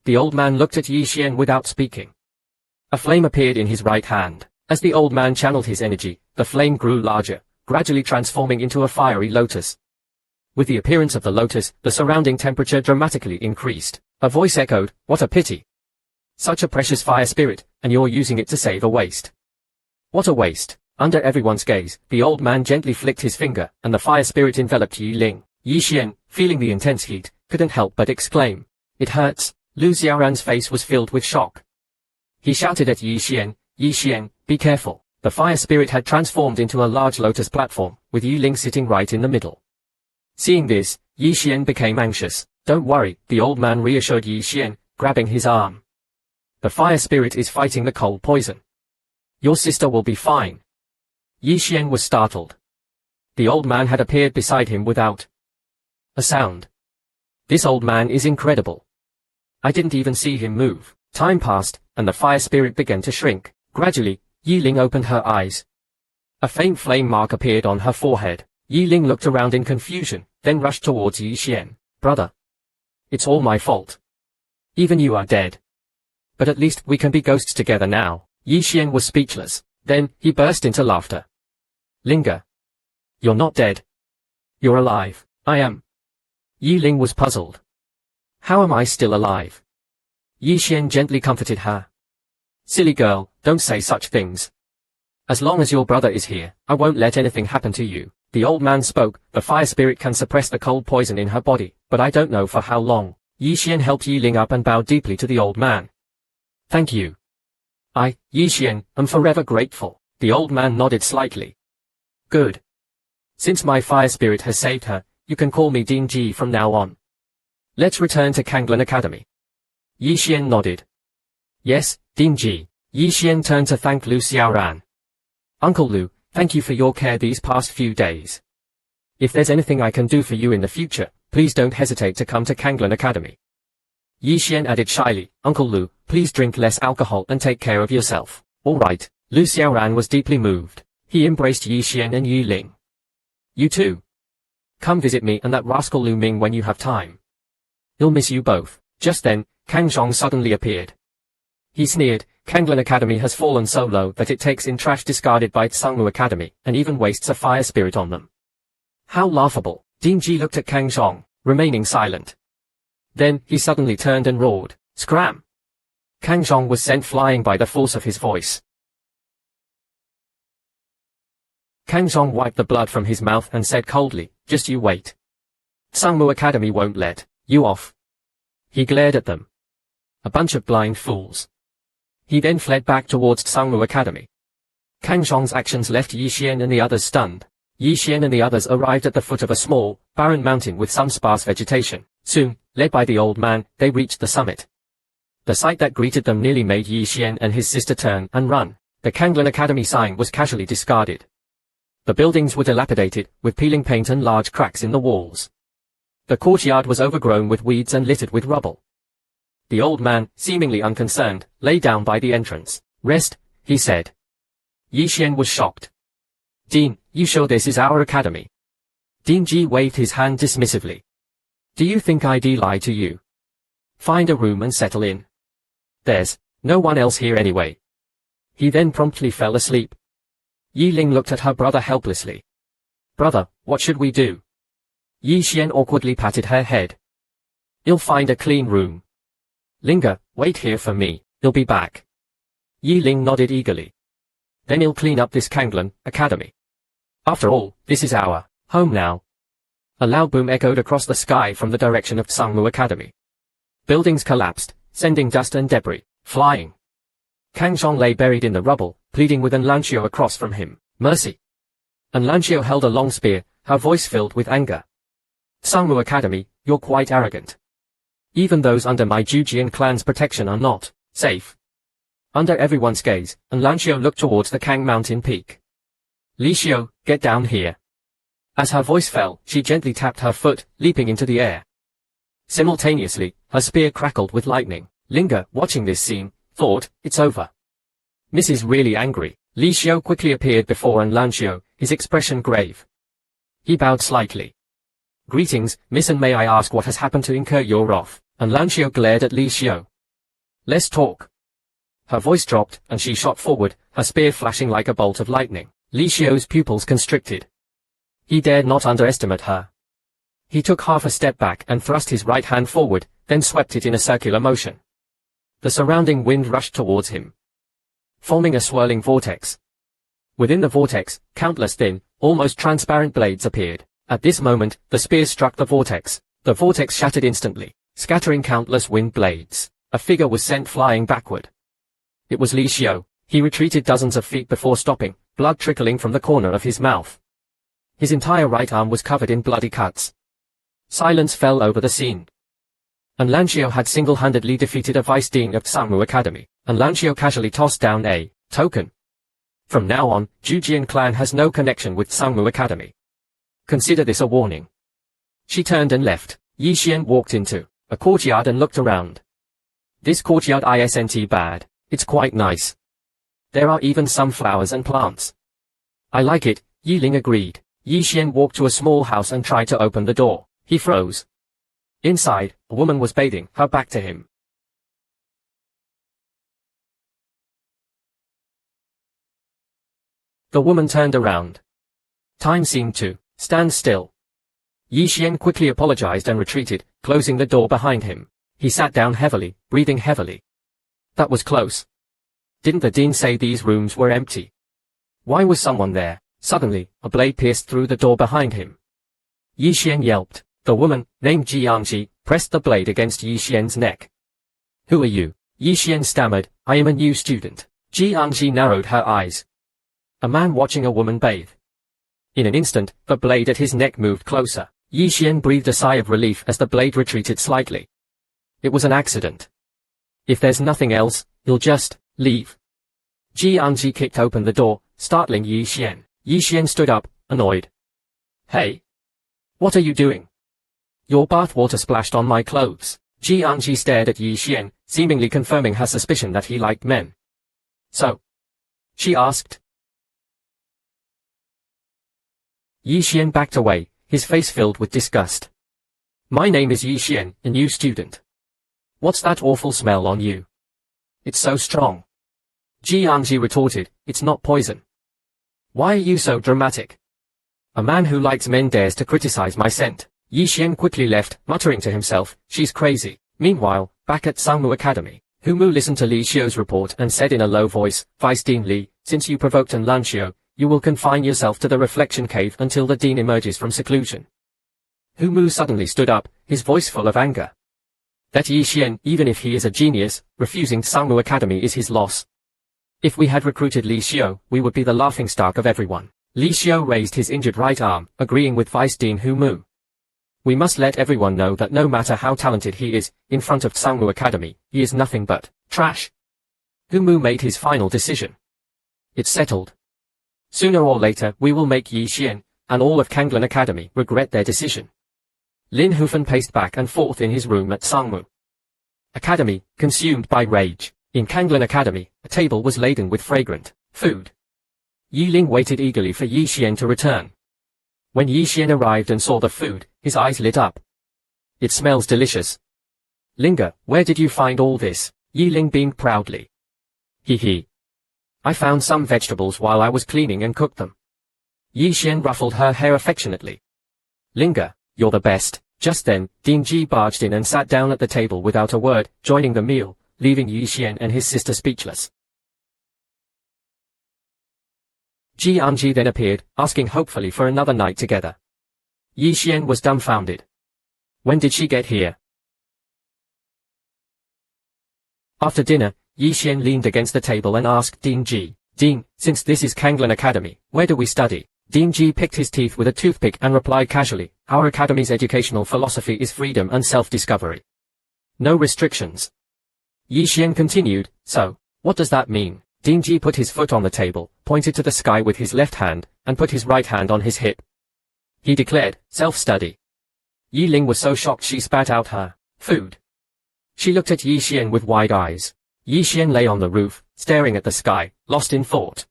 The old man looked at Yi Xian without speaking. A flame appeared in his right hand. As the old man channeled his energy, the flame grew larger, gradually transforming into a fiery lotus. With the appearance of the lotus, the surrounding temperature dramatically increased. A voice echoed, what a pity. Such a precious fire spirit, and you're using it to save a waste. What a waste. Under everyone's gaze, the old man gently flicked his finger, and the fire spirit enveloped Yi Ling. Yi Xian, feeling the intense heat, couldn't help but exclaim. It hurts. Lu Xiaoran's face was filled with shock. He shouted at Yi Xian, be careful. The fire spirit had transformed into a large lotus platform, with Yi Ling sitting right in the middle. Seeing this, Yi Xian became anxious. Don't worry, the old man reassured Yi Xian, grabbing his arm. The fire spirit is fighting the cold poison. Your sister will be fine. Yi Xian was startled. The old man had appeared beside him without a sound. This old man is incredible. I didn't even see him move. Time passed, and the fire spirit began to shrink. Gradually, Yi Ling opened her eyes. A faint flame mark appeared on her forehead. Yi Ling looked around in confusion, then rushed towards Yi Xian. Brother. It's all my fault. Even you are dead. But at least we can be ghosts together now. Yi Xian was speechless. Then, he burst into laughter. Linga. You're not dead. You're alive. I am. Yi Ling was puzzled. How am I still alive? Yi Xian gently comforted her. Silly girl, don't say such things. As long as your brother is here, I won't let anything happen to you. The old man spoke. The fire spirit can suppress the cold poison in her body, but I don't know for how long. Yi Xian helped Yi Ling up and bowed deeply to the old man. Thank you. I, Yi Xian, am forever grateful. The old man nodded slightly. Good. Since my fire spirit has saved her, you can call me Ding Ji from now on. Let's return to Kanglan Academy. Yi Xian nodded. Yes, Ding Ji. Yi Xian turned to thank Lu Xiaoran. Uncle Lu, thank you for your care these past few days. If there's anything I can do for you in the future, please don't hesitate to come to Kanglan Academy. Yi Xian added shyly, Uncle Lu, please drink less alcohol and take care of yourself. All right. Lu Xiaoran was deeply moved. He embraced Yi Xian and Yi Ling. You too. Come visit me and that rascal Lu Ming when you have time. He'll miss you both. Just then, Kang Zhong suddenly appeared. He sneered, Kanglan Academy has fallen so low that it takes in trash discarded by Sangmu Academy, and even wastes a fire spirit on them. How laughable. Ding Ji looked at Kang Zhong, remaining silent. Then, he suddenly turned and roared, Scram! Kang Zhong was sent flying by the force of his voice. Kang Zhong wiped the blood from his mouth and said coldly, just you wait. Sangmu Academy won't let you off. He glared at them. A bunch of blind fools. He then fled back towards Sangmu Academy. Kang Zhong's actions left Yi Xian and the others stunned. Yi Xian and the others arrived at the foot of a small, barren mountain with some sparse vegetation. Soon, led by the old man, they reached the summit. The sight that greeted them nearly made Yi Xian and his sister turn and run. The Kanglan Academy sign was casually discarded. The buildings were dilapidated, with peeling paint and large cracks in the walls. The courtyard was overgrown with weeds and littered with rubble. The old man, seemingly unconcerned, lay down by the entrance. Rest, he said. Yi Xian was shocked. Dean, you sure this is our academy? Ding Ji waved his hand dismissively. Do you think I'd lie to you? Find a room and settle in. There's no one else here anyway. He then promptly fell asleep. Yi Ling looked at her brother helplessly. Brother, what should we do? Yi Xian awkwardly patted her head. You'll find a clean room. Linga, wait here for me, he'll be back. Yi Ling nodded eagerly. Then he'll clean up this Kanglan Academy. After all, this is our home now. A loud boom echoed across the sky from the direction of Sangmu Academy. Buildings collapsed, sending dust and debris flying. Kang Zhong lay buried in the rubble, pleading with An Lanio across from him. Mercy. An Lanio held a long spear, her voice filled with anger. Sangmu Academy, you're quite arrogant. Even those under my Jujian clan's protection are not safe. Under everyone's gaze, An Lanio looked towards the Kang mountain peak. Li Xiu, get down here. As her voice fell, she gently tapped her foot, leaping into the air. Simultaneously, her spear crackled with lightning. Linga, watching this scene, thought, it's over. Mrs. really angry. Li Xiu quickly appeared before An Lanio, his expression grave. He bowed slightly. Greetings, Miss, and may I ask what has happened to incur your wrath? An Lanio glared at Li Xiu. Let's talk. Her voice dropped, and she shot forward, her spear flashing like a bolt of lightning. Li Xiu's pupils constricted. He dared not underestimate her. He took half a step back and thrust his right hand forward, then swept it in a circular motion. The surrounding wind rushed towards him, forming a swirling vortex. Within the vortex, countless thin, almost transparent blades appeared. At this moment, the spear struck the vortex. The vortex shattered instantly, scattering countless wind blades. A figure was sent flying backward. It was Li Xiu. He retreated dozens of feet before stopping, blood trickling from the corner of his mouth. His entire right arm was covered in bloody cuts. Silence fell over the scene. An Lanio had single-handedly defeated a vice dean of Sangmu Academy. An Lanio casually tossed down a token. From now on, Jujian clan has no connection with Sangmu Academy. Consider this a warning. She turned and left. Yi Xian walked into a courtyard and looked around. This courtyard isn't bad. It's quite nice. There are even some flowers and plants. I like it, Yi Ling agreed. Yi Xian walked to a small house and tried to open the door. He froze. Inside, a woman was bathing, her back to him. The woman turned around. Time seemed to stand still. Yi Xian quickly apologized and retreated, closing the door behind him. He sat down heavily, breathing heavily. That was close. Didn't the dean say these rooms were empty? Why was someone there? Suddenly, a blade pierced through the door behind him. Yi Xian yelped. The woman, named Jiangji, pressed the blade against Yi Xian's neck. Who are you? Yi Xian stammered, I am a new student. Jiangji narrowed her eyes. A man watching a woman bathe. In an instant, the blade at his neck moved closer. Yi Xian breathed a sigh of relief as the blade retreated slightly. It was an accident. If there's nothing else, you'll just leave. Jiangji kicked open the door, startling Yi Xian. Yi Xian stood up, annoyed. Hey! What are you doing? Your bathwater splashed on my clothes. Jiangji stared at Yi Xian, seemingly confirming her suspicion that he liked men. So? She asked. Yi Xian backed away, his face filled with disgust. My name is Yi Xian, a new student. What's that awful smell on you? It's so strong. Jiangji retorted, it's not poison. Why are you so dramatic? A man who likes men dares to criticize my scent. Yi Xian quickly left, muttering to himself, she's crazy. Meanwhile, back at Sangmu Academy, Humu listened to Li Xiu's report and said in a low voice, Vice Dean Li, since you provoked An Lanio, you will confine yourself to the reflection cave until the dean emerges from seclusion. Humu suddenly stood up, his voice full of anger. That Yi Xian, even if he is a genius, refusing Sangmu Academy is his loss. If we had recruited Li Xiu, we would be the laughingstock of everyone. Li Xiu raised his injured right arm, agreeing with Vice Dean Humu. We must let everyone know that no matter how talented he is, in front of Sangmu Academy, he is nothing but trash. Humu made his final decision. It's settled. Sooner or later, we will make Yi Xian, and all of Kanglan Academy, regret their decision. Lin Hufen paced back and forth in his room at Sangmu Academy, consumed by rage. In Kanglan Academy, a table was laden with fragrant food. Yi Ling waited eagerly for Yi Xian to return. When Yi Xian arrived and saw the food, his eyes lit up. It smells delicious. Linga, where did you find all this? Yi Ling beamed proudly. He. I found some vegetables while I was cleaning and cooked them. Yi Xian ruffled her hair affectionately. Linga, you're the best. Just then, Ding Ji barged in and sat down at the table without a word, joining the meal, leaving Yi Xian and his sister speechless. Jiangji then appeared, asking hopefully for another night together. Yi Xian was dumbfounded. When did she get here? After dinner, Yi Xian leaned against the table and asked Ding Ji, Ding, since this is Kanglan Academy, where do we study? Dean Ji picked his teeth with a toothpick and replied casually, "Our academy's educational philosophy is freedom and self-discovery. No restrictions." Yi Xian continued, "So, what does that mean?" Dean Ji put his foot on the table, pointed to the sky with his left hand, and put his right hand on his hip. He declared, "Self-study." Yi Ling was so shocked she spat out her food. She looked at Yi Xian with wide eyes. Yi Xian lay on the roof, staring at the sky, lost in thought.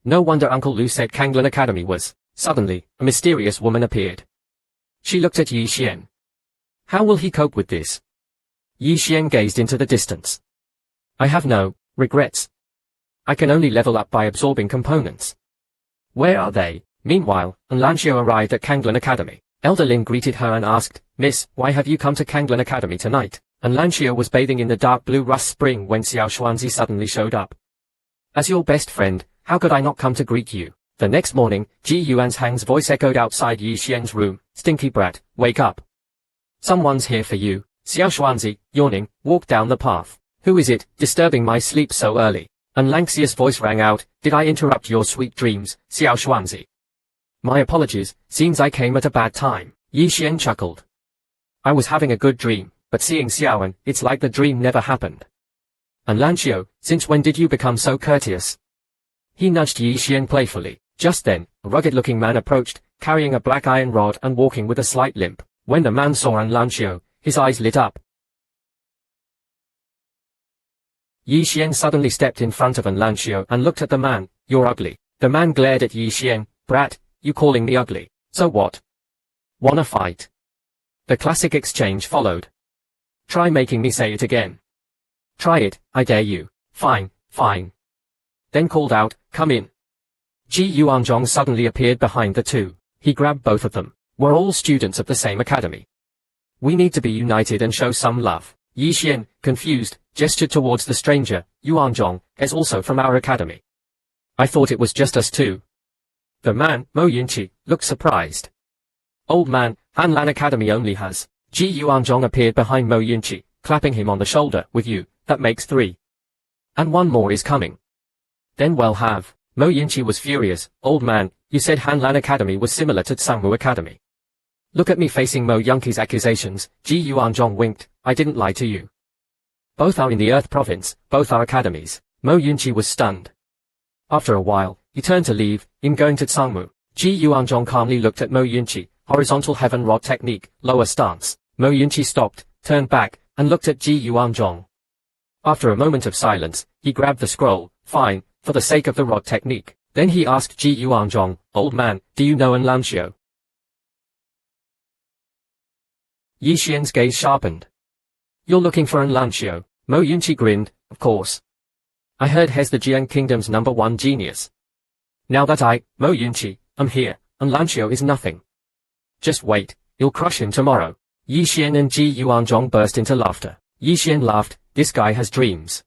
No wonder Uncle Lu said Kanglan Academy was. Suddenly, a mysterious woman appeared. She looked at Yi Xian. How will he cope with this? Yi Xian gazed into the distance. I have no regrets. I can only level up by absorbing components. Where are they? Meanwhile, An Lanio arrived at Kanglan Academy. Elder Lin greeted her and asked, "Miss, why have you come to Kanglan Academy tonight?" An Lanio was bathing in the dark blue rust spring when Xiao Xuanzi suddenly showed up. As your best friend, how could I not come to greet you? The next morning, Ji Yuan's Hang's voice echoed outside Yi Xian's room, "Stinky brat, wake up. Someone's here for you." Xiao Xuanzi, yawning, walked down the path. "Who is it, disturbing my sleep so early?" An Lanxia's voice rang out, "Did I interrupt your sweet dreams, Xiao Xuanzi?" "My apologies, seems I came at a bad time." Yi Xian chuckled. "I was having a good dream, but seeing Xiaoan, it's like the dream never happened." An Lanio, since when did you become so courteous? He nudged Yi Xian playfully. Just then, a rugged-looking man approached, carrying a black iron rod and walking with a slight limp. When the man saw An Lanio, his eyes lit up. Yi Xian suddenly stepped in front of An Lanio and looked at the man. "You're ugly." The man glared at Yi Xian. "Brat, you calling me ugly? So what? Wanna fight?" The classic exchange followed. "Try making me say it again." "Try it, I dare you." "Fine, fine." Then called out, "Come in." Ji Yuanzhong suddenly appeared behind the two. He grabbed both of them. "We're all students of the same academy. We need to be united and show some love." Yi Xian, confused, gestured towards the stranger. "Yuanzhong is also from our academy. I thought it was just us two." The man, Mo Yunqi, looked surprised. "Old man, Han Lan Academy only has." Ji Yuanzhong appeared behind Mo Yunqi, clapping him on the shoulder. "With you, that makes 3. And one more is coming." "Then we'll have." Mo Yunqi was furious. "Old man, you said Han Lan Academy was similar to Tsangmu Academy." "Look at me facing Mo Yunqi's accusations." Ji Yuanzhong winked. "I didn't lie to you. Both are in the Earth Province, both are academies." Mo Yunqi was stunned. After a while, he turned to leave. "I'm going to Tsangmu." Ji Yuanzhong calmly looked at Mo Yunqi. Horizontal heaven rod technique, lower stance. Mo Yunqi stopped, turned back, and looked at Ji Yuanzhong. After a moment of silence, he grabbed the scroll. "Fine, for the sake of the rod technique." Then he asked Ji Yuanzhong, "Old man, do you know An Lanio?" Yi Xian's gaze sharpened. "You're looking for An Lanio?" Mo Yunqi grinned. "Of course. I heard he's the Jiang Kingdom's #1 genius. Now that Mo Yunqi, am here, An Lanio is nothing. Just wait, you'll crush him tomorrow." Yi Xian and Ji Yuanzhong burst into laughter. Yi Xian laughed. "This guy has dreams."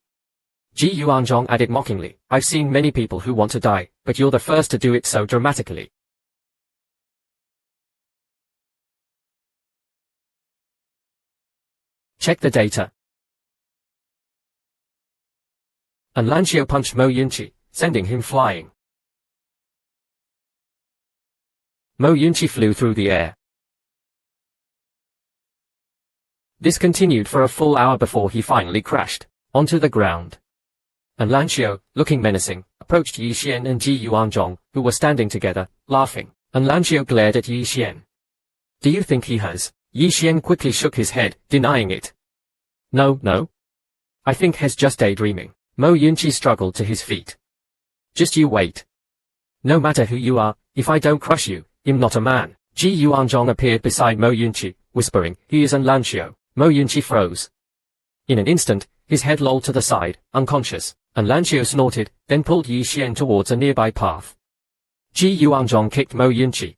Ji Yuanzhong added mockingly, "I've seen many people who want to die, but you're the first to do it so dramatically." Check the data. An Lanio punched Mo Yunqi, sending him flying. Mo Yunqi flew through the air. This continued for a full hour before he finally crashed onto the ground. An Lanio, looking menacing, approached Yi Xian and Ji Yuanzhong, who were standing together, laughing. An Lanio glared at Yi Xian. "Do you think he has?" Yi Xian quickly shook his head, denying it. No. I think he's just daydreaming." Mo Yunqi struggled to his feet. "Just you wait. No matter who you are, if I don't crush you, I'm not a man." Ji Yuanzhong appeared beside Mo Yunqi, whispering, "He is An Lanio." Mo Yunqi froze. In an instant, his head lolled to the side, unconscious. An Lanio snorted, then pulled Yi Xian towards a nearby path. Ji Yuanzhong kicked Mo Yunqi.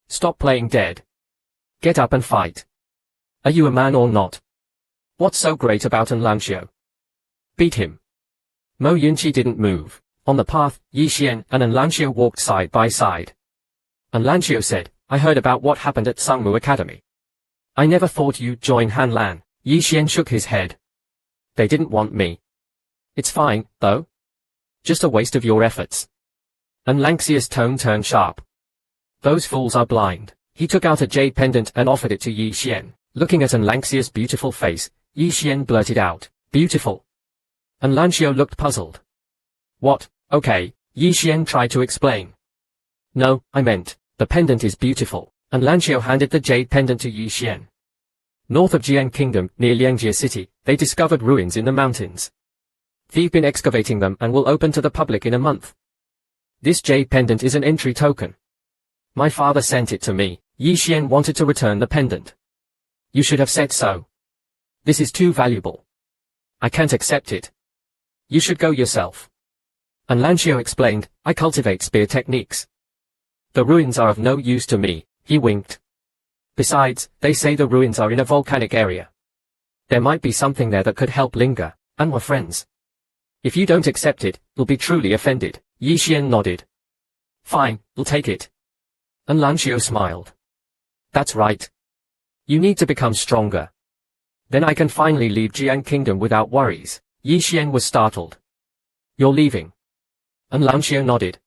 "Stop playing dead. Get up and fight. Are you a man or not? What's so great about An Lanio? Beat him." Mo Yunqi didn't move. On the path, Yi Xian and An Lanio walked side by side. An Lanio said, "I heard about what happened at Tsangmu Academy. I never thought you'd join Han Lan." Yi Xian shook his head. "They didn't want me. It's fine, though. Just a waste of your efforts." An Lanxia's tone turned sharp. Those fools are blind. He took out a jade pendant and offered it to Yi Xian. Looking at An Lanio's beautiful face, Yi Xian blurted out, "Beautiful." An Lanio looked puzzled. "What? Okay," Yi Xian tried to explain. "No, I meant, the pendant is beautiful." An Lanio handed the jade pendant to Yi Xian. North of Jian Kingdom, near Ning City, they discovered ruins in the mountains. They've been excavating them and will open to the public in a month. This jade pendant is an entry token. My father sent it to me. Yi Xian wanted to return the pendant. "You should have said so. This is too valuable. I can't accept it. You should go yourself." An Lanio explained, "I cultivate spear techniques. The ruins are of no use to me." He winked. "Besides, they say the ruins are in a volcanic area. There might be something there that could help Linga, and we're friends. If you don't accept it, we'll be truly offended." Yi Xian nodded. "Fine, we'll take it." An Lanio smiled. "That's right. You need to become stronger. Then I can finally leave Jian Kingdom without worries." Yi Xian was startled. "You're leaving?" An Lanio nodded.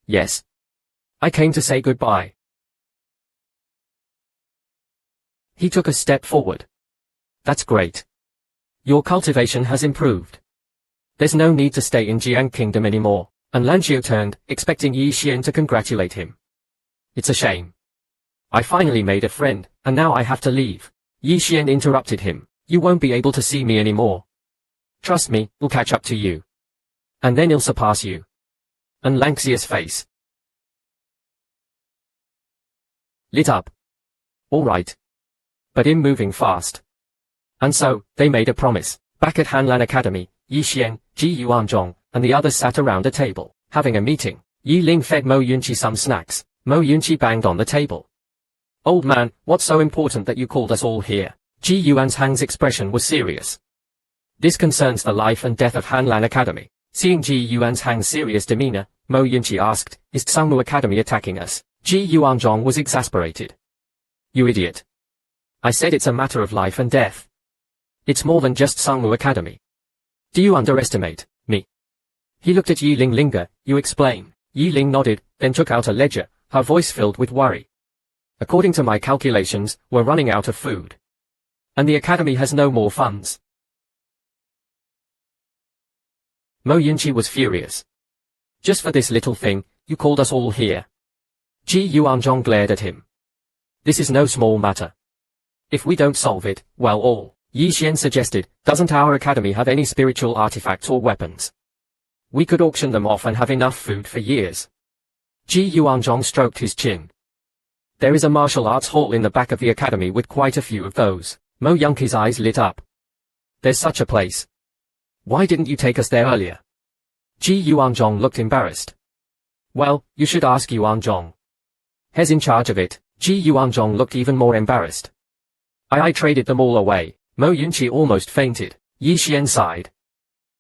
"Yes. I came to say goodbye." He took a step forward. "That's great. Your cultivation has improved. There's no need to stay in Jian Kingdom anymore." An Lanio turned, expecting Yi Xian to congratulate him. "It's a shame. I finally made a friend, and now I have to leave." Yi Xian interrupted him. "You won't be able to see me anymore. Trust me, we'll catch up to you. And then he'll surpass you." An Lanio's face lit up. "All right. But I'm moving fast." And so, they made a promise. Back at Hanlan Academy, Yi Xian, Ji Yuanzhong, and the others sat around a table, having a meeting. Yi Ling fed Mo Yunqi some snacks. Mo Yunqi banged on the table. "Old man, what's so important that you called us all here?" Ji Yuanzhang's expression was serious. "This concerns the life and death of Hanlan Academy." Seeing Ji Yuanzhang's serious demeanor, Mo Yunqi asked, "Is Tangu Academy attacking us?" Ji Yuanzhong was exasperated. "You idiot. I said it's a matter of life and death. It's more than just Tangu Academy. Do you underestimate me?" He looked at Yi Ling. "Linga, you explain." Yi Ling nodded, then took out a ledger, her voice filled with worry. "According to my calculations, we're running out of food. And the academy has no more funds." Mo Yunqi was furious. "Just for this little thing, you called us all here?" Ji Yuanzhong glared at him. "This is no small matter. If we don't solve it, well all." Yi Xian suggested, "Doesn't our academy have any spiritual artifacts or weapons? We could auction them off and have enough food for years." Ji Yuanzhong stroked his chin. "There is a martial arts hall in the back of the academy with quite a few of those." Mo Yunqi's eyes lit up. "There's such a place. Why didn't you take us there earlier?" Ji Yuanzhong looked embarrassed. "Well, you should ask Yuanzhong. He's in charge of it." Ji Yuanzhong looked even more embarrassed. I traded them all away." Mo Yunqi almost fainted. Yi Xian sighed.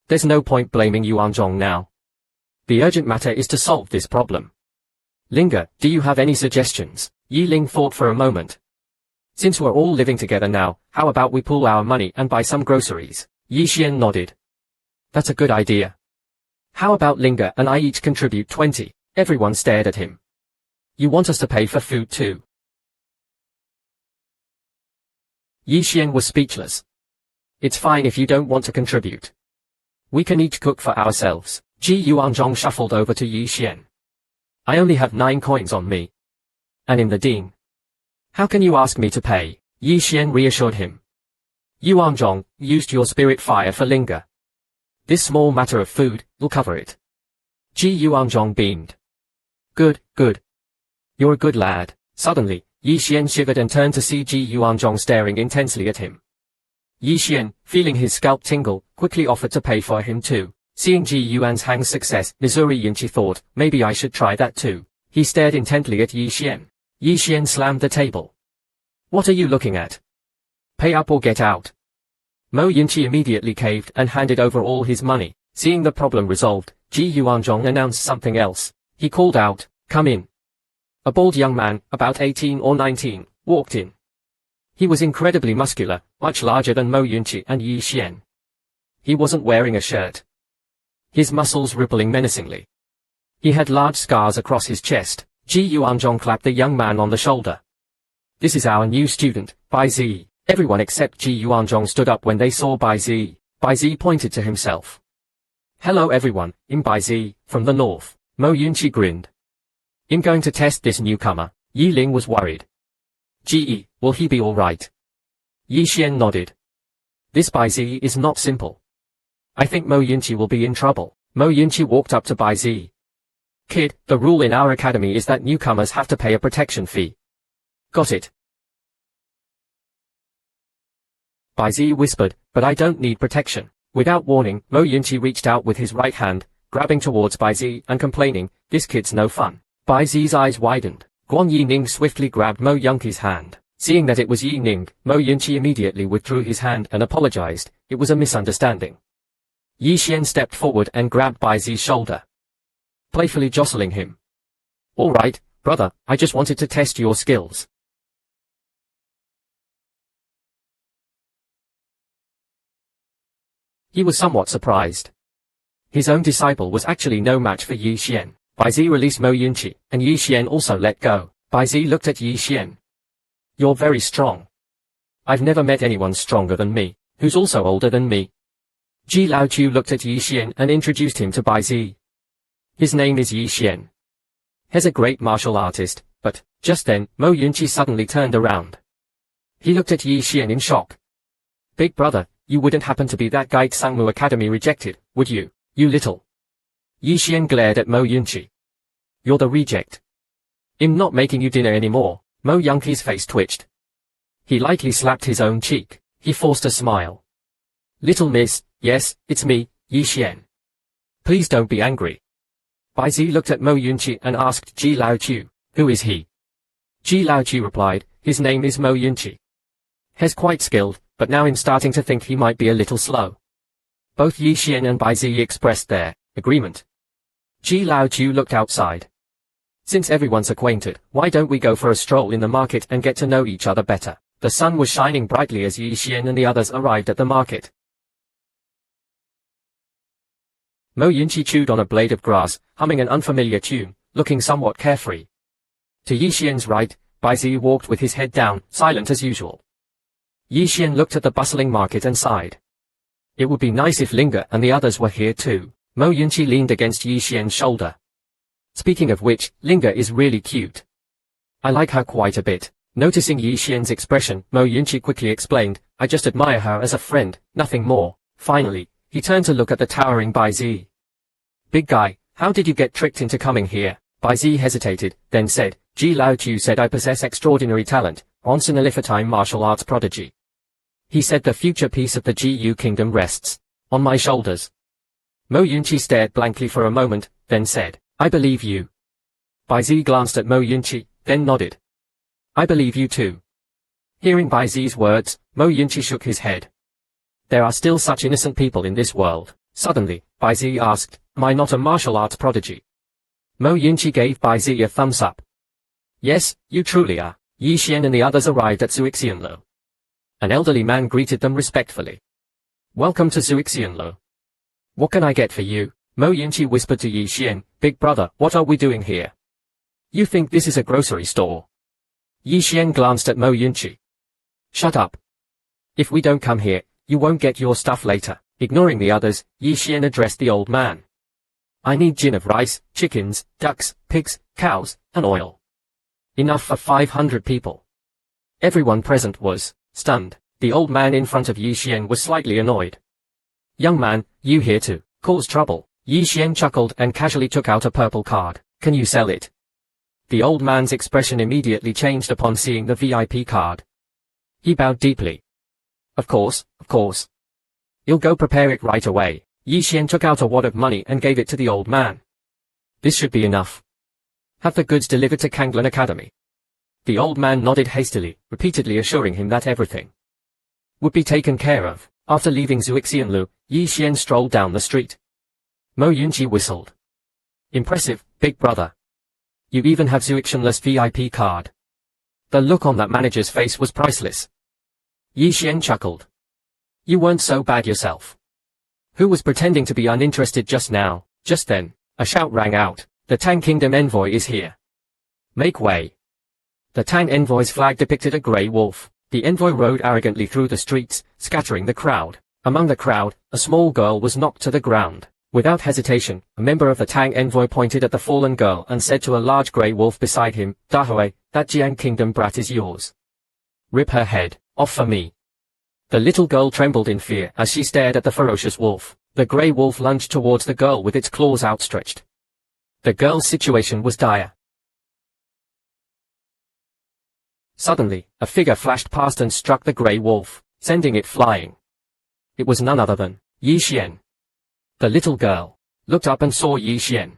"There's no point blaming Yuanzhong now. The urgent matter is to solve this problem. Linga, do you have any suggestions?" Yi Ling thought for a moment. "Since we're all living together now, how about we pool our money and buy some groceries?" Yi Xian nodded. "That's a good idea. How about Linga and I each contribute 20? Everyone stared at him. "You want us to pay for food too?" Yi Xian was speechless. "It's fine if you don't want to contribute. We can each cook for ourselves." Ji Yuanzhong shuffled over to Yi Xian. "I only have 9 coins on me. And in the ding. How can you ask me to pay?" Yi Xian reassured him. "Yuanzhong, used your spirit fire for Linga. This small matter of food, will cover it." Ji Yuanzhong beamed. Good. You're a good lad." Suddenly, Yi Xian shivered and turned to see Ji Yuanzhong staring intensely at him. Yi Xian, feeling his scalp tingle, quickly offered to pay for him too. Seeing Ji Yuanzhang's success, Mizuri Yunqi thought, maybe I should try that too. He stared intently at Yi Xian. Yi Xian slammed the table. "What are you looking at? Pay up or get out." Mo Yunqi immediately caved and handed over all his money. Seeing the problem resolved, Ji Yuanzhong announced something else. He called out, "Come in." A bald young man, about 18 or 19, walked in. He was incredibly muscular, much larger than Mo Yunqi and Yi Xian. He wasn't wearing a shirt. His muscles rippling menacingly. He had large scars across his chest. Ji Yuanzhong clapped the young man on the shoulder. This is our new student, Bai Zi. Everyone except Ji Yuanzhong stood up when they saw Bai Zi. Bai Zi pointed to himself. Hello everyone, I'm Bai Zi, from the north. Mo Yunqi grinned. I'm going to test this newcomer. Yi Ling was worried. Ji, will he be alright? Yi Xian nodded. This Bai Zi is not simple. I think Mo Yunqi will be in trouble. Mo Yunqi walked up to Bai Zi. Kid, the rule in our academy is that newcomers have to pay a protection fee. Got it? Bai Zi whispered, but I don't need protection. Without warning, Mo Yunqi reached out with his right hand, grabbing towards Bai Zi and complaining, this kid's no fun. Bai Zi's eyes widened. Guan Yining swiftly grabbed Mo Yunqi's hand. Seeing that it was Yi Ning, Mo Yunqi immediately withdrew his hand and apologized. It was a misunderstanding. Yi Xian stepped forward and grabbed Bai Zi's shoulder, playfully jostling him. All right, brother, I just wanted to test your skills. He was somewhat surprised. His own disciple was actually no match for Yi Xian. Bai Zi released Mo Yunqi, and Yi Xian also let go. Bai Zi looked at Yi Xian. You're very strong. I've never met anyone stronger than me, who's also older than me. Ji Laoqiu looked at Yi Xian and introduced him to Bai Zi. His name is Yi Xian. He's a great martial artist, but, just then, Mo Yunqi suddenly turned around. He looked at Yi Xian in shock. Big brother, you wouldn't happen to be that guy Tsangmu Academy rejected, would you, you little? Yi Xian glared at Mo Yunqi. You're the reject. I'm not making you dinner anymore. Mo Yunqi's face twitched. He lightly slapped his own cheek. He forced a smile. Little miss, yes, it's me, Yi Xian. Please don't be angry. Bai Zi looked at Mo Yunqi and asked Ji Laoqiu, who is he? Ji Laoqiu replied, his name is Mo Yunqi. He's quite skilled, but now I'm starting to think he might be a little slow. Both Yi Xian and Bai Zi expressed their agreement. Ji Laoqiu looked outside. Since everyone's acquainted, why don't we go for a stroll in the market and get to know each other better? The sun was shining brightly as Yi Xian and the others arrived at the market. Mo Yunqi chewed on a blade of grass, humming an unfamiliar tune, looking somewhat carefree. To Yi Xian's right, Bai Zi walked with his head down, silent as usual. Yi Xian looked at the bustling market and sighed. It would be nice if Linga and the others were here too. Mo Yunqi leaned against Yi Xian's shoulder. Speaking of which, Linga is really cute. I like her quite a bit. Noticing Yi Xian's expression, Mo Yunqi quickly explained, I just admire her as a friend, nothing more. Finally, he turned to look at the towering Bai Zi. Big guy, how did you get tricked into coming here? Bai Zi hesitated, then said, Ji Laoqiu said I possess extraordinary talent, once in a lifetime martial arts prodigy. He said the future peace of the Ji kingdom rests on my shoulders. Mo Yunqi stared blankly for a moment, then said, I believe you. Bai Zi glanced at Mo Yunqi, then nodded. I believe you too. Hearing Bai Zi's words, Mo Yunqi shook his head. There are still such innocent people in this world. Suddenly, Bai Zi asked, am I not a martial arts prodigy? Mo Yunqi gave Bai Zi a thumbs up. Yes, you truly are. Yi Xian and the others arrived at Zuixianlo. An elderly man greeted them respectfully. Welcome to Zuixianlo. What can I get for you? Mo Yunqi whispered to Yi Xian, Big brother, what are we doing here? You think this is a grocery store? Yi Xian glanced at Mo Yunqi. Shut up. If we don't come here, you won't get your stuff later. Ignoring the others, Yi Xian addressed the old man. I need gin of rice, chickens, ducks, pigs, cows, and oil. Enough for 500 people. Everyone present was stunned. The old man in front of Yi Xian was slightly annoyed. Young man, you here to cause trouble? Yi Xian chuckled and casually took out a purple card. Can you sell it? The old man's expression immediately changed upon seeing the VIP card. He bowed deeply. Of course, of course. You'll go prepare it right away. Yi Xian took out a wad of money and gave it to the old man. This should be enough. Have the goods delivered to Kanglan Academy. The old man nodded hastily, repeatedly assuring him that everything would be taken care of. After leaving Zuixianlu, Yi Xian strolled down the street. Mo Yunqi whistled. Impressive, big brother. You even have Zuixianlu's VIP card. The look on that manager's face was priceless. Yi Xian chuckled. You weren't so bad yourself. Who was pretending to be uninterested just now? Just then, a shout rang out. The Tang Kingdom envoy is here. Make way. The Tang envoy's flag depicted a grey wolf. The envoy rode arrogantly through the streets, scattering the crowd. Among the crowd, a small girl was knocked to the ground. Without hesitation, a member of the Tang envoy pointed at the fallen girl and said to a large grey wolf beside him, "Dahue, that Jiang Kingdom brat is yours. Rip her head off for me." The little girl trembled in fear as she stared at the ferocious wolf. The grey wolf lunged towards the girl with its claws outstretched. The girl's situation was dire. Suddenly, a figure flashed past and struck the grey wolf, sending it flying. It was none other than Yi Xian. The little girl looked up and saw Yi Xian.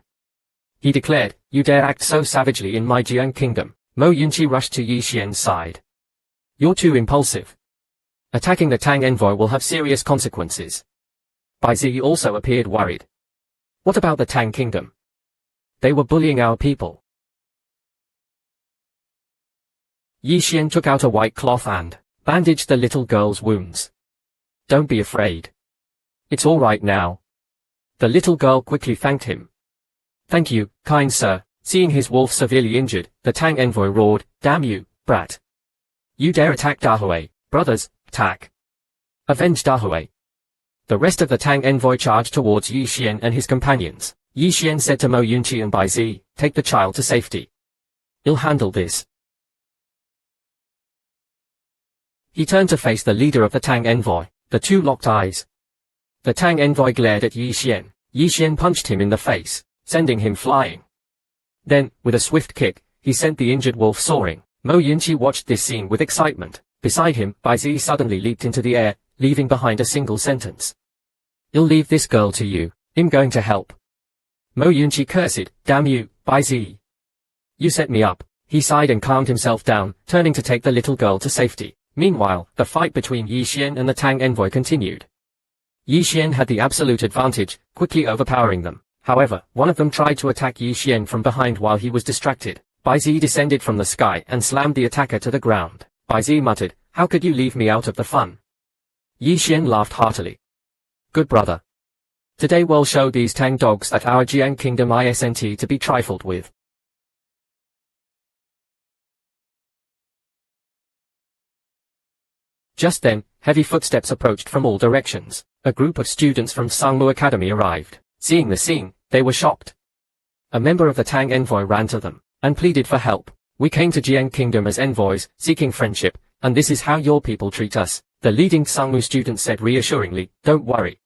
He declared, "You dare act so savagely in my Jiang Kingdom." Mo Yunqi rushed to Yi Xian's side. "You're too impulsive. Attacking the Tang envoy will have serious consequences." Bai Zi also appeared worried. "What about the Tang Kingdom? They were bullying our people." Yi Xian took out a white cloth and bandaged the little girl's wounds. "Don't be afraid. It's all right now." The little girl quickly thanked him. "Thank you, kind sir." Seeing his wolf severely injured, the Tang envoy roared, "Damn you, brat. You dare attack Dahue. Brothers, attack. Avenge Dahue." The rest of the Tang envoy charged towards Yi Xian and his companions. Yi Xian said to Mo Yunqi and Bai Zi, "Take the child to safety. I'll handle this." He turned to face the leader of the Tang envoy. The two locked eyes. The Tang envoy glared at Yi Xian. Yi Xian punched him in the face, sending him flying. Then, with a swift kick, he sent the injured wolf soaring. Mo Yunqi watched this scene with excitement. Beside him, Bai Zi suddenly leaped into the air, leaving behind a single sentence. "I'll leave this girl to you. I'm going to help." Mo Yunqi cursed, "Damn you, Bai Zi. You set me up." He sighed and calmed himself down, turning to take the little girl to safety. Meanwhile, the fight between Yi Xian and the Tang envoy continued. Yi Xian had the absolute advantage, quickly overpowering them. However, one of them tried to attack Yi Xian from behind while he was distracted. Bai Zi descended from the sky and slammed the attacker to the ground. Bai Zi muttered, "How could you leave me out of the fun?" Yi Xian laughed heartily. "Good brother. Today we'll show these Tang dogs that our Jiang Kingdom isn't to be trifled with." Just then, heavy footsteps approached from all directions. A group of students from Sangmu Academy arrived. Seeing the scene, they were shocked. A member of the Tang envoy ran to them and pleaded for help. "We came to Jiang Kingdom as envoys, seeking friendship, and this is how your people treat us." The leading Sangmu student said reassuringly, "Don't worry.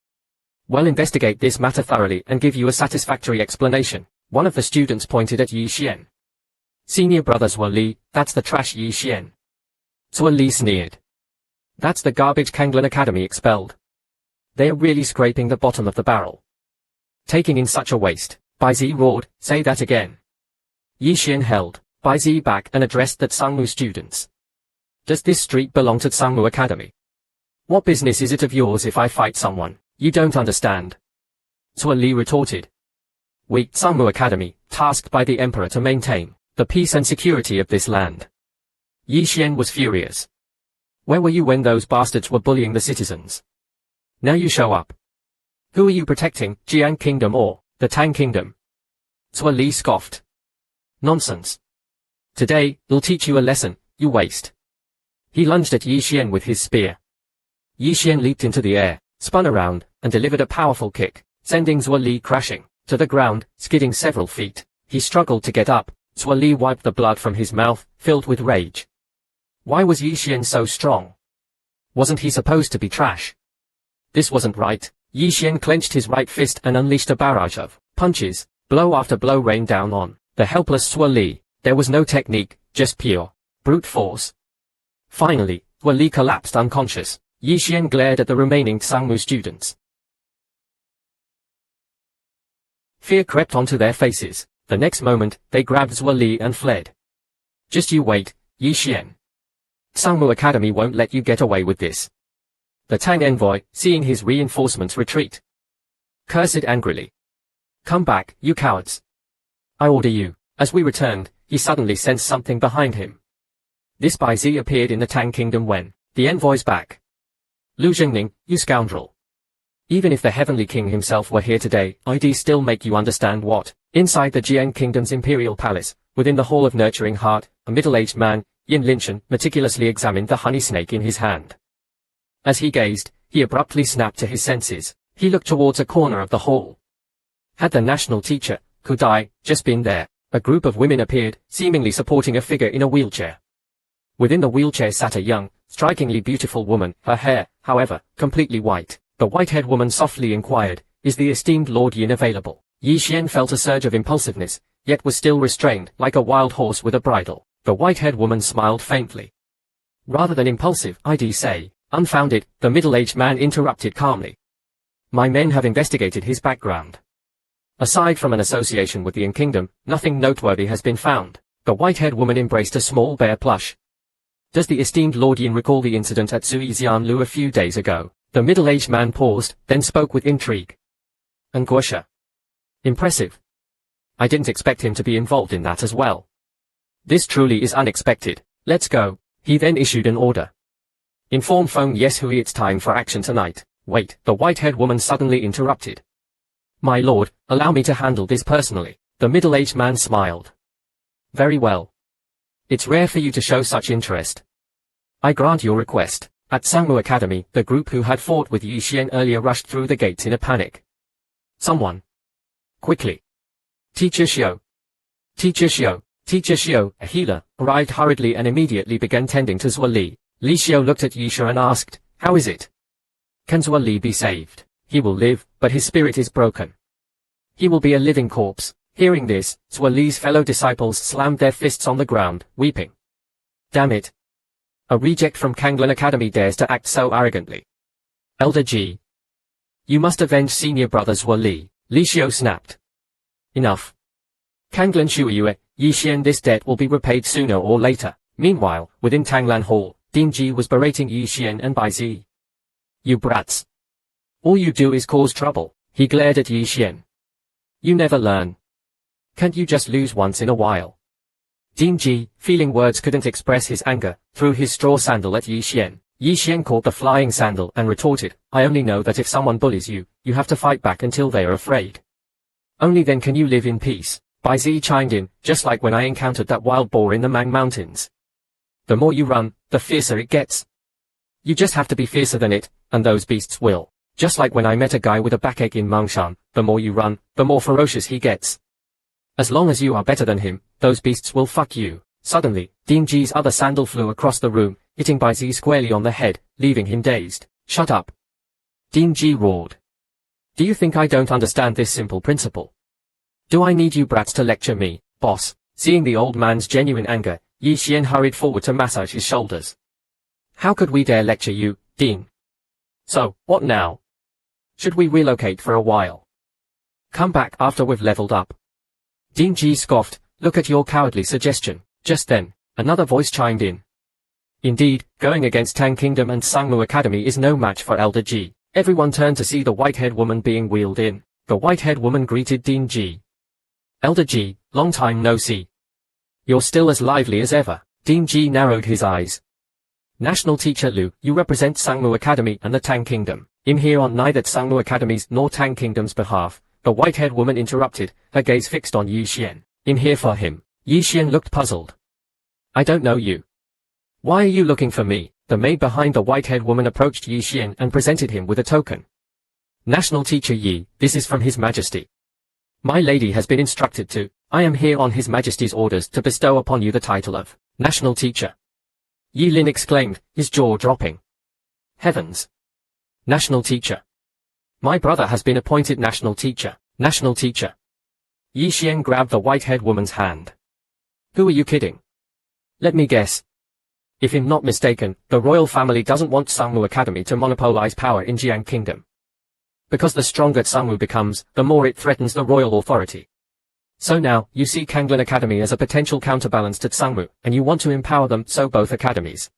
We'll investigate this matter thoroughly and give you a satisfactory explanation." One of the students pointed at Yi Xian. "Senior brothers were Li, that's the trash Yi Xian." Zhuo Li sneered. "That's the garbage Kanglan Academy expelled. They are really scraping the bottom of the barrel. Taking in such a waste." Bai Zi roared, "Say that again." Yi Xian held Bai Zi back and addressed the Sangmu students. "Does this street belong to Sangmu Academy? What business is it of yours if I fight someone? You don't understand." Zhuo Li retorted. "We, Sangmu Academy, tasked by the Emperor to maintain the peace and security of this land." Yi Xian was furious. "Where were you when those bastards were bullying the citizens? Now you show up. Who are you protecting, Jiang Kingdom or the Tang Kingdom?" Zhuo Li scoffed. "Nonsense. Today, I'll teach you a lesson, you waste." He lunged at Yi Xian with his spear. Yi Xian leaped into the air, spun around, and delivered a powerful kick, sending Zhuo Li crashing to the ground, skidding several feet. He struggled to get up. Zhuo Li wiped the blood from his mouth, filled with rage. Why was Yi Xian so strong? Wasn't he supposed to be trash? This wasn't right. Yi Xian clenched his right fist and unleashed a barrage of punches. Blow after blow rained down on the helpless Zhuo Li. There was no technique, just pure brute force. Finally, Zhuo Li collapsed unconscious. Yi Xian glared at the remaining Sangmu students. Fear crept onto their faces. The next moment, they grabbed Zhuo Li and fled. "Just you wait, Yi Xian. Sangmu Academy won't let you get away with this." The Tang envoy, seeing his reinforcements retreat, cursed angrily. "Come back, you cowards. I order you." As we returned, he suddenly sensed something behind him. This Bai Zi appeared in the Tang Kingdom when the envoy's back. "Lu Zhengning, you scoundrel. Even if the Heavenly King himself were here today, I'd still make you understand what inside the Jiang Kingdom's Imperial Palace Within the Hall of Nurturing Heart, a middle-aged man, Yin Linshan, meticulously examined the honey snake in his hand. As he gazed, he abruptly snapped to his senses. He looked towards a corner of the hall. Had the national teacher, Kudai, just been there? A group of women appeared, seemingly supporting a figure in a wheelchair. Within the wheelchair sat a young, strikingly beautiful woman, her hair, however, completely white. The white-haired woman softly inquired, "Is the esteemed Lord Yin available?" Yi Xian felt a surge of impulsiveness, yet was still restrained, like a wild horse with a bridle. The white-haired woman smiled faintly. "Rather than impulsive, I'd say." "Unfounded," the middle-aged man interrupted calmly. "My men have investigated his background. Aside from an association with the Yin Kingdom, nothing noteworthy has been found." The white-haired woman embraced a small bear plush. "Does the esteemed Lord Yin recall the incident at Zuixianlu a few days ago?" The middle-aged man paused, then spoke with intrigue. "Angusha. Impressive. I didn't expect him to be involved in that as well. This truly is unexpected. Let's go." He then issued an order. "Inform Feng Yes Hui it's time for action tonight." "Wait," the white-haired woman suddenly interrupted. "My lord, allow me to handle this personally." The middle-aged man smiled. "Very well. It's rare for you to show such interest. I grant your request." At Sangmu Academy, the group who had fought with Yi Xian earlier rushed through the gates in a panic. "Someone! Quickly! Teacher Xiao! Teacher Xiao! Teacher Xiao!" A healer arrived hurriedly and immediately began tending to Zhuo Li. Li Xiao looked at Yi Xia and asked, "How is it? Can Zhuo Li be saved?" "He will live, but his spirit is broken. He will be a living corpse." Hearing this, Zhuo Li's fellow disciples slammed their fists on the ground, weeping. "Damn it! A reject from Kanglan Academy dares to act so arrogantly. Elder Ji, you must avenge senior brother Zhuo Li." Li Xiao snapped. "Enough. Kanglan Shuiyue, Yi Xian, this debt will be repaid sooner or later." Meanwhile, within Tanglan Hall, Ding Ji was berating Yi Xian and Bai Zi. "You brats. All you do is cause trouble." He glared at Yi Xian. "You never learn. Can't you just lose once in a while?" Ding Ji, feeling words couldn't express his anger, threw his straw sandal at Yi Xian. Yi Xian caught the flying sandal and retorted, "I only know that if someone bullies you, you have to fight back until they are afraid. Only then can you live in peace." Bai Zi chimed in, "Just like when I encountered that wild boar in the Mang Mountains. The more you run, the fiercer it gets. You just have to be fiercer than it, and those beasts will. Just like when I met a guy with a backache in Mangshan, the more you run, the more ferocious he gets. As long as you are better than him, those beasts will fuck you." Suddenly, Ding Ji's other sandal flew across the room, hitting Bai Zi squarely on the head, leaving him dazed. "Shut up!" Ding Ji roared. "Do you think I don't understand this simple principle? Do I need you brats to lecture me, boss?" Seeing the old man's genuine anger, Yi Xian hurried forward to massage his shoulders. "How could we dare lecture you, Ding? So, what now? Should we relocate for a while? Come back after we've leveled up?" Ding Ji scoffed, "Look at your cowardly suggestion." Just then, another voice chimed in. "Indeed, going against Tang Kingdom and Sangmu Academy is no match for Elder Ji." Everyone turned to see the white-haired woman being wheeled in. The white-haired woman greeted Ding Ji. "Elder Ji, long time no see. You're still as lively as ever." Ding Ji narrowed his eyes. "National Teacher Lu, you represent Sangmu Academy and the Tang Kingdom." "I'm here on neither Sangmu Academy's nor Tang Kingdom's behalf," the white-haired woman interrupted, her gaze fixed on Yi Xian. "I'm here for him." Yi Xian looked puzzled. "I don't know you. Why are you looking for me?" The maid behind the white-haired woman approached Yi Xian and presented him with a token. "National Teacher Yi, this is from His Majesty. My lady has been instructed to. I am here on His Majesty's orders to bestow upon you the title of National Teacher." Yi Lin exclaimed, his jaw dropping. "Heavens! National Teacher. My brother has been appointed National Teacher." "National Teacher." Yi Xian grabbed the white-haired woman's hand. "Who are you kidding? Let me guess. If I'm not mistaken, the royal family doesn't want Sangmu Academy to monopolize power in Jiang Kingdom. Because the stronger Sangmu becomes, the more it threatens the royal authority. So now, you see Kanglan Academy as a potential counterbalance to Sangmu, and you want to empower them so both academies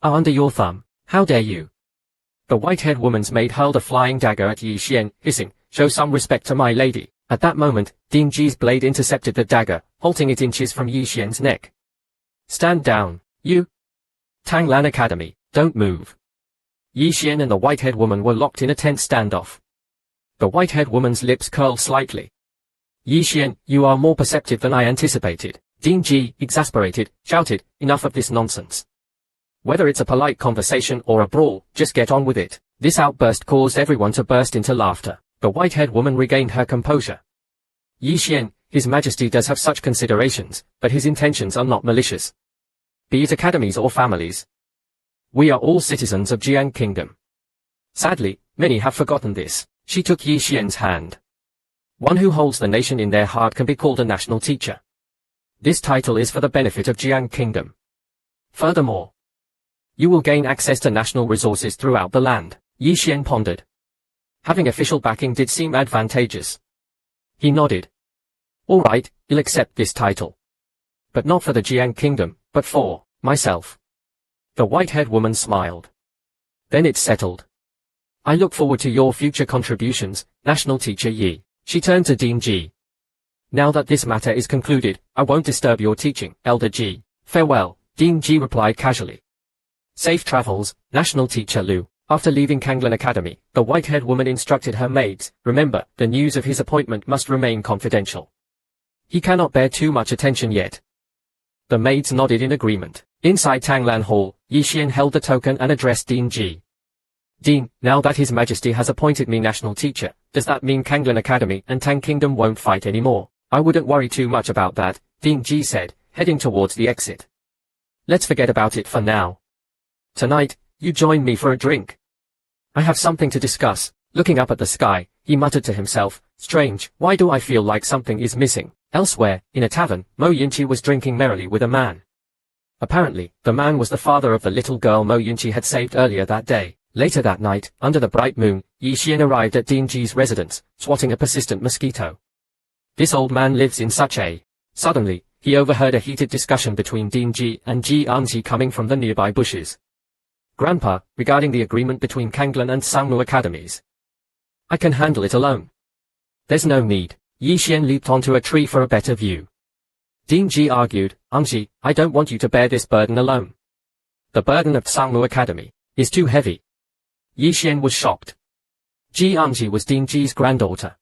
are under your thumb. How dare you?" The white-haired woman's maid hurled a flying dagger at Yi Xian, hissing, "Show some respect to my lady." At that moment, Ding Ji's blade intercepted the dagger, halting it inches from Yi Xian's neck. "Stand down, you! Tanglan Academy, don't move." Yi Xian and the white-haired woman were locked in a tense standoff. The white-haired woman's lips curled slightly. "Yi Xian, you are more perceptive than I anticipated." Ding Ji, exasperated, shouted, "Enough of this nonsense. Whether it's a polite conversation or a brawl, just get on with it." This outburst caused everyone to burst into laughter. The white-haired woman regained her composure. "Yi Xian, His Majesty does have such considerations, but his intentions are not malicious. Be it academies or families. We are all citizens of Jiang Kingdom. Sadly, many have forgotten this." She took Yi Xian's hand. "One who holds the nation in their heart can be called a national teacher. This title is for the benefit of Jiang Kingdom. Furthermore, you will gain access to national resources throughout the land." Yi Xian pondered. Having official backing did seem advantageous. He nodded. "All right, I'll accept this title. But not for the Jiang Kingdom, but for myself." The white-haired woman smiled. "Then it's settled. I look forward to your future contributions, National Teacher Yi." She turned to Ding Ji. "Now that this matter is concluded, I won't disturb your teaching, Elder Ji. Farewell," Ding Ji replied casually. "Safe travels, National Teacher Liu." After leaving Kanglan Academy, the white-haired woman instructed her maids, "Remember, the news of his appointment must remain confidential. He cannot bear too much attention yet." The maids nodded in agreement. Inside Tanglan Hall, Yi Xian held the token and addressed Ding Ji. "Dean, now that His Majesty has appointed me national teacher, does that mean Kanglan Academy and Tang Kingdom won't fight anymore?" "I wouldn't worry too much about that," Ding Ji said, heading towards the exit. "Let's forget about it for now. Tonight, you join me for a drink. I have something to discuss." Looking up at the sky, he muttered to himself, "Strange, why do I feel like something is missing?" Elsewhere, in a tavern, Mo Yunqi was drinking merrily with a man. Apparently, the man was the father of the little girl Mo Yunqi had saved earlier that day. Later that night, under the bright moon, Yi Xian arrived at Ding Ji's residence, swatting a persistent mosquito. This old man lives in such a... Suddenly, he overheard a heated discussion between Ding Ji and Ji Anji coming from the nearby bushes. "Grandpa, regarding the agreement between Kanglan and Sangmu academies. I can handle it alone." "There's no need." Yi Xian leaped onto a tree for a better view. Ding Ji argued, "Anji, I don't want you to bear this burden alone. The burden of Sangmu Academy is too heavy." Yi Xian was shocked. Ji Anji was Ding Ji's granddaughter.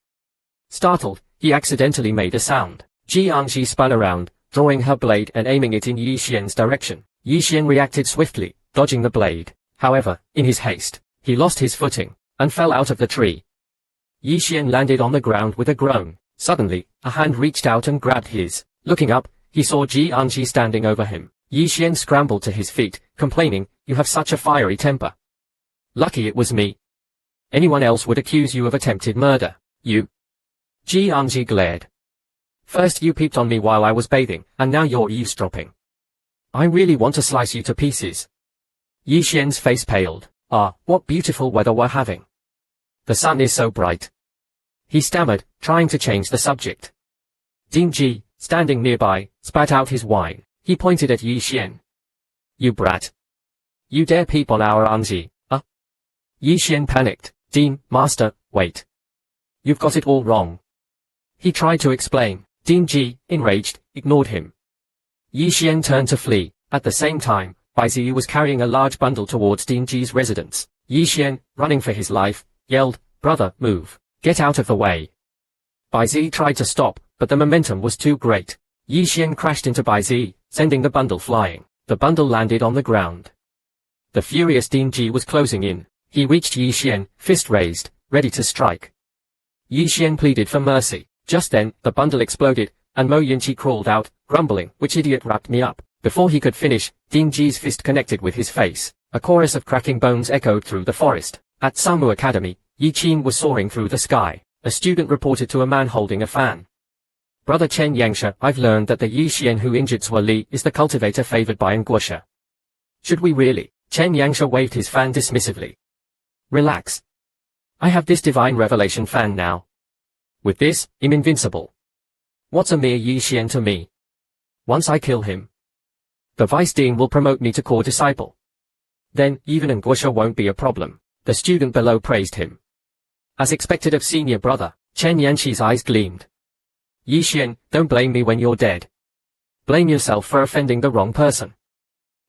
Startled, he accidentally made a sound. Ji Anji spun around, drawing her blade and aiming it in Yi Xian's direction. Yi Xian reacted swiftly, dodging the blade. However, in his haste, he lost his footing and fell out of the tree. Yi Xian landed on the ground with a groan. Suddenly, a hand reached out and grabbed his. Looking up, he saw Ji Anji standing over him. Yi Xian scrambled to his feet, complaining, "You have such a fiery temper. Lucky it was me. Anyone else would accuse you of attempted murder." "You?" Ji Anji glared. "First you peeped on me while I was bathing, and now you're eavesdropping. I really want to slice you to pieces." Yi Xian's face paled. "Ah, what beautiful weather we're having. The sun is so bright." He stammered, trying to change the subject. Ding Ji, standing nearby, spat out his wine. He pointed at Yi Xian. "You brat. You dare peep on our Anji, huh?" Yi Xian panicked. "Dean, master, wait. You've got it all wrong." He tried to explain. Ding Ji, enraged, ignored him. Yi Xian turned to flee. At the same time, Bai Zi was carrying a large bundle towards Ding Ji's residence. Yi Xian, running for his life, yelled, "Brother, move. Get out of the way." Bai Zi tried to stop, but the momentum was too great. Yi Xian crashed into Bai Zi, sending the bundle flying. The bundle landed on the ground. The furious Ding Ji was closing in. He reached Yi Xian, fist raised, ready to strike. Yi Xian pleaded for mercy. Just then, the bundle exploded, and Mo Yunqi crawled out, grumbling, "Which idiot wrapped me up?" Before he could finish, Ding Ji's fist connected with his face. A chorus of cracking bones echoed through the forest. At Sangmu Academy, Yi Qin was soaring through the sky. A student reported to a man holding a fan. "Brother Chen Yangsha, I've learned that the Yi Xian who injured Sua Li is the cultivator favored by Nguosha. Should we really?" Chen Yangsha waved his fan dismissively. "Relax. I have this divine revelation fan now. With this, I'm invincible. What's a mere Yi Xian to me? Once I kill him, the Vice Dean will promote me to core disciple. Then, even Nguosha won't be a problem." The student below praised him. As expected of senior brother, Chen Yanshi's eyes gleamed. "Yi Xian, don't blame me when you're dead. Blame yourself for offending the wrong person.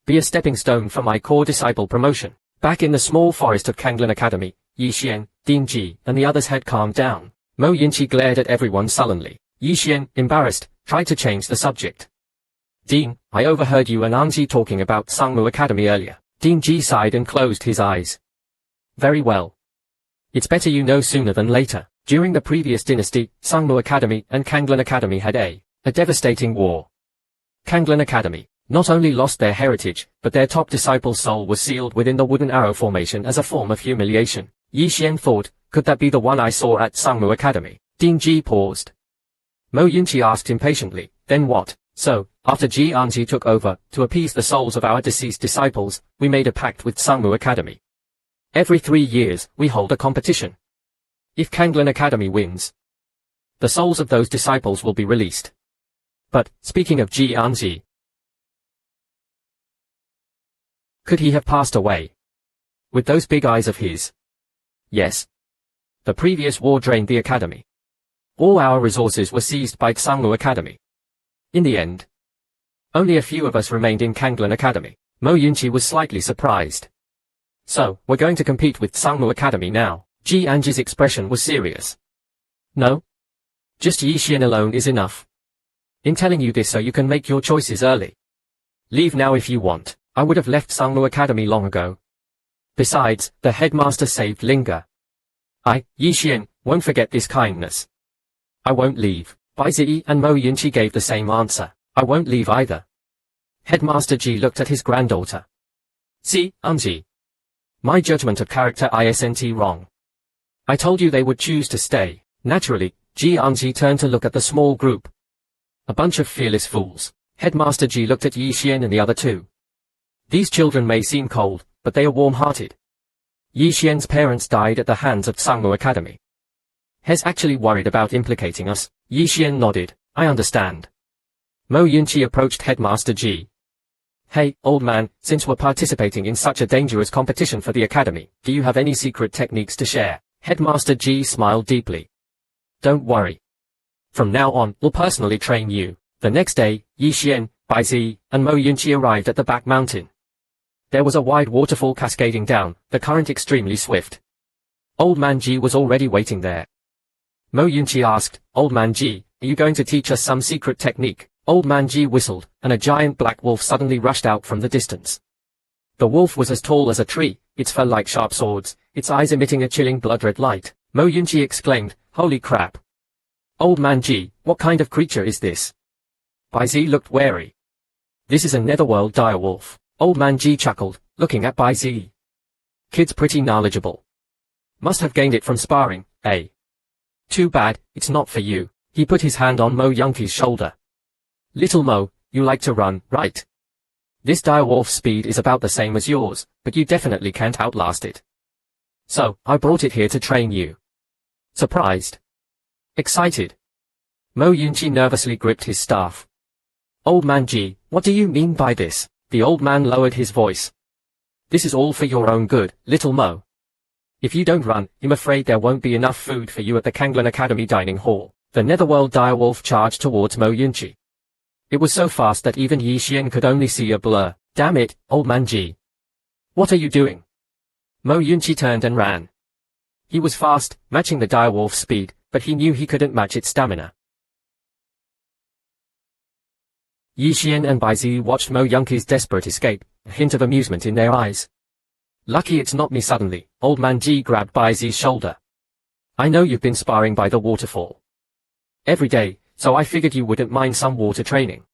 Be a stepping stone for my core disciple promotion." Back in the small forest of Kanglan Academy, Yi Xian, Ding Ji, and the others had calmed down. Mo Yunqi glared at everyone sullenly. Yi Xian, embarrassed, tried to change the subject. Dean, I overheard you and Anji talking about Sangmu Academy earlier. Dean Ji sighed and closed his eyes. Very well. It's better you know sooner than later. During the previous dynasty, Sangmu Academy and Kanglan Academy had a devastating war. Kanglan Academy not only lost their heritage, but their top disciple's soul was sealed within the wooden arrow formation as a form of humiliation. Yi Xian thought, could that be the one I saw at Sangmu Academy? Ding Ji paused. Mo Yunqi asked impatiently, then what? So, after Ji Anji took over, to appease the souls of our deceased disciples, we made a pact with Sangmu Academy. Every 3 years, we hold a competition. If Kanglan Academy wins, the souls of those disciples will be released. But, speaking of Ji Anji, could he have passed away? With those big eyes of his? Yes. The previous war drained the academy. All our resources were seized by Sangmu Academy. In the end, only a few of us remained in Kanglan Academy. Mo Yunqi was slightly surprised. So, we're going to compete with Sangmu Academy now. Ji Anji's expression was serious. No. Just Yi Xian alone is enough. In telling you this so you can make your choices early. Leave now if you want. I would have left Sangmu Academy long ago. Besides, the headmaster saved Linga. Yi Xian, won't forget this kindness. I won't leave. Bai Ziyi and Mo Yunqi gave the same answer. I won't leave either. Headmaster Ji looked at his granddaughter. See, Anji. My judgment of character isn't wrong. I told you they would choose to stay. Naturally, Ji Anji turned to look at the small group. A bunch of fearless fools. Headmaster Ji looked at Yi Xian and the other two. These children may seem cold, but they are warm-hearted. Yi Xian's parents died at the hands of Sangmu Academy. He's actually worried about implicating us. Yi Xian nodded. I understand. Mo Yunqi approached Headmaster Ji. Hey, old man, since we're participating in such a dangerous competition for the academy, do you have any secret techniques to share? Headmaster Ji smiled deeply. Don't worry. From now on, we'll personally train you. The next day, Yi Xian, Bai Ziyi, and Mo Yunqi arrived at the back mountain. There was a wide waterfall cascading down, the current extremely swift. Old Man Ji was already waiting there. Mo Yunqi asked, Old Man Ji, are you going to teach us some secret technique? Old Man Ji whistled, and a giant black wolf suddenly rushed out from the distance. The wolf was as tall as a tree, its fur like sharp swords, its eyes emitting a chilling blood-red light. Mo Yunqi exclaimed, Holy crap! Old Man Ji, what kind of creature is this? Bai Ziyi looked wary. This is a netherworld direwolf. Old Man Ji chuckled, looking at Bai Ziyi. Kid's pretty knowledgeable. Must have gained it from sparring, eh? Too bad, it's not for you. He put his hand on Mo Yunqi's shoulder. Little Mo, you like to run, right? This direwolf's speed is about the same as yours, but you definitely can't outlast it. So, I brought it here to train you. Surprised? Excited? Mo Yunqi nervously gripped his staff. Old Man Ji, what do you mean by this? The old man lowered his voice. This is all for your own good, little Mo. If you don't run, I'm afraid there won't be enough food for you at the Kanglan Academy dining hall. The netherworld direwolf charged towards Mo Yunqi. It was so fast that even Yi Xian could only see a blur. Damn it, Old Man Ji. What are you doing? Mo Yunqi turned and ran. He was fast, matching the direwolf's speed, but he knew he couldn't match its stamina. Yi Xian and Bai Ziyi watched Mo Yunqi's desperate escape, a hint of amusement in their eyes. Lucky it's not me. Suddenly, Old Man Ji grabbed Bai Ziyi's shoulder. I know you've been sparring by the waterfall every day, so I figured you wouldn't mind some water training.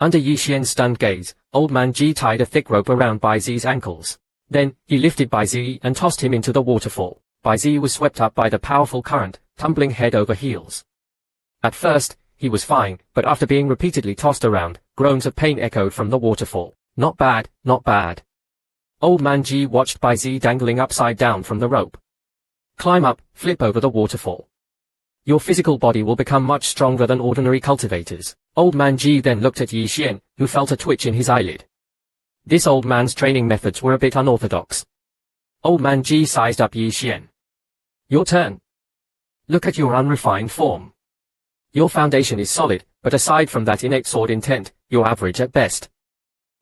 Under Yi Xian's stunned gaze, Old Man Ji tied a thick rope around Bai Ziyi's ankles. Then, he lifted Bai Ziyi and tossed him into the waterfall. Bai Ziyi was swept up by the powerful current, tumbling head over heels. At first, he was fine, but after being repeatedly tossed around, groans of pain echoed from the waterfall. Not bad, not bad. Old Man Ji watched Bai Ziyi dangling upside down from the rope. Climb up, flip over the waterfall. Your physical body will become much stronger than ordinary cultivators. Old Man Ji then looked at Yi Xian, who felt a twitch in his eyelid. This old man's training methods were a bit unorthodox. Old Man Ji sized up Yi Xian. Your turn. Look at your unrefined form. Your foundation is solid, but aside from that innate sword intent, you're average at best.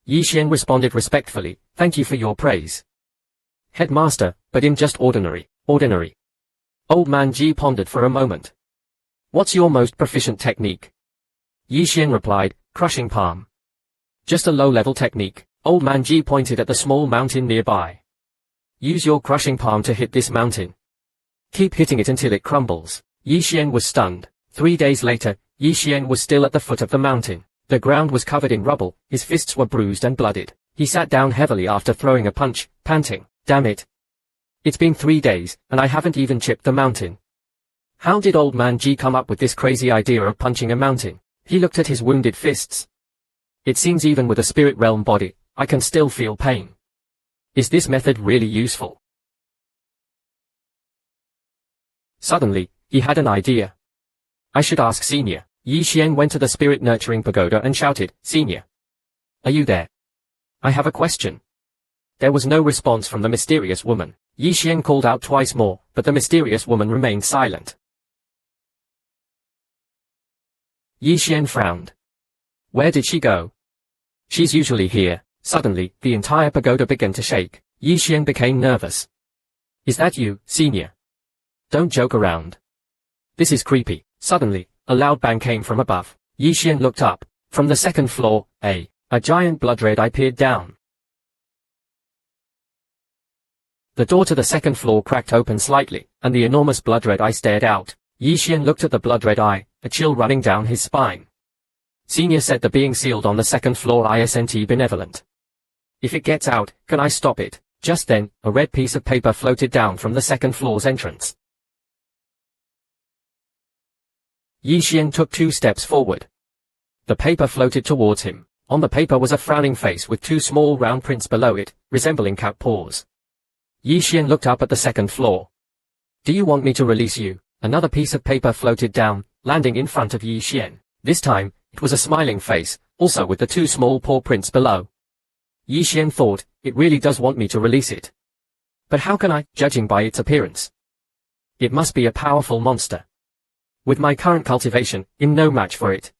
Yi Xian responded respectfully, thank you for your praise. Headmaster, but I'm just ordinary. Ordinary. Old Man Ji pondered for a moment. What's your most proficient technique? Yi Xian replied, crushing palm. Just a low-level technique. Old man Ji pointed at the small mountain nearby. Use your crushing palm to hit this mountain. Keep hitting it until it crumbles. Yi Xian was stunned. 3 days later, Yi Xian was still at the foot of the mountain. The ground was covered in rubble, his fists were bruised and blooded. He sat down heavily after throwing a punch, panting, damn it. It's been 3 days, and I haven't even chipped the mountain. How did old man Ji come up with this crazy idea of punching a mountain? He looked at his wounded fists. It seems even with a spirit realm body, I can still feel pain. Is this method really useful? Suddenly, he had an idea. I should ask Senior. Yi Xian went to the spirit nurturing pagoda and shouted, Senior. Are you there? I have a question. There was no response from the mysterious woman. Yi Xian called out twice more, but the mysterious woman remained silent. Yi Xian frowned. Where did she go? She's usually here. Suddenly, the entire pagoda began to shake. Yi Xian became nervous. Is that you, Senior? Don't joke around. This is creepy. Suddenly, a loud bang came from above. Yi Xian looked up. From the second floor, a giant blood red eye peered down. The door to the second floor cracked open slightly, and the enormous blood red eye stared out. Yi Xian looked at the blood red eye, a chill running down his spine. Senior said the being sealed on the second floor isn't benevolent. If it gets out, can I stop it? Just then, a red piece of paper floated down from the second floor's entrance. Yi Xian took 2 steps forward. The paper floated towards him. On the paper was a frowning face with 2 small round prints below it, resembling cat paws. Yi Xian looked up at the second floor. Do you want me to release you? Another piece of paper floated down, landing in front of Yi Xian. This time, it was a smiling face, also with the 2 small paw prints below. Yi Xian thought, it really does want me to release it. But how can I, judging by its appearance? It must be a powerful monster. With my current cultivation, I'm no match for it.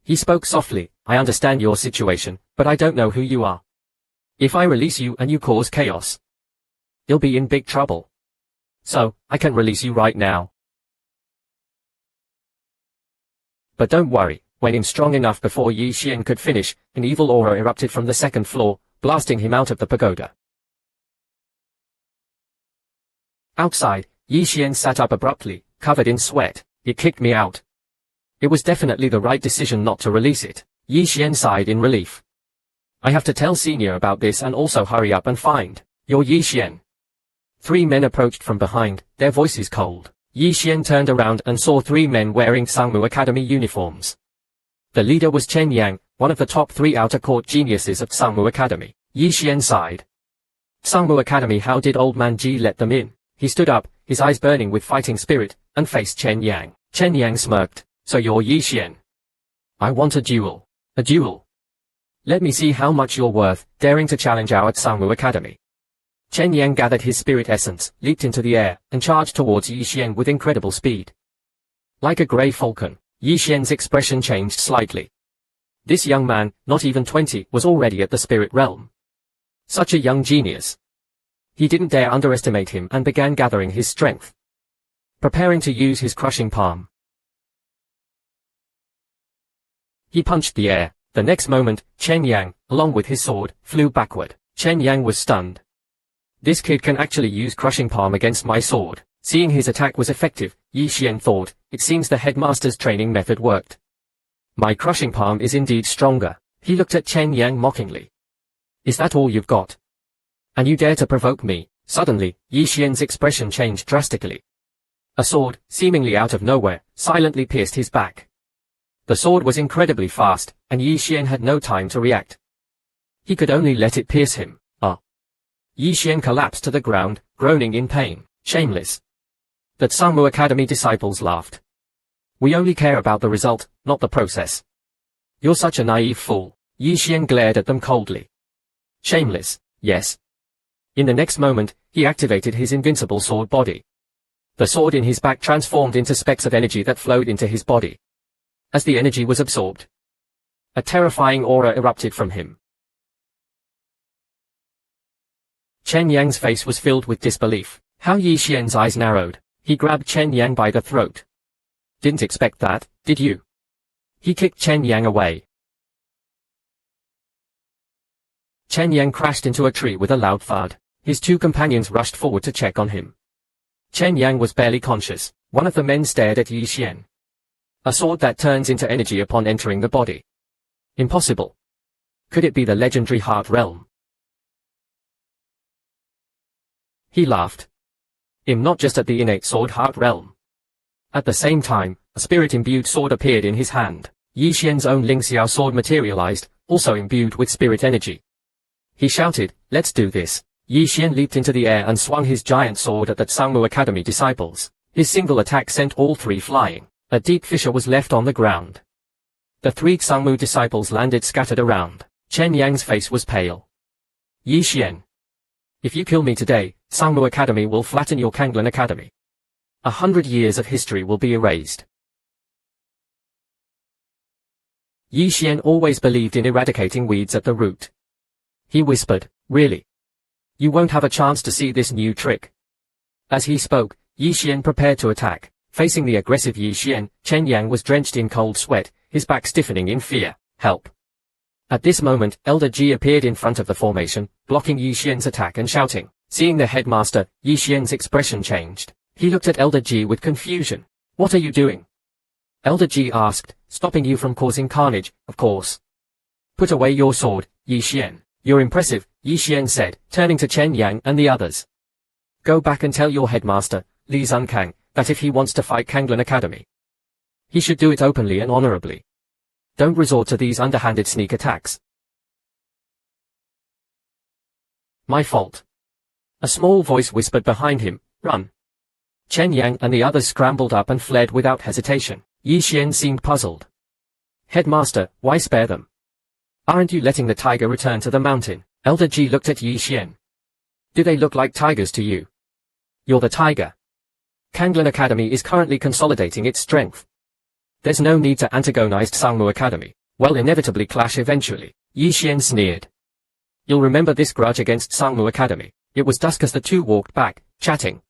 He spoke softly, I understand your situation, but I don't know who you are. If I release you and you cause chaos, you'll be in big trouble. So, I can release you right now. But don't worry, when I'm strong enough. Before Yi Xian could finish, an evil aura erupted from the second floor, blasting him out of the pagoda. Outside, Yi Xian sat up abruptly, covered in sweat. It kicked me out. It was definitely the right decision not to release it. Yi Xian sighed in relief. I have to tell Senior about this and also hurry up and find your Yi Xian. 3 men approached from behind, their voices cold. Yi Xian turned around and saw 3 men wearing Sangmu Academy uniforms. The leader was Chen Yang, one of the top 3 outer court geniuses of Sangmu Academy. Yi Xian sighed. Sangmu Academy, how did old man Ji let them in? He stood up, his eyes burning with fighting spirit, and faced Chen Yang. Chen Yang smirked. So you're Yi Xian. I want a duel. A duel. Let me see how much you're worth, daring to challenge our Sangmu Academy. Chen Yang gathered his spirit essence, leaped into the air, and charged towards Yi Xian with incredible speed. Like a grey falcon, Yi Xian's expression changed slightly. This young man, not even 20, was already at the spirit realm. Such a young genius. He didn't dare underestimate him and began gathering his strength. Preparing to use his crushing palm. He punched the air. The next moment, Chen Yang, along with his sword, flew backward. Chen Yang was stunned. This kid can actually use crushing palm against my sword. Seeing his attack was effective, Yi Xian thought, it seems the headmaster's training method worked. My crushing palm is indeed stronger. He looked at Chen Yang mockingly. Is that all you've got? And you dare to provoke me? Suddenly, Yi Xian's expression changed drastically. A sword, seemingly out of nowhere, silently pierced his back. The sword was incredibly fast, and Yi Xian had no time to react. He could only let it pierce him. Yi Xian collapsed to the ground, groaning in pain. Shameless. The Sangmu Academy disciples laughed. We only care about the result, not the process. You're such a naive fool. Yi Xian glared at them coldly. Shameless, yes. In the next moment, he activated his invincible sword body. The sword in his back transformed into specks of energy that flowed into his body. As the energy was absorbed, a terrifying aura erupted from him. Chen Yang's face was filled with disbelief. How Yi Xian's eyes narrowed. He grabbed Chen Yang by the throat. Didn't expect that, did you? He kicked Chen Yang away. Chen Yang crashed into a tree with a loud thud. His two companions rushed forward to check on him. Chen Yang was barely conscious. One of the men stared at Yi Xian. A sword that turns into energy upon entering the body. Impossible. Could it be the legendary Heart Realm? He laughed. Not just at the innate sword Heart Realm. At the same time, a spirit-imbued sword appeared in his hand. Yi Xian's own Ling Xiao sword materialized, also imbued with spirit energy. He shouted, "Let's do this." Yi Xian leaped into the air and swung his giant sword at the Tsangmu Academy disciples. His single attack sent all three flying. A deep fissure was left on the ground. The three Tsangmu disciples landed scattered around. Chen Yang's face was pale. "Yi Xian. If you kill me today, Tsangmu Academy will flatten your Kanglan Academy. 100 years of history will be erased." Yi Xian always believed in eradicating weeds at the root. He whispered, "Really? You won't have a chance to see this new trick." As he spoke, Yi Xian prepared to attack. Facing the aggressive Yi Xian, Chen Yang was drenched in cold sweat, his back stiffening in fear. "Help!" At this moment, Elder Ji appeared in front of the formation, blocking Yi Xian's attack and shouting. Seeing the headmaster, Yi Xian's expression changed. He looked at Elder Ji with confusion. "What are you doing?" Elder Ji asked. "Stopping you from causing carnage, of course." "Put away your sword, Yi Xian. You're impressive," Yi Xian said, turning to Chen Yang and the others. "Go back and tell your headmaster, Li Zunkang, that if he wants to fight Kanglan Academy, he should do it openly and honorably. Don't resort to these underhanded sneak attacks." "My fault." A small voice whispered behind him, "Run." Chen Yang and the others scrambled up and fled without hesitation. Yi Xian seemed puzzled. "Headmaster, why spare them? Aren't you letting the tiger return to the mountain?" Elder Ji looked at Yi Xian. "Do they look like tigers to you? You're the tiger. Kanglan Academy is currently consolidating its strength. There's no need to antagonize Tsangmu Academy. We'll inevitably clash eventually." Yi Xian sneered. "You'll remember this grudge against Tsangmu Academy." It was dusk as the two walked back, chatting.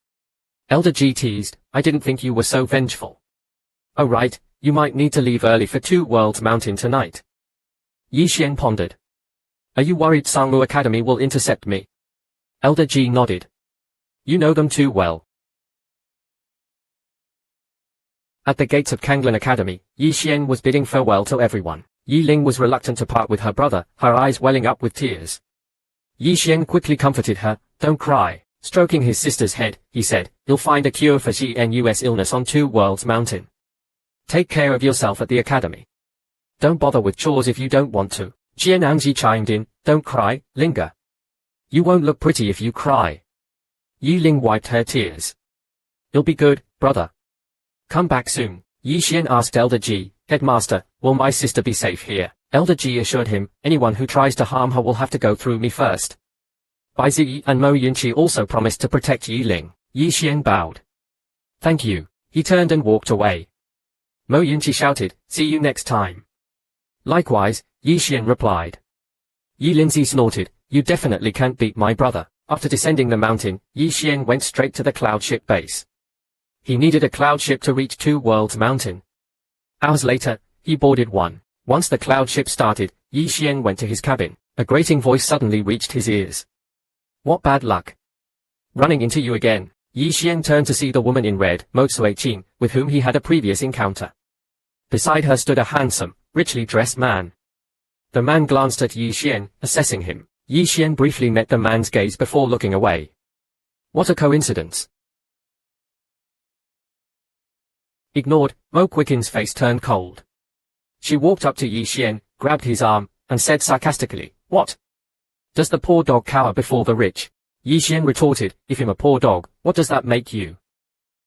Elder Ji teased, "I didn't think you were so vengeful." "Oh right, you might need to leave early for Two Worlds Mountain tonight." Yi Xian pondered. "Are you worried Tsangmu Academy will intercept me?" Elder Ji nodded. "You know them too well." At the gates of Kanglan Academy, Yi Xian was bidding farewell to everyone. Yi Ling was reluctant to part with her brother, her eyes welling up with tears. Yi Xian quickly comforted her. "Don't cry." Stroking his sister's head, he said, "You'll find a cure for Xian's illness on Two Worlds Mountain. Take care of yourself at the academy. Don't bother with chores if you don't want to." Jian Angji chimed in, "Don't cry, linger. You won't look pretty if you cry." Yi Ling wiped her tears. "You'll be good, brother. Come back soon." Yi Xian asked Elder Ji, "Headmaster, will my sister be safe here?" Elder Ji assured him, "Anyone who tries to harm her will have to go through me first." Bai Ziyi and Mo Yunqi also promised to protect Yi Ling. Yi Xian bowed. "Thank you." He turned and walked away. Mo Yunqi shouted, "See you next time." "Likewise," Yi Xian replied. Yi Linzi snorted, "You definitely can't beat my brother." After descending the mountain, Yi Xian went straight to the cloud ship base. He needed a cloud ship to reach Two Worlds Mountain. Hours later, he boarded one. Once the cloud ship started, Yi Xian went to his cabin. A grating voice suddenly reached his ears. "What bad luck. Running into you again." Yi Xian turned to see the woman in red, Mo Suiqin, with whom he had a previous encounter. Beside her stood a handsome, richly dressed man. The man glanced at Yi Xian, assessing him. Yi Xian briefly met the man's gaze before looking away. What a coincidence. Ignored, Mo Quicken's face turned cold. She walked up to Yi Xian, grabbed his arm, and said sarcastically, "What? Does the poor dog cower before the rich?" Yi Xian retorted, "If I'm a poor dog, what does that make you?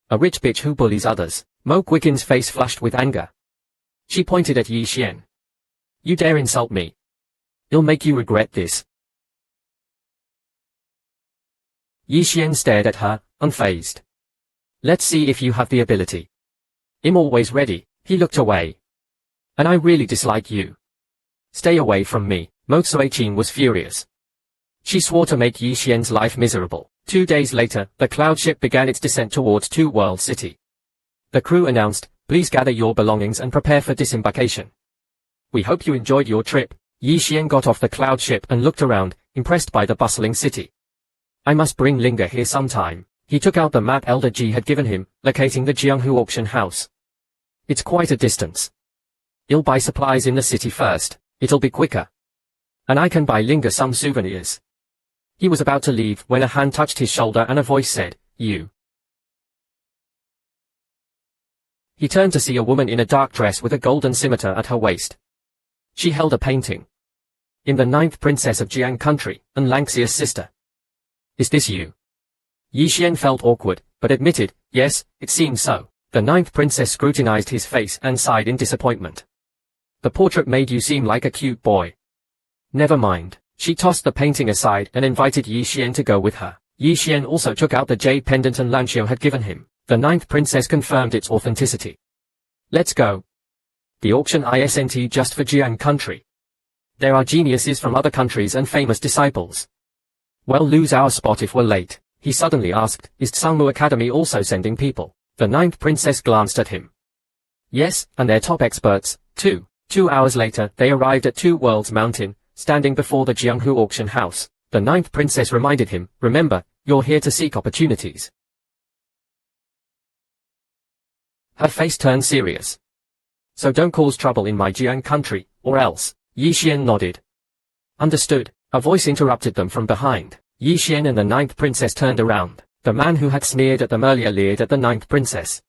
A rich bitch who bullies others." Mo Quicken's face flushed with anger. She pointed at Yi Xian. "You dare insult me? It'll make you regret this." Yi Xian stared at her, unfazed. "Let's see if you have the ability." "I'm always ready." He looked away. "And I really dislike you. Stay away from me." Mo Suiqin was furious. She swore to make Yi Xian's life miserable. 2 days later, the cloud ship began its descent towards Two World City. The crew announced, Please gather your belongings and prepare for disembarkation. We hope you enjoyed your trip. Yi Xian got off the cloud ship and looked around, impressed by the bustling city. I must bring Linga here sometime. He took out the map Elder Ji had given him, locating the Jianghu auction house. It's quite a distance. I'll buy supplies in the city first. It'll be quicker. And I can buy Linga some souvenirs. He was about to leave when a hand touched his shoulder and a voice said, "You." He turned to see a woman in a dark dress with a golden scimitar at her waist. She held a painting. In the 9th princess of Jiang country, An Lanio's sister. Is this you? Yi Xian felt awkward, but admitted, yes, it seemed so. The 9th princess scrutinized his face and sighed in disappointment. The portrait made you seem like a cute boy. Never mind. She tossed the painting aside and invited Yi Xian to go with her. Yi Xian also took out the jade pendant An Lanio had given him. The 9th princess confirmed its authenticity. Let's go. The auction isn't just for Jiang country. There are geniuses from other countries and famous disciples. We'll lose our spot if we're late. He suddenly asked, is Tsangmu Academy also sending people? The 9th princess glanced at him. Yes, and they're top experts, too. 2 hours later, they arrived at Two Worlds Mountain, standing before the Jianghu auction house. The 9th princess reminded him, remember, you're here to seek opportunities. Her face turned serious. So don't cause trouble in my Jiang country, or else. Yi Xian nodded. Understood. A voice interrupted them from behind. Yi Xian and the 9th princess turned around. The man who had sneered at them earlier leered at the 9th princess.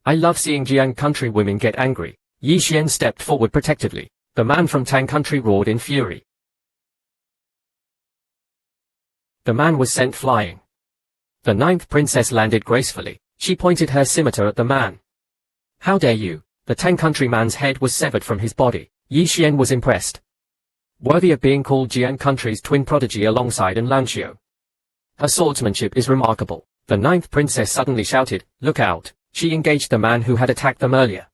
I love seeing Jiang country women get angry. Yi Xian stepped forward protectively. The man from Tang country roared in fury. The man was sent flying. The 9th princess landed gracefully. She pointed her scimitar at the man. How dare you? The Tang country man's head was severed from his body. Yi Xian was impressed. Worthy of being called Jiang country's twin prodigy alongside An Lanio. Her swordsmanship is remarkable. The 9th princess suddenly shouted, look out. She engaged the man who had attacked them earlier.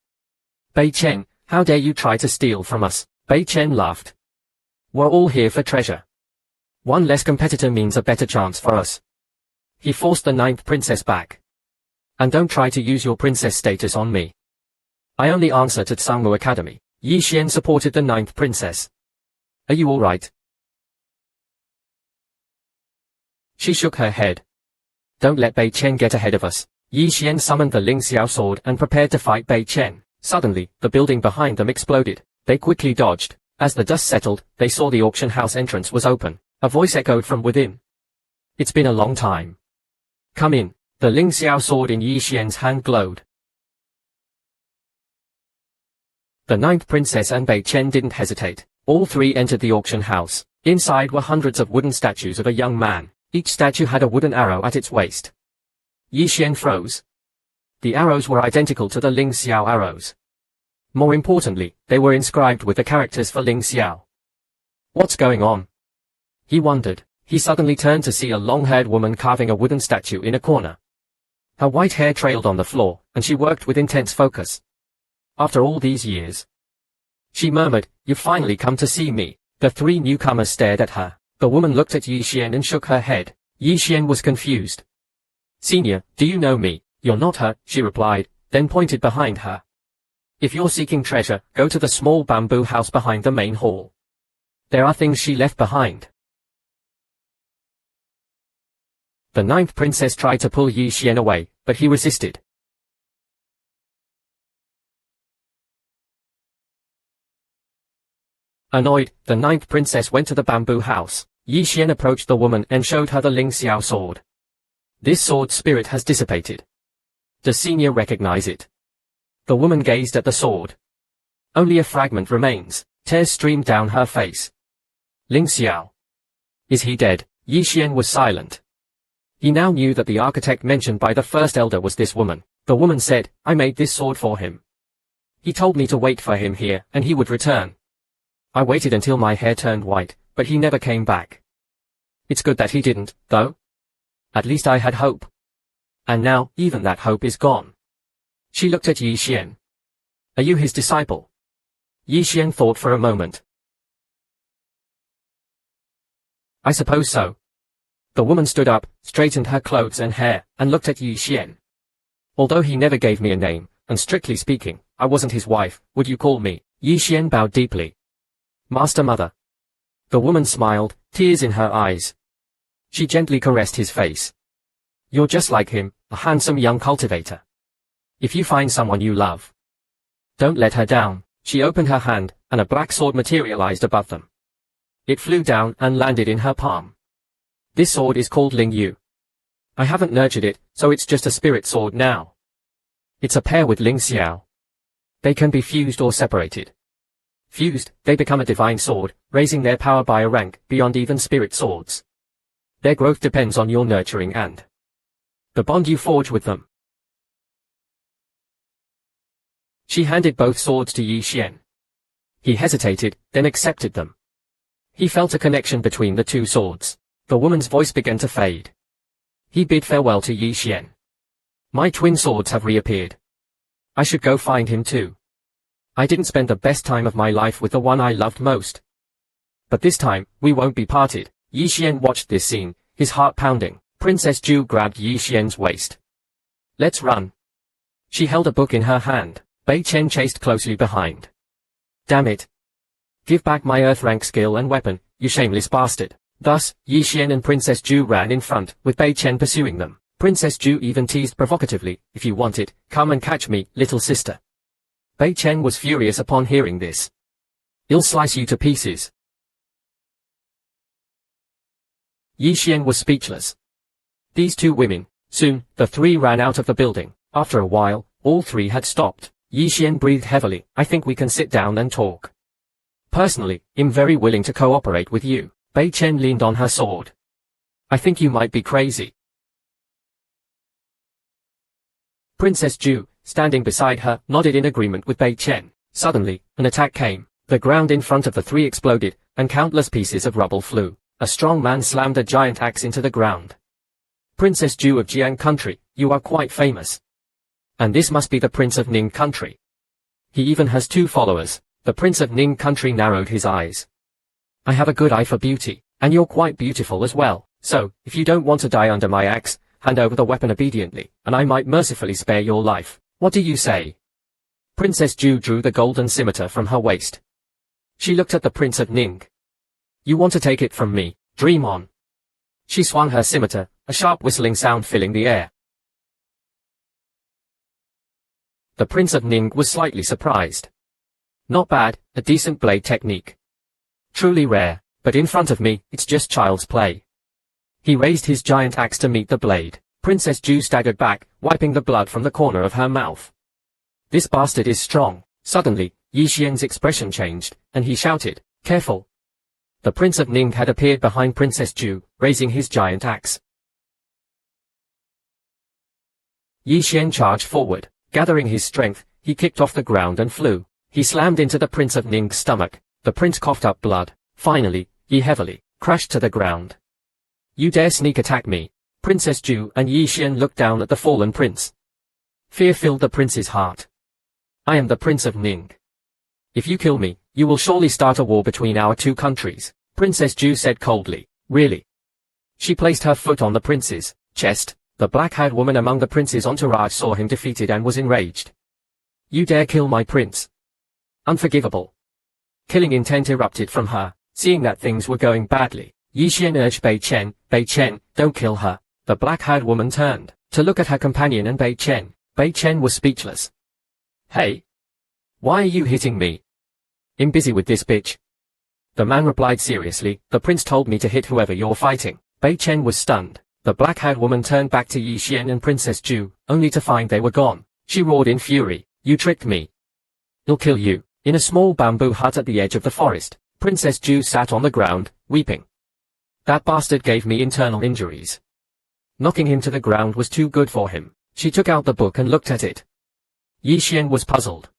Bei Chen, how dare you try to steal from us? Bei Chen laughed. We're all here for treasure. One less competitor means a better chance for us. He forced the 9th princess back. And don't try to use your princess status on me. I only answer to Tsangmu Academy. Yi Xian supported the 9th princess. Are you alright? She shook her head. Don't let Bei Chen get ahead of us. Yi Xian summoned the Ling Xiao sword and prepared to fight Bei Chen. Suddenly, the building behind them exploded. They quickly dodged. As the dust settled, they saw the auction house entrance was open. A voice echoed from within. It's been a long time. Come in. The Ling Xiao sword in Yi Xian's hand glowed. The 9th princess and Bei Chen didn't hesitate. All three entered the auction house. Inside were hundreds of wooden statues of a young man. Each statue had a wooden arrow at its waist. Yi Xian froze. The arrows were identical to the Ling Xiao arrows. More importantly, they were inscribed with the characters for Ling Xiao. What's going on? He wondered. He suddenly turned to see a long-haired woman carving a wooden statue in a corner. Her white hair trailed on the floor, and she worked with intense focus. After all these years, she murmured, you've finally come to see me. The three newcomers stared at her. The woman looked at Yi Xian and shook her head. Yi Xian was confused. Senior, do you know me? You're not her, she replied, then pointed behind her. If you're seeking treasure, go to the small bamboo house behind the main hall. There are things she left behind. The 9th princess tried to pull Yi Xian away, but he resisted. Annoyed, the 9th princess went to the bamboo house. Yi Xian approached the woman and showed her the Ling Xiao sword. This sword's spirit has dissipated. Does senior recognize it? The woman gazed at the sword. Only a fragment remains. Tears streamed down her face. Ling Xiao. Is he dead? Yi Xian was silent. He now knew that the architect mentioned by the first elder was this woman. The woman said, I made this sword for him. He told me to wait for him here, and he would return. I waited until my hair turned white, but he never came back. It's good that he didn't, though. At least I had hope. And now, even that hope is gone. She looked at Yi Xian. Are you his disciple? Yi Xian thought for a moment. I suppose so. The woman stood up, straightened her clothes and hair, and looked at Yi Xian. Although he never gave me a name, and strictly speaking, I wasn't his wife. Would you call me? Yi Xian bowed deeply. Master Mother. The woman smiled, tears in her eyes. She gently caressed his face. You're just like him, a handsome young cultivator. If you find someone you love, don't let her down. She opened her hand, and a black sword materialized above them. It flew down and landed in her palm. This sword is called Ling Yu. I haven't nurtured it, so it's just a spirit sword now. It's a pair with Ling Xiao. They can be fused or separated. Fused, they become a divine sword, raising their power by a rank beyond even spirit swords. Their growth depends on your nurturing and the bond you forge with them. She handed both swords to Yi Xian. He hesitated, then accepted them. He felt a connection between the two swords. The woman's voice began to fade. He bid farewell to Yi Xian. My twin swords have reappeared. I should go find him too. I didn't spend the best time of my life with the one I loved most. But this time, we won't be parted. Yi Xian watched this scene, his heart pounding. Princess Ju grabbed Yi Xian's waist. Let's run. She held a book in her hand. Bei Chen chased closely behind. Damn it. Give back my earth rank skill and weapon, you shameless bastard. Thus, Yi Xian and Princess Ju ran in front, with Bei Chen pursuing them. Princess Ju even teased provocatively, if you want it, come and catch me, little sister. Bei Chen was furious upon hearing this. I'll slice you to pieces. Yi Xian was speechless. These two women. Soon, the three ran out of the building. After a while, all three had stopped. Yi Xian breathed heavily. I think we can sit down and talk. Personally, I'm very willing to cooperate with you. Bei Chen leaned on her sword. I think you might be crazy. Princess Ju, standing beside her, nodded in agreement with Bei Chen. Suddenly, an attack came. The ground in front of the three exploded, and countless pieces of rubble flew. A strong man slammed a giant axe into the ground. Princess Ju of Jiang country, you are quite famous. And this must be the Prince of Ning country. He even has 2 followers. The Prince of Ning country narrowed his eyes. I have a good eye for beauty, and you're quite beautiful as well. So, if you don't want to die under my axe, hand over the weapon obediently, and I might mercifully spare your life. What do you say? Princess Ju drew the golden scimitar from her waist. She looked at the Prince of Ning. You want to take it from me? Dream on. She swung her scimitar, a sharp whistling sound filling the air. The Prince of Ning was slightly surprised. Not bad, a decent blade technique. Truly rare, but in front of me, it's just child's play. He raised his giant axe to meet the blade. Princess Ju staggered back, wiping the blood from the corner of her mouth. This bastard is strong. Suddenly, Yi Xian's expression changed, and he shouted, Careful! The Prince of Ning had appeared behind Princess Ju, raising his giant axe. Yi Xian charged forward. Gathering his strength, he kicked off the ground and flew. He slammed into the Prince of Ning's stomach. The prince coughed up blood. Finally, he heavily crashed to the ground. You dare sneak attack me? Princess Ju and Yi Xian looked down at the fallen prince. Fear filled the prince's heart. I am the Prince of Ning. If you kill me, you will surely start a war between our 2 countries. Princess Ju said coldly. Really? She placed her foot on the prince's chest. The black-haired woman among the prince's entourage saw him defeated and was enraged. You dare kill my prince? Unforgivable. Killing intent erupted from her. Seeing that things were going badly, Yi Xian urged Bei Chen, don't kill her. The black-haired woman turned to look at her companion and Bei Chen. Bei Chen was speechless. Hey! Why are you hitting me? I'm busy with this bitch. The man replied seriously, the prince told me to hit whoever you're fighting. Bei Chen was stunned. The black-haired woman turned back to Yi Xian and Princess Ju, only to find they were gone. She roared in fury. You tricked me. I'll kill you. In a small bamboo hut at the edge of the forest, Princess Ju sat on the ground, weeping. That bastard gave me internal injuries. Knocking him to the ground was too good for him. She took out the book and looked at it. Yi Xian was puzzled.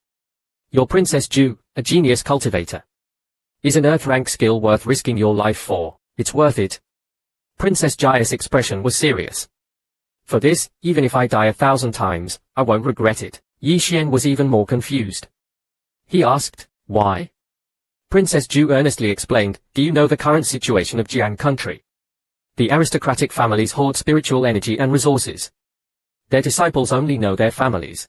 Your Princess Ju, a genius cultivator. Is an earth rank skill worth risking your life for? It's worth it. Princess Ju's expression was serious. For this, even if I die 1,000 times, I won't regret it. Yi Xian was even more confused. He asked, why? Princess Ju earnestly explained, do you know the current situation of Jiang country? The aristocratic families hoard spiritual energy and resources. Their disciples only know their families.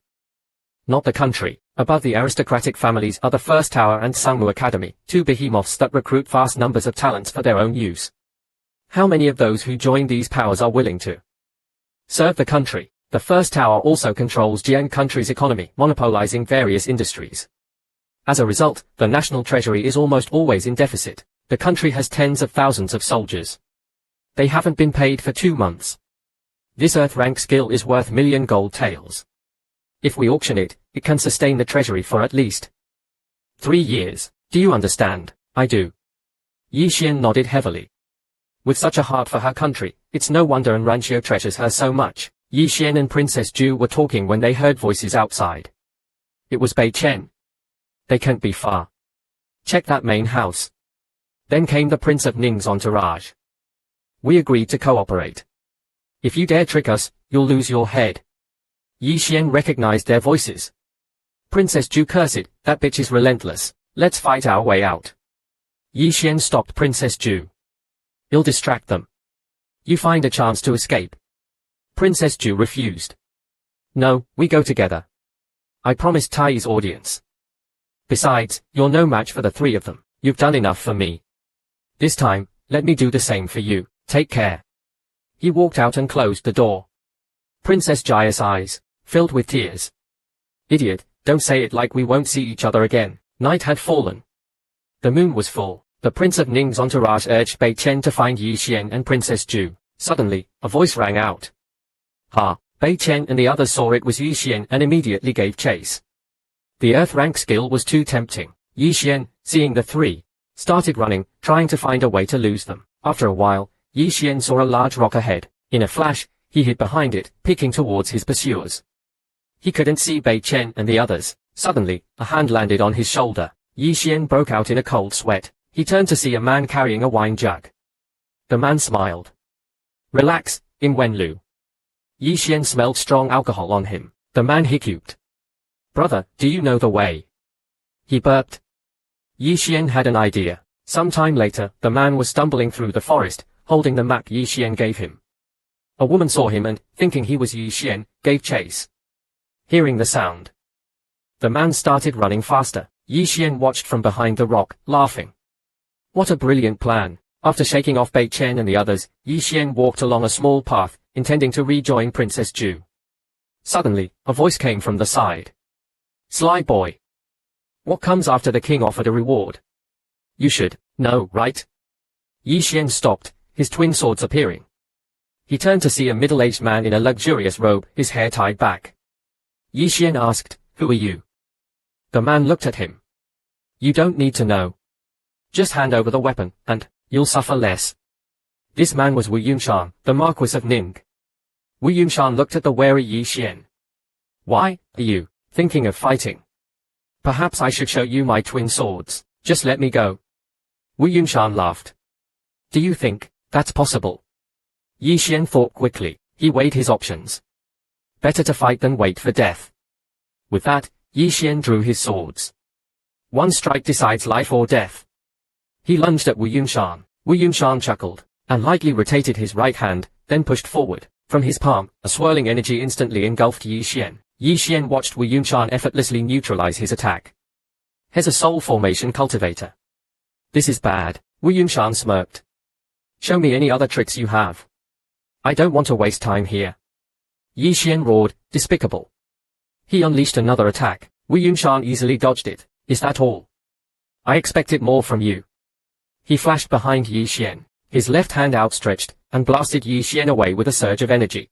not the country. Above the aristocratic families are the First Tower and Sangmu Academy, two behemoths that recruit vast numbers of talents for their own use. How many of those who join these powers are willing to serve the country? The First Tower also controls Jiang country's economy, monopolizing various industries. As a result, the national treasury is almost always in deficit. The country has tens of thousands of soldiers. They haven't been paid for 2 months. This earth rank skill is worth million gold taels. If we auction it, it can sustain the treasury for at least 3 years. Do you understand? I do. Yi Xian nodded heavily. With such a heart for her country, it's no wonder An Lanio treasures her so much. Yi Xian and Princess Ju were talking when they heard voices outside. It was Bei Chen. They can't be far. Check that main house. Then came the Prince of Ning's entourage. We agreed to cooperate. If you dare trick us, you'll lose your head. Yi Xian recognized their voices. Princess Ju cursed, that bitch is relentless. Let's fight our way out. Yi Xian stopped Princess Ju. You'll distract them. You find a chance to escape. Princess Ju refused. No, we go together. I promised Tai's audience. Besides, you're no match for the 3 of them. You've done enough for me. This time, let me do the same for you. Take care. He walked out and closed the door. Princess Jaya's eyes filled with tears. Idiot, don't say it like we won't see each other again. Night had fallen. The moon was full. The Prince of Ning's entourage urged Bei Chen to find Yi Xian and Princess Ju. Suddenly, a voice rang out. Ha! Bei Chen and the others saw it was Yi Xian and immediately gave chase. The earth rank skill was too tempting. Yi Xian, seeing the 3, started running, trying to find a way to lose them. After a while, Yi Xian saw a large rock ahead. In a flash, he hid behind it, peeking towards his pursuers. He couldn't see Bei Chen and the others. Suddenly, a hand landed on his shoulder. Yi Xian broke out in a cold sweat. He turned to see a man carrying a wine jug. The man smiled. Relax, in Wenlu. Yi Xian smelled strong alcohol on him. The man hiccuped. Brother, do you know the way? He burped. Yi Xian had an idea. Some time later, the man was stumbling through the forest, holding the map Yi Xian gave him. A woman saw him and, thinking he was Yi Xian, gave chase. Hearing the sound, the man started running faster. Yi Xian watched from behind the rock, laughing. What a brilliant plan. After shaking off Bei Chen and the others, Yi Xian walked along a small path, intending to rejoin Princess Ju. Suddenly, a voice came from the side. Sly boy. What comes after the king offered a reward? You should know, right? Yi Xian stopped, his twin swords appearing. He turned to see a middle-aged man in a luxurious robe, his hair tied back. Yi Xian asked, Who are you? The man looked at him. You don't need to know. Just hand over the weapon, and you'll suffer less. This man was Wu Yunshan, the Marquis of Ning. Wu Yunshan looked at the wary Yi Xian. Why are you thinking of fighting? Perhaps I should show you my twin swords. Just let me go. Wu Yunshan laughed. Do you think that's possible? Yi Xian thought quickly. He weighed his options. Better to fight than wait for death. With that, Yi Xian drew his swords. One strike decides life or death. He lunged at Wu Yunshan. Wu Yunshan chuckled, and lightly rotated his right hand, then pushed forward. From his palm, a swirling energy instantly engulfed Yi Xian. Yi Xian watched Wu Yunshan effortlessly neutralize his attack. Here's a soul formation cultivator. This is bad. Wu Yunshan smirked. Show me any other tricks you have. I don't want to waste time here. Yi Xian roared, despicable. He unleashed another attack. Wu Yunshan easily dodged it. Is that all? I expected more from you. He flashed behind Yi Xian, his left hand outstretched, and blasted Yi Xian away with a surge of energy.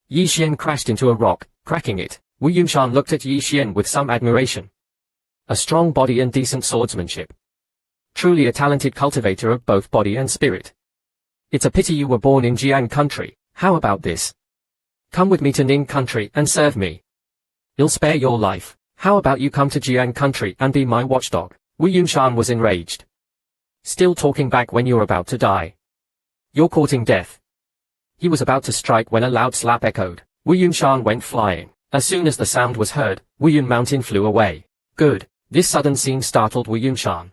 Yi Xian crashed into a rock, cracking it. Wu Yunshan looked at Yi Xian with some admiration. A strong body and decent swordsmanship. Truly a talented cultivator of both body and spirit. It's a pity you were born in Jiang country. How about this? Come with me to Ning country and serve me. You'll spare your life. How about you come to Jiang country and be my watchdog? Wu Yunshan was enraged. Still talking back when you're about to die. You're courting death. He was about to strike when a loud slap echoed. Wu Yunshan went flying. As soon as the sound was heard, Wu Yun Mountain flew away. Good. This sudden scene startled Wu Yunshan.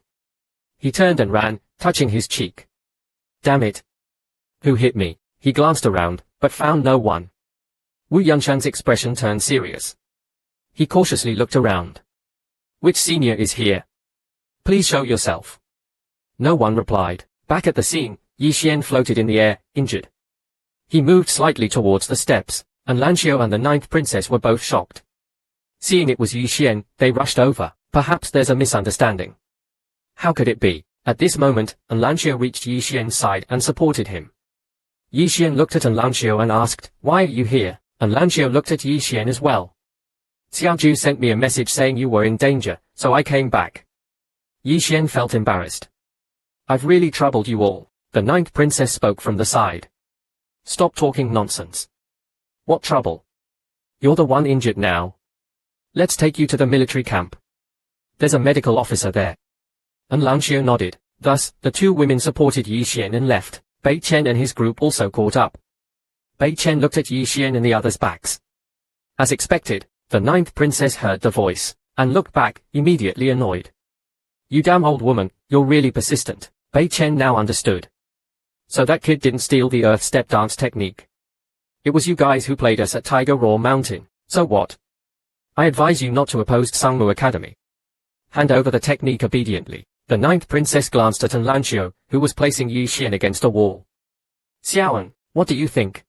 He turned and ran, touching his cheek. Damn it. Who hit me? He glanced around, but found no one. Wu Yunshan's expression turned serious. He cautiously looked around. Which senior is here? Please show yourself. No one replied. Back at the scene, Yi Xian floated in the air, injured. He moved slightly towards the steps, and An Lanio and the ninth princess were both shocked. Seeing it was Yi Xian, they rushed over. Perhaps there's a misunderstanding. How could it be? At this moment, An Lanio reached Yi Xian's side and supported him. Yi Xian looked at An Lanio and asked, "Why are you here?" An Lanio looked at Yi Xian as well. "Xiaoju sent me a message saying you were in danger, so I came back." Yi Xian felt embarrassed. "I've really troubled you all." The ninth princess spoke from the side. "Stop talking nonsense. What trouble? You're the one injured now. Let's take you to the military camp. There's a medical officer there." An Lanio nodded. Thus, the two women supported Yi Xian and left. Bei Chen and his group also caught up. Bei Chen looked at Yi Xian and the others' backs. As expected, the ninth princess heard the voice, and looked back, immediately annoyed. "You damn old woman, you're really persistent." Bei Chen now understood. "So that kid didn't steal the earth step dance technique. It was you guys who played us at Tiger Roar Mountain, so what? I advise you not to oppose Sangmu Academy. Hand over the technique obediently." The ninth princess glanced at An Lanio, who was placing Yi Xian against a wall. "Xiaoan, what do you think?"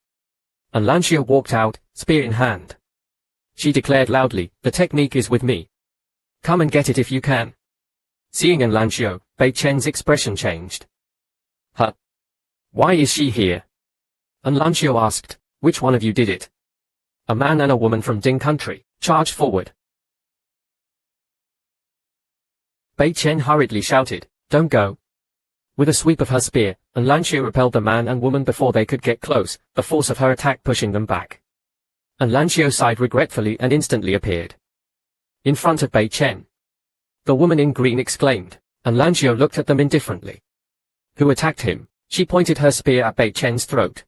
An Lanio walked out, spear in hand. She declared loudly, "The technique is with me. Come and get it if you can." Seeing An Lanio, Bei Chen's expression changed. "Huh? Why is she here?" An Lanio asked. "Which one of you did it?" A man and a woman from Ding country charged forward. Bei Chen hurriedly shouted, "Don't go." With a sweep of her spear, An Lanio repelled the man and woman before they could get close, the force of her attack pushing them back. An Lanio sighed regretfully and instantly appeared in front of Bei Chen. The woman in green exclaimed. An Lanio looked at them indifferently. "Who attacked him?" She pointed her spear at Bei Chen's throat.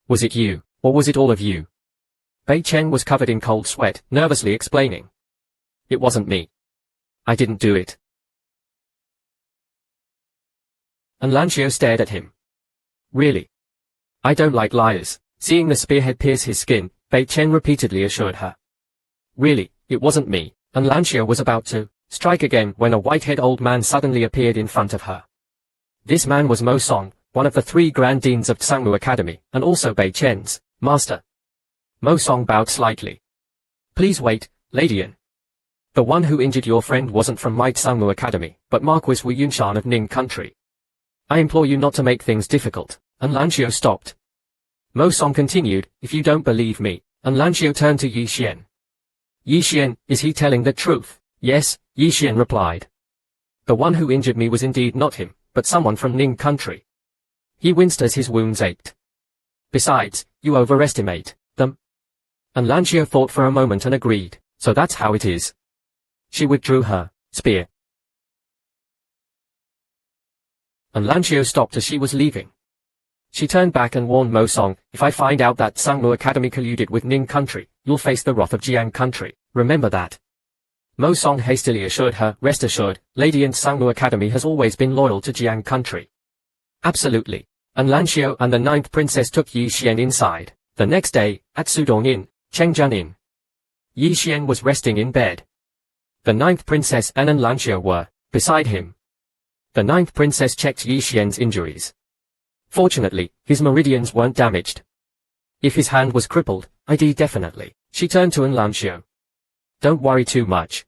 "Was it you, or was it all of you?" Bei Chen was covered in cold sweat, nervously explaining. "It wasn't me. I didn't do it." An Lanio stared at him. "Really? I don't like liars." Seeing the spearhead pierce his skin, Bei Chen repeatedly assured her. "Really, it wasn't me." An Lanio was about to strike again when a white-haired old man suddenly appeared in front of her. This man was Mo Song, one of the 3 Grand Deans of Sangmu Academy, and also Bei Chen's master. Mo Song bowed slightly. "Please wait, Lady An. The one who injured your friend wasn't from Might Sangmu Academy, but Marquis Wu Yunshan of Ning Country. I implore you not to make things difficult." An Lanio stopped. Mo Song continued, "If you don't believe me." An Lanio turned to Yi Xian. "Yi Xian, is he telling the truth?" "Yes," Yi Xian replied. "The one who injured me was indeed not him, but someone from Ning Country." He winced as his wounds ached. "Besides, you overestimate them." An Lanio thought for a moment and agreed, "So that's how it is." She withdrew her spear. An Lanio stopped as she was leaving. She turned back and warned Mo Song, "If I find out that Sangmu Academy colluded with Ning Country, you'll face the wrath of Jiang Country, remember that." Mo Song hastily assured her, "Rest assured, Lady An Sangmu Academy has always been loyal to Jiang Country." "Absolutely." An Lanio and the ninth princess took Yi Xian inside. The next day, at Sudong Inn, Chengjian Inn, Yi Xian was resting in bed. The ninth princess and An Lanio were beside him. The ninth princess checked Yi Xian's injuries. Fortunately, his meridians weren't damaged. If his hand was crippled, I'd definitely. She turned to An Lanio. "Don't worry too much.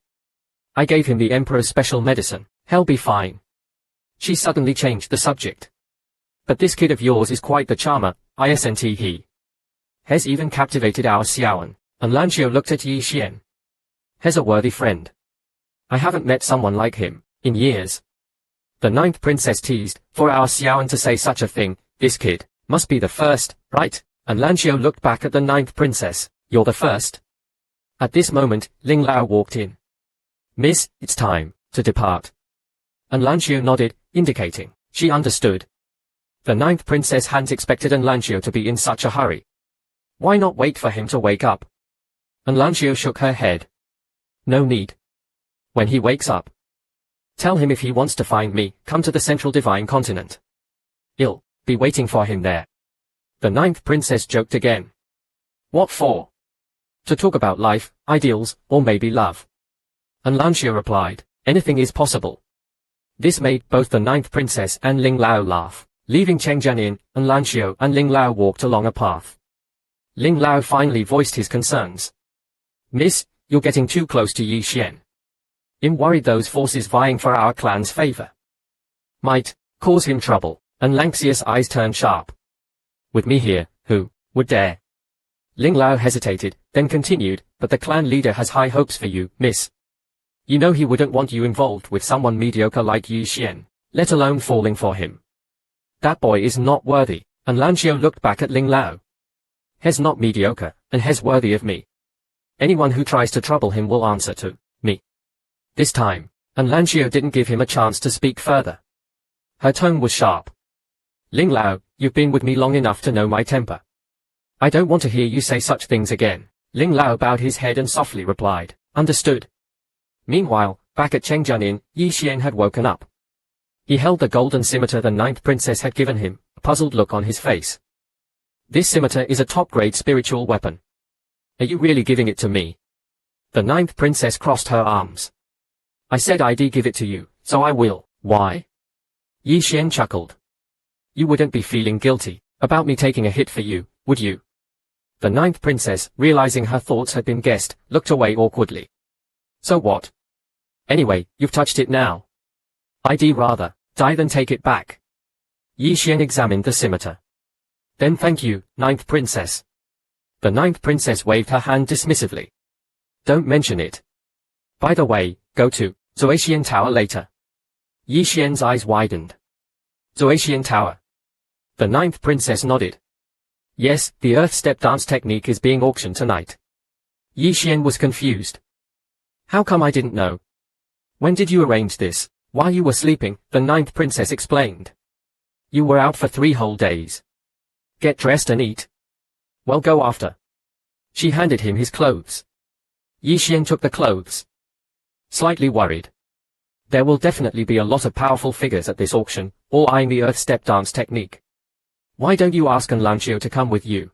I gave him the Emperor's special medicine. He'll be fine." She suddenly changed the subject. "But this kid of yours is quite the charmer, isn't he? Has even captivated our Xiaoan." An Lanio looked at Yi Xian. "Has a worthy friend. I haven't met someone like him in years." The ninth princess teased, "For our Xiaoan to say such a thing, this kid must be the first, right?" An Lanio looked back at the ninth princess. "You're the first?" At this moment, Ling Lao walked in. "Miss, it's time to depart." An Lanio nodded, indicating she understood. The ninth princess hadn't expected An Lanio to be in such a hurry. Why not wait for him to wake up? An Lanio shook her head. "No need. When he wakes up, tell him if he wants to find me, come to the Central Divine Continent. I'll be waiting for him there." The ninth princess joked again. "What for?" To talk about life, ideals, or maybe love. An Lanio replied, anything is possible. This made both the ninth princess and Ling Lao laugh. Leaving Cheng Jian in, An Lanio and Ling Lao walked along a path. Ling Lao finally voiced his concerns. Miss, you're getting too close to Yi Xian. I'm worried those forces vying for our clan's favor might cause him trouble. An Lanxia's eyes turned sharp. With me here, who would dare? Ling Lao hesitated, then continued, but the clan leader has high hopes for you, miss. You know he wouldn't want you involved with someone mediocre like Yi Xian, let alone falling for him. That boy is not worthy. An Lanio looked back at Ling Lao. He's not mediocre, and he's worthy of me. Anyone who tries to trouble him will answer to me. This time, An Lanio didn't give him a chance to speak further. Her tone was sharp. Ling Lao, you've been with me long enough to know my temper. I don't want to hear you say such things again. Ling Lao bowed his head and softly replied, understood. Meanwhile, back at Chengjianin, Yi Xian had woken up. He held the golden scimitar the ninth princess had given him, a puzzled look on his face. This scimitar is a top-grade spiritual weapon. Are you really giving it to me? The ninth princess crossed her arms. I said I'd give it to you, so I will. Why? Yi Xian chuckled. You wouldn't be feeling guilty about me taking a hit for you, would you? The ninth princess, realizing her thoughts had been guessed, looked away awkwardly. So what? Anyway, you've touched it now. I'd rather die than take it back. Yi Xian examined the scimitar. Then thank you, ninth princess. The ninth princess waved her hand dismissively. Don't mention it. By the way, go to Zoetian Tower later. Yi Xian's eyes widened. Zoetian Tower. The ninth princess nodded. Yes, the earth step dance technique is being auctioned tonight. Yi Xian was confused. How come I didn't know? When did you arrange this? While you were sleeping, the ninth princess explained. You were out for 3 whole days. Get dressed and eat. Well, go after. She handed him his clothes. Yi Xian took the clothes. Slightly worried. There will definitely be a lot of powerful figures at this auction, all eyeing the earth step dance technique. Why don't you ask An Lanio to come with you?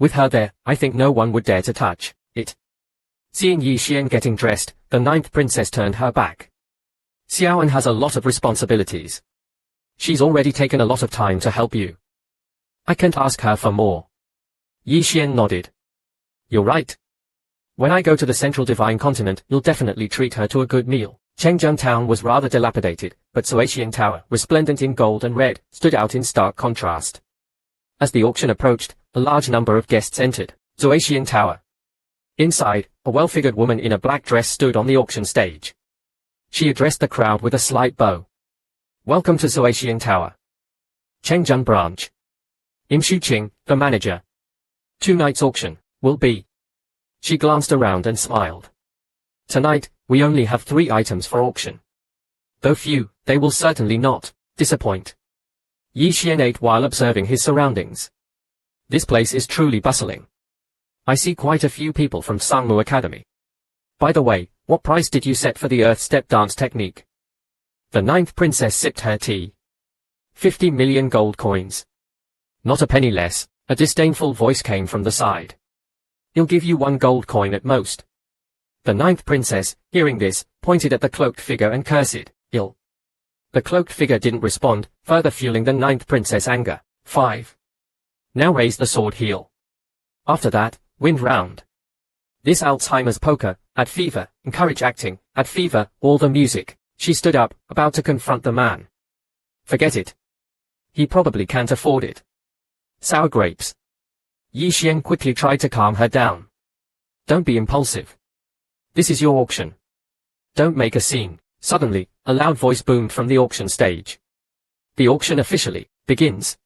With her there, I think no one would dare to touch it. Seeing Yi Xian getting dressed, the ninth princess turned her back. Xiaoan has a lot of responsibilities. She's already taken a lot of time to help you. I can't ask her for more. Yi Xian nodded. You're right. When I go to the central divine continent, you'll definitely treat her to a good meal. Chengjian town was rather dilapidated, but Zoetian Tower, resplendent in gold and red, stood out in stark contrast. As the auction approached, a large number of guests entered Zoetian Tower. Inside, a well-figured woman in a black dress stood on the auction stage. She addressed the crowd with a slight bow. Welcome to Zoetian Tower. Chengjian branch. Im Shuqing, the manager. Tonight's auction will be. She glanced around and smiled. Tonight, we only have 3 items for auction. Though few, they will certainly not disappoint. Yi Xian ate while observing his surroundings. This place is truly bustling. I see quite a few people from Sangmu Academy. By the way, what price did you set for the earth step dance technique? The ninth princess sipped her tea. 50 million gold coins. Not a penny less. A disdainful voice came from the side. He'll give you 1 gold coin at most. The ninth princess, hearing this, pointed at the cloaked figure and cursed, ill. The cloaked figure didn't respond, further fueling the ninth princess' anger. 5. Now raise the sword heel. After that, wind round. This Alzheimer's poker, add fever, encourage acting, add fever, all the music. She stood up, about to confront the man. Forget it. He probably can't afford it. Sour grapes. Yi Xian quickly tried to calm her down. Don't be impulsive. This is your auction. Don't make a scene. Suddenly, a loud voice boomed from the auction stage. The auction officially begins.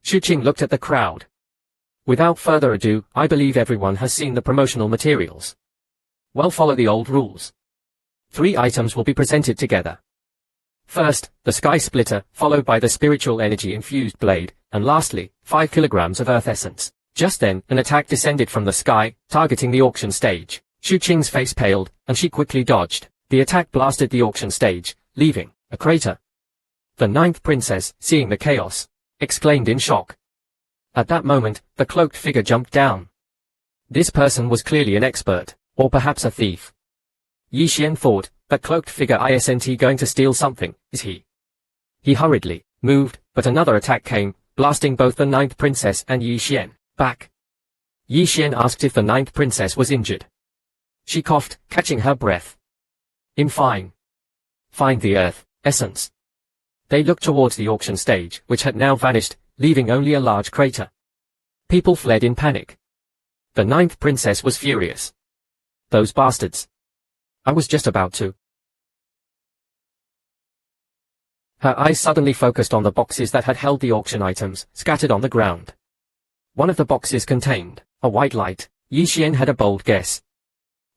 Shuqing looked at the crowd. Without further ado, I believe everyone has seen the promotional materials. Well, follow the old rules. 3 items will be presented together. First, the sky splitter, followed by the spiritual energy infused blade, and lastly, 5 kilograms of earth essence. Just then, an attack descended from the sky, targeting the auction stage. Shuqing's face paled, and she quickly dodged. The attack blasted the auction stage, leaving a crater. The ninth princess, seeing the chaos, exclaimed in shock. At that moment, the cloaked figure jumped down. This person was clearly an expert, or perhaps a thief. Yi Xian thought, that cloaked figure isn't going to steal something, is he? He hurriedly moved, but another attack came, blasting both the ninth princess and Yi Xian back. Yi Xian asked if the ninth princess was injured. She coughed, catching her breath. Fine. Find the earth essence. They looked towards the auction stage, which had now vanished, leaving only a large crater. People fled in panic. The ninth princess was furious. Those bastards. I was just about to. Her eyes suddenly focused on the boxes that had held the auction items, scattered on the ground. One of the boxes contained a white light. Yi Xian had a bold guess.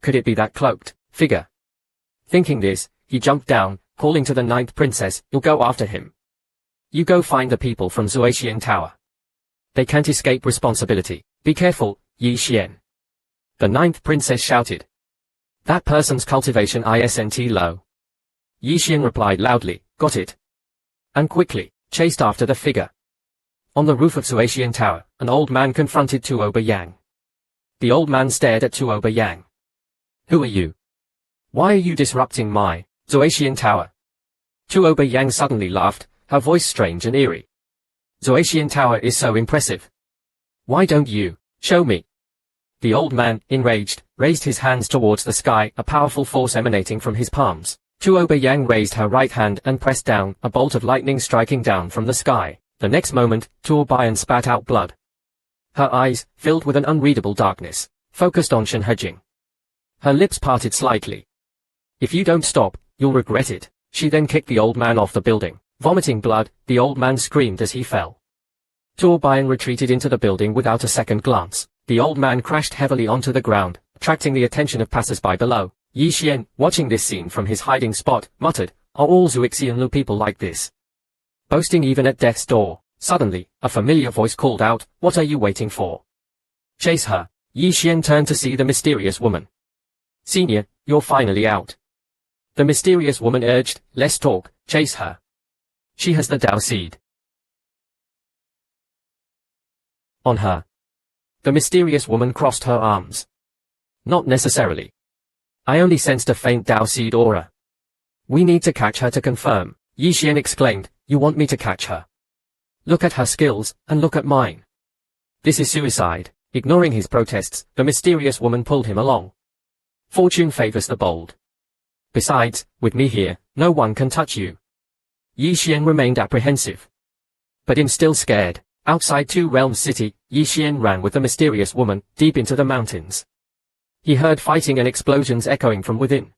Could it be that cloaked figure? Thinking this, he jumped down, calling to the ninth princess, "You'll go after him. You go find the people from Zuaxian Tower. They can't escape responsibility. Be careful, Yi Xian." The ninth princess shouted. "That person's cultivation isn't low." Yi Xian replied loudly, "Got it." And quickly chased after the figure. On the roof of Zuaxian Tower, an old man confronted Tuo Yang. The old man stared at Tuo Yang. "Who are you? Why are you disrupting my Zuaxian Tower?" Tuo Yang suddenly laughed, her voice strange and eerie. "Zuaxian Tower is so impressive. Why don't you show me?" The old man, enraged, raised his hands towards the sky, a powerful force emanating from his palms. Tuo Yang raised her right hand and pressed down, a bolt of lightning striking down from the sky. The next moment, Tuo Bian spat out blood. Her eyes, filled with an unreadable darkness, focused on Shen Hejing. Her lips parted slightly. "If you don't stop, you'll regret it." She then kicked the old man off the building. Vomiting blood, the old man screamed as he fell. Tuo Bian retreated into the building without a second glance. The old man crashed heavily onto the ground, attracting the attention of passers-by below. Yi Xian, watching this scene from his hiding spot, muttered, "Are all Zuixianlu people like this? Boasting even at death's door?" Suddenly, a familiar voice called out, "What are you waiting for? Chase her." Yi Xian turned to see the mysterious woman. "Senior, you're finally out." The mysterious woman urged, "Less talk, chase her. She has the Dao seed on her." The mysterious woman crossed her arms. "Not necessarily. I only sensed a faint Dao seed aura. We need to catch her to confirm." Yi Xian exclaimed, "You want me to catch her? Look at her skills, and look at mine. This is suicide." Ignoring his protests, the mysterious woman pulled him along. "Fortune favors the bold. Besides, with me here, no one can touch you." Yi Xian remained apprehensive. But I'm still scared. Outside Two Realms City, Yi Xian ran with the mysterious woman, deep into the mountains. He heard fighting and explosions echoing from within.